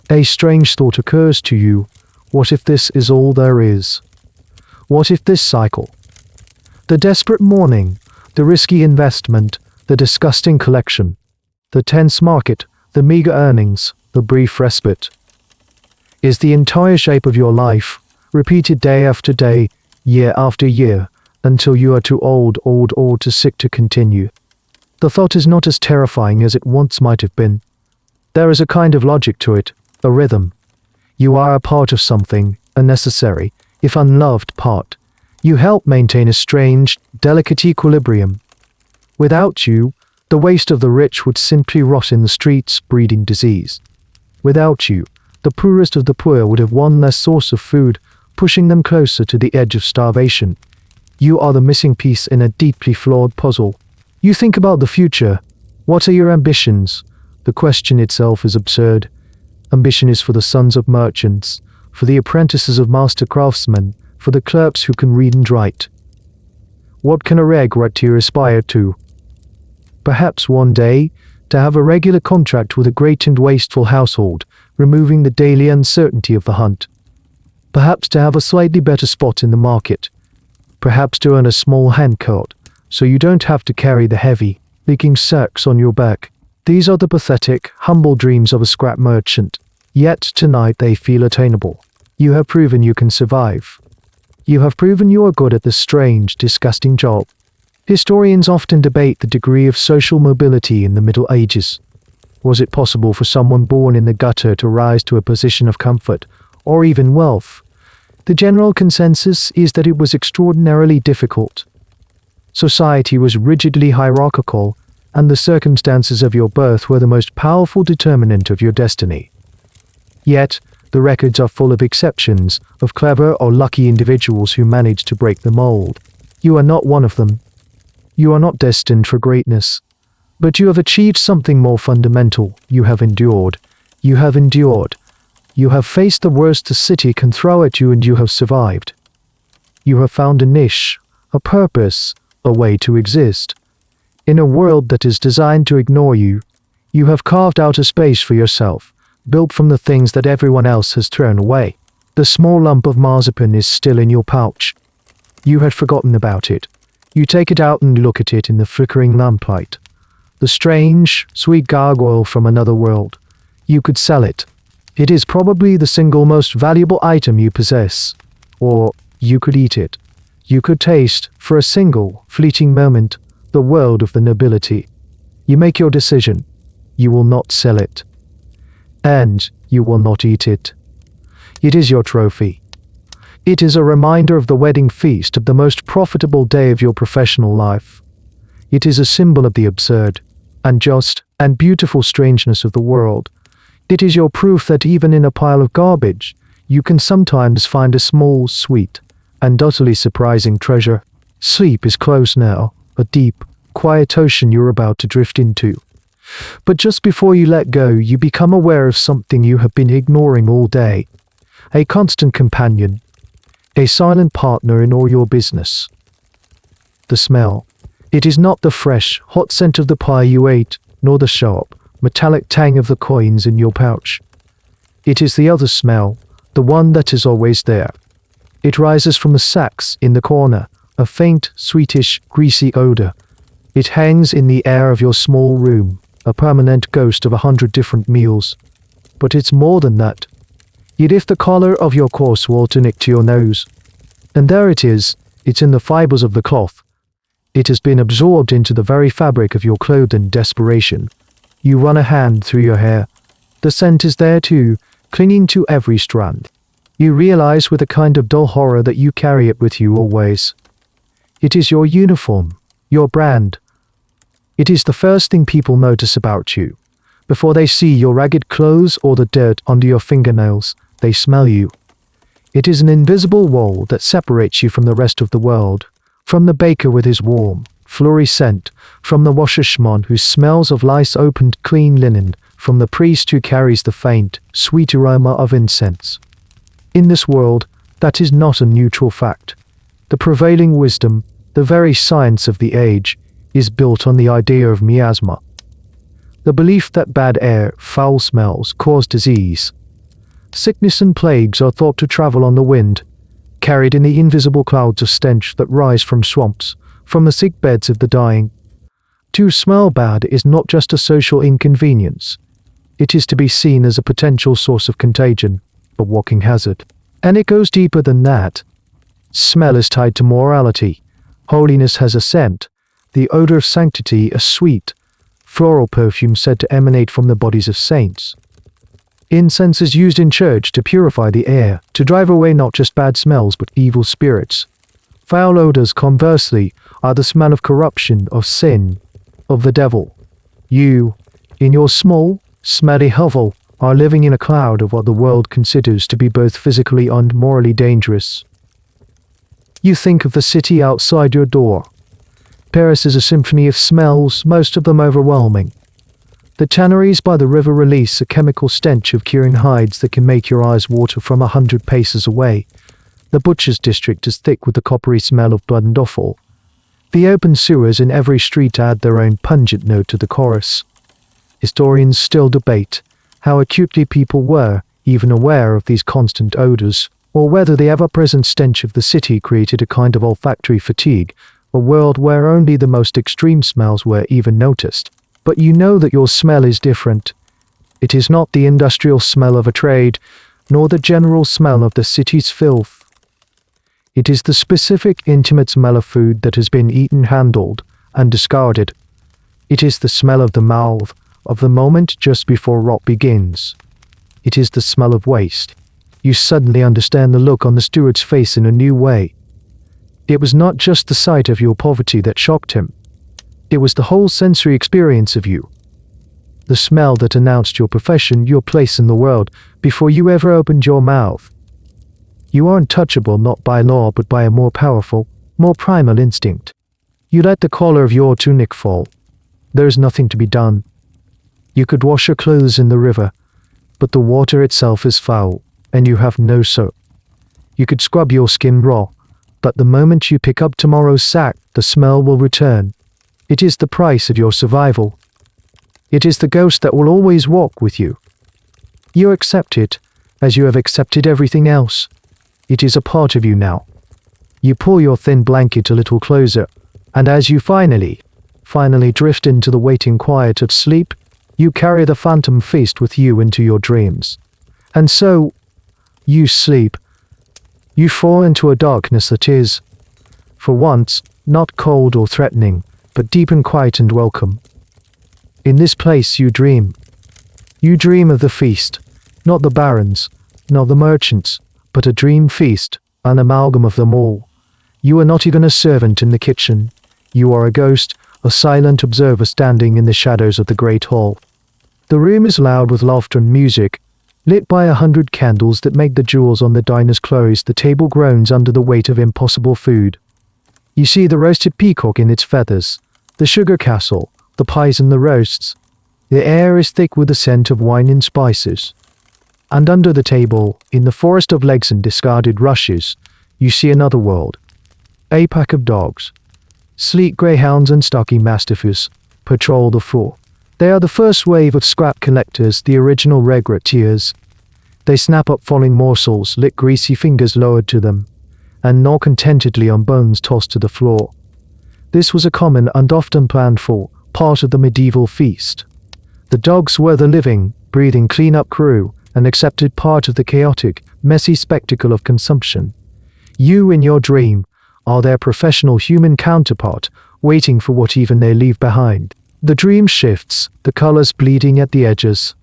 A strange thought occurs to you. What if this is all there is? What if this cycle, the desperate morning, the risky investment, the disgusting collection, the tense market, the meager earnings, the brief respite, is the entire shape of your life, repeated day after day, year after year, until you are too old or too sick to continue. The thought is not as terrifying as it once might have been. There is a kind of logic to it, a rhythm. You are a part of something, a necessary, if unloved part. You help maintain a strange, delicate equilibrium. Without you, the waste of the rich would simply rot in the streets, breeding disease. Without you, the poorest of the poor would have one less source of food, pushing them closer to the edge of starvation. You are the missing piece in a deeply flawed puzzle. You think about the future. What are your ambitions? The question itself is absurd. Ambition is for the sons of merchants, for the apprentices of master craftsmen, for the clerks who can read and write. What can a regretteer aspire to? Perhaps one day, to have a regular contract with a great and wasteful household, removing the daily uncertainty of the hunt. Perhaps to have a slightly better spot in the market. Perhaps to earn a small handcart, so you don't have to carry the heavy, leaking sacks on your back. These are the pathetic, humble dreams of a scrap merchant. Yet tonight they feel attainable. You have proven you can survive. You have proven you are good at this strange, disgusting job. Historians often debate the degree of social mobility in the Middle Ages. Was it possible for someone born in the gutter to rise to a position of comfort, or even wealth? The general consensus is that it was extraordinarily difficult. Society was rigidly hierarchical, and the circumstances of your birth were the most powerful determinant of your destiny. Yet, the records are full of exceptions, of clever or lucky individuals who managed to break the mold. You are not one of them. You are not destined for greatness. But you have achieved something more fundamental. You have endured. You have endured. You have faced the worst the city can throw at you, and you have survived. You have found a niche, a purpose, a way to exist. In a world that is designed to ignore you, you have carved out a space for yourself, built from the things that everyone else has thrown away. The small lump of marzipan is still in your pouch. You had forgotten about it. You take it out and look at it in the flickering lamplight. The strange, sweet gargoyle from another world. You could sell it. It is probably the single most valuable item you possess. Or you could eat it. You could taste, for a single, fleeting moment, the world of the nobility. You make your decision. You will not sell it. And you will not eat it. It is your trophy. It is a reminder of the wedding feast of the most profitable day of your professional life. It is a symbol of the absurd, unjust, and beautiful strangeness of the world. It is your proof that even in a pile of garbage, you can sometimes find a small, sweet, and utterly surprising treasure. Sleep is close now, a deep, quiet ocean you're about to drift into. But just before you let go, you become aware of something you have been ignoring all day. A constant companion. A silent partner in all your business. The smell. It is not the fresh, hot scent of the pie you ate, nor the sharp, metallic tang of the coins in your pouch. It is the other smell, the one that is always there. It rises from the sacks in the corner, a faint, sweetish, greasy odor. It hangs in the air of your small room, a permanent ghost of 100 different meals. But it's more than that. It is the color of your coarse water nick to your nose. And there it is, it's in the fibers of the cloth. It has been absorbed into the very fabric of your clothes in desperation. You run a hand through your hair. The scent is there too, clinging to every strand. You realize with a kind of dull horror that you carry it with you always. It is your uniform, your brand. It is the first thing people notice about you. Before they see your ragged clothes or the dirt under your fingernails, they smell you. It is an invisible wall that separates you from the rest of the world, from the baker with his warm, flowery scent, from the washerwoman who smells of lice-opened clean linen, from the priest who carries the faint, sweet aroma of incense. In this world, that is not a neutral fact. The prevailing wisdom, the very science of the age, is built on the idea of miasma. The belief that bad air, foul smells, cause disease. Sickness and plagues are thought to travel on the wind, carried in the invisible clouds of stench that rise from swamps, from the sick beds of the dying. To smell bad is not just a social inconvenience. It is to be seen as a potential source of contagion, a walking hazard. And it goes deeper than that. Smell is tied to morality. Holiness has a scent. The odor of sanctity, a sweet, floral perfume said to emanate from the bodies of saints. Incense is used in church to purify the air, to drive away not just bad smells but evil spirits. Foul odors, conversely, are the smell of corruption, of sin, of the devil. You, in your small, smelly hovel, are living in a cloud of what the world considers to be both physically and morally dangerous. You think of the city outside your door. Paris is a symphony of smells, most of them overwhelming. The tanneries by the river release a chemical stench of curing hides that can make your eyes water from 100 paces away. The butcher's district is thick with the coppery smell of blood and offal. The open sewers in every street add their own pungent note to the chorus. Historians still debate how acutely people were even aware of these constant odors, or whether the ever-present stench of the city created a kind of olfactory fatigue, a world where only the most extreme smells were even noticed. But you know that your smell is different. It is not the industrial smell of a trade, nor the general smell of the city's filth. It is the specific, intimate smell of food that has been eaten, handled, and discarded. It is the smell of the mouth, of the moment just before rot begins. It is the smell of waste. You suddenly understand the look on the steward's face in a new way. It was not just the sight of your poverty that shocked him. It was the whole sensory experience of you. The smell that announced your profession, your place in the world, before you ever opened your mouth. You are untouchable not by law but by a more powerful, more primal instinct. You let the collar of your tunic fall. There is nothing to be done. You could wash your clothes in the river, but the water itself is foul, and you have no soap. You could scrub your skin raw, but the moment you pick up tomorrow's sack, the smell will return. It is the price of your survival. It is the ghost that will always walk with you. You accept it, as you have accepted everything else. It is a part of you now. You pull your thin blanket a little closer, and as you finally drift into the waiting quiet of sleep, you carry the phantom feast with you into your dreams. And so, you sleep. You fall into a darkness that is, for once, not cold or threatening, but deep and quiet and welcome. In this place you dream. You dream of the feast, not the barons, not the merchants, but a dream feast, an amalgam of them all. You are not even a servant in the kitchen. You are a ghost, a silent observer standing in the shadows of the great hall. The room is loud with laughter and music, lit by 100 candles that make the jewels on the diner's clothes. The table groans under the weight of impossible food. You see the roasted peacock in its feathers, the sugar castle, the pies and the roasts. The air is thick with the scent of wine and spices. And under the table, in the forest of legs and discarded rushes, you see another world. A pack of dogs. Sleek greyhounds and stocky mastiffs patrol the floor. They are the first wave of scrap collectors, the original regretteers. They snap up falling morsels, lick greasy fingers lowered to them, and gnaw contentedly on bones tossed to the floor. This was a common and often planned for part of the medieval feast. The dogs were the living, breathing clean-up crew, an accepted part of the chaotic, messy spectacle of consumption. You, in your dream, are their professional human counterpart, waiting for what even they leave behind. The dream shifts, the colors bleeding at the edges.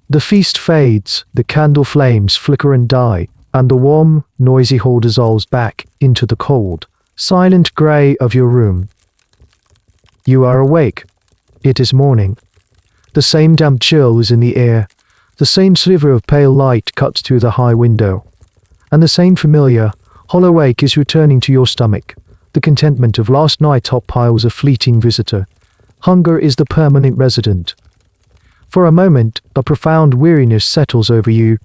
The feast fades, the candle flames flicker and die, and the warm, noisy hall dissolves back into the cold, silent grey of your room. You are awake. It is morning. The same damp chill is in the air. The same sliver of pale light cuts through the high window. And the same familiar, hollow ache is returning to your stomach. The contentment of last night's hot pile was a fleeting visitor. Hunger is the permanent resident. For a moment, a profound weariness settles over you,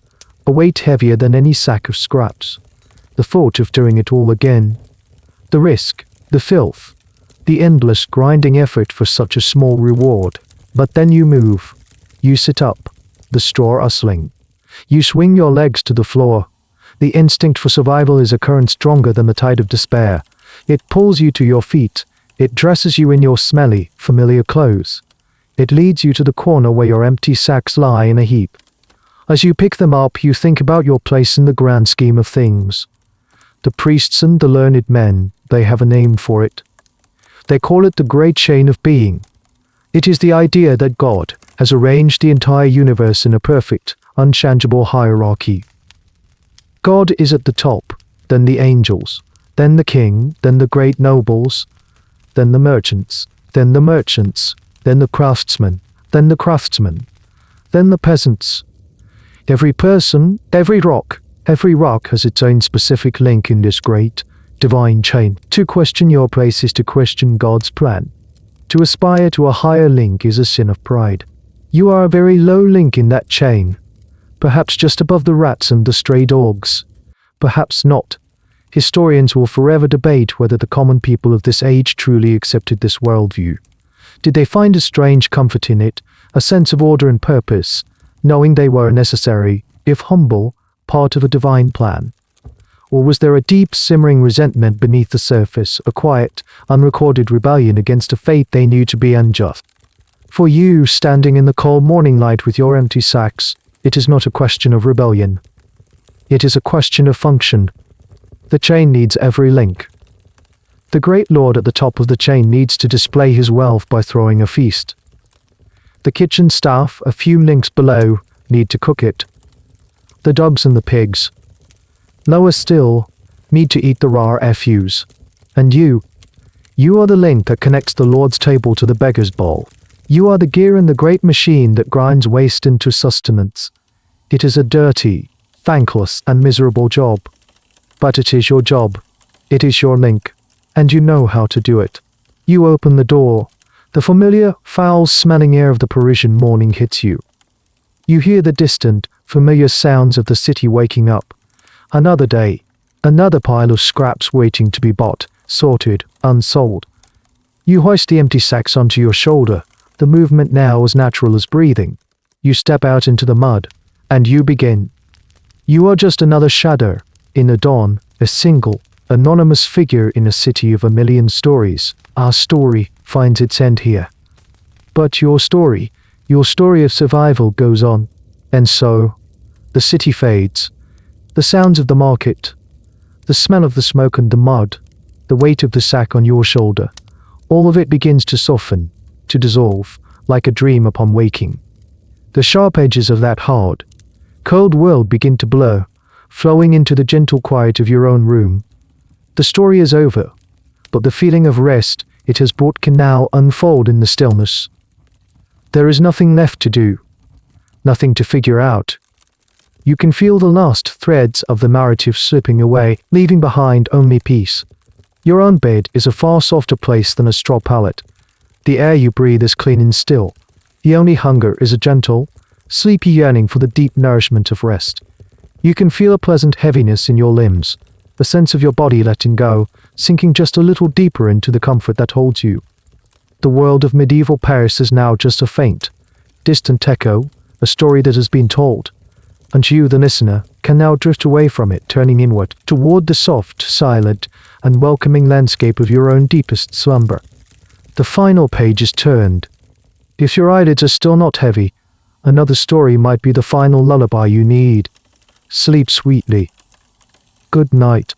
a weight heavier than any sack of scraps. The thought of doing it all again. The risk, the filth, the endless grinding effort for such a small reward. But then you move. You sit up, the straw rustling. You swing your legs to the floor. The instinct for survival is a current stronger than the tide of despair. It pulls you to your feet. It dresses you in your smelly, familiar clothes. It leads you to the corner where your empty sacks lie in a heap. As you pick them up, you think about your place in the grand scheme of things. The priests and the learned men, they have a name for it. They call it the great chain of being. It is the idea that God has arranged the entire universe in a perfect, unchangeable hierarchy. God is at the top, then the angels, then the king, then the great nobles, then the merchants, then the merchants, then the craftsmen, then the craftsmen, then the peasants. Every person, every rock has its own specific link in this great, divine chain. To question your place is to question God's plan. To aspire to a higher link is a sin of pride. You are a very low link in that chain, perhaps just above the rats and the stray dogs. Perhaps not. Historians will forever debate whether the common people of this age truly accepted this worldview. Did they find a strange comfort in it, a sense of order and purpose, knowing they were necessary, if humble, part of a divine plan? Or was there a deep, simmering resentment beneath the surface, a quiet, unrecorded rebellion against a fate they knew to be unjust? For you, standing in the cold morning light with your empty sacks, it is not a question of rebellion. It is a question of function. The chain needs every link. The great lord at the top of the chain needs to display his wealth by throwing a feast. The kitchen staff, a few links below, need to cook it. The dogs and the pigs, lower still, need to eat the raw refuse. And you are the link that connects the Lord's table to the beggar's bowl. You are the gear in the great machine that grinds waste into sustenance. It is a dirty, thankless, and miserable job. But it is your job. It is your link. And you know how to do it. You open the door. The familiar, foul-smelling air of the Parisian morning hits you. You hear the distant, familiar sounds of the city waking up. Another day, another pile of scraps waiting to be bought, sorted, unsold. You hoist the empty sacks onto your shoulder, the movement now as natural as breathing. You step out into the mud, and you begin. You are just another shadow, in the dawn, a single, anonymous figure in a city of a million stories. Our story finds its end here. But your story of survival goes on. And so, the city fades. The sounds of the market, the smell of the smoke and the mud, the weight of the sack on your shoulder, all of it begins to soften, to dissolve, like a dream upon waking. The sharp edges of that hard, cold world begin to blur, flowing into the gentle quiet of your own room. The story is over, but the feeling of rest it has brought can now unfold in the stillness. There is nothing left to do, nothing to figure out. You can feel the last threads of the narrative slipping away, leaving behind only peace. Your own bed is a far softer place than a straw pallet. The air you breathe is clean and still. The only hunger is a gentle, sleepy yearning for the deep nourishment of rest. You can feel a pleasant heaviness in your limbs, a sense of your body letting go, sinking just a little deeper into the comfort that holds you. The world of medieval Paris is now just a faint, distant echo, a story that has been told. And you, the listener, can now drift away from it, turning inward, toward the soft, silent, and welcoming landscape of your own deepest slumber. The final page is turned. If your eyelids are still not heavy, another story might be the final lullaby you need. Sleep sweetly. Good night.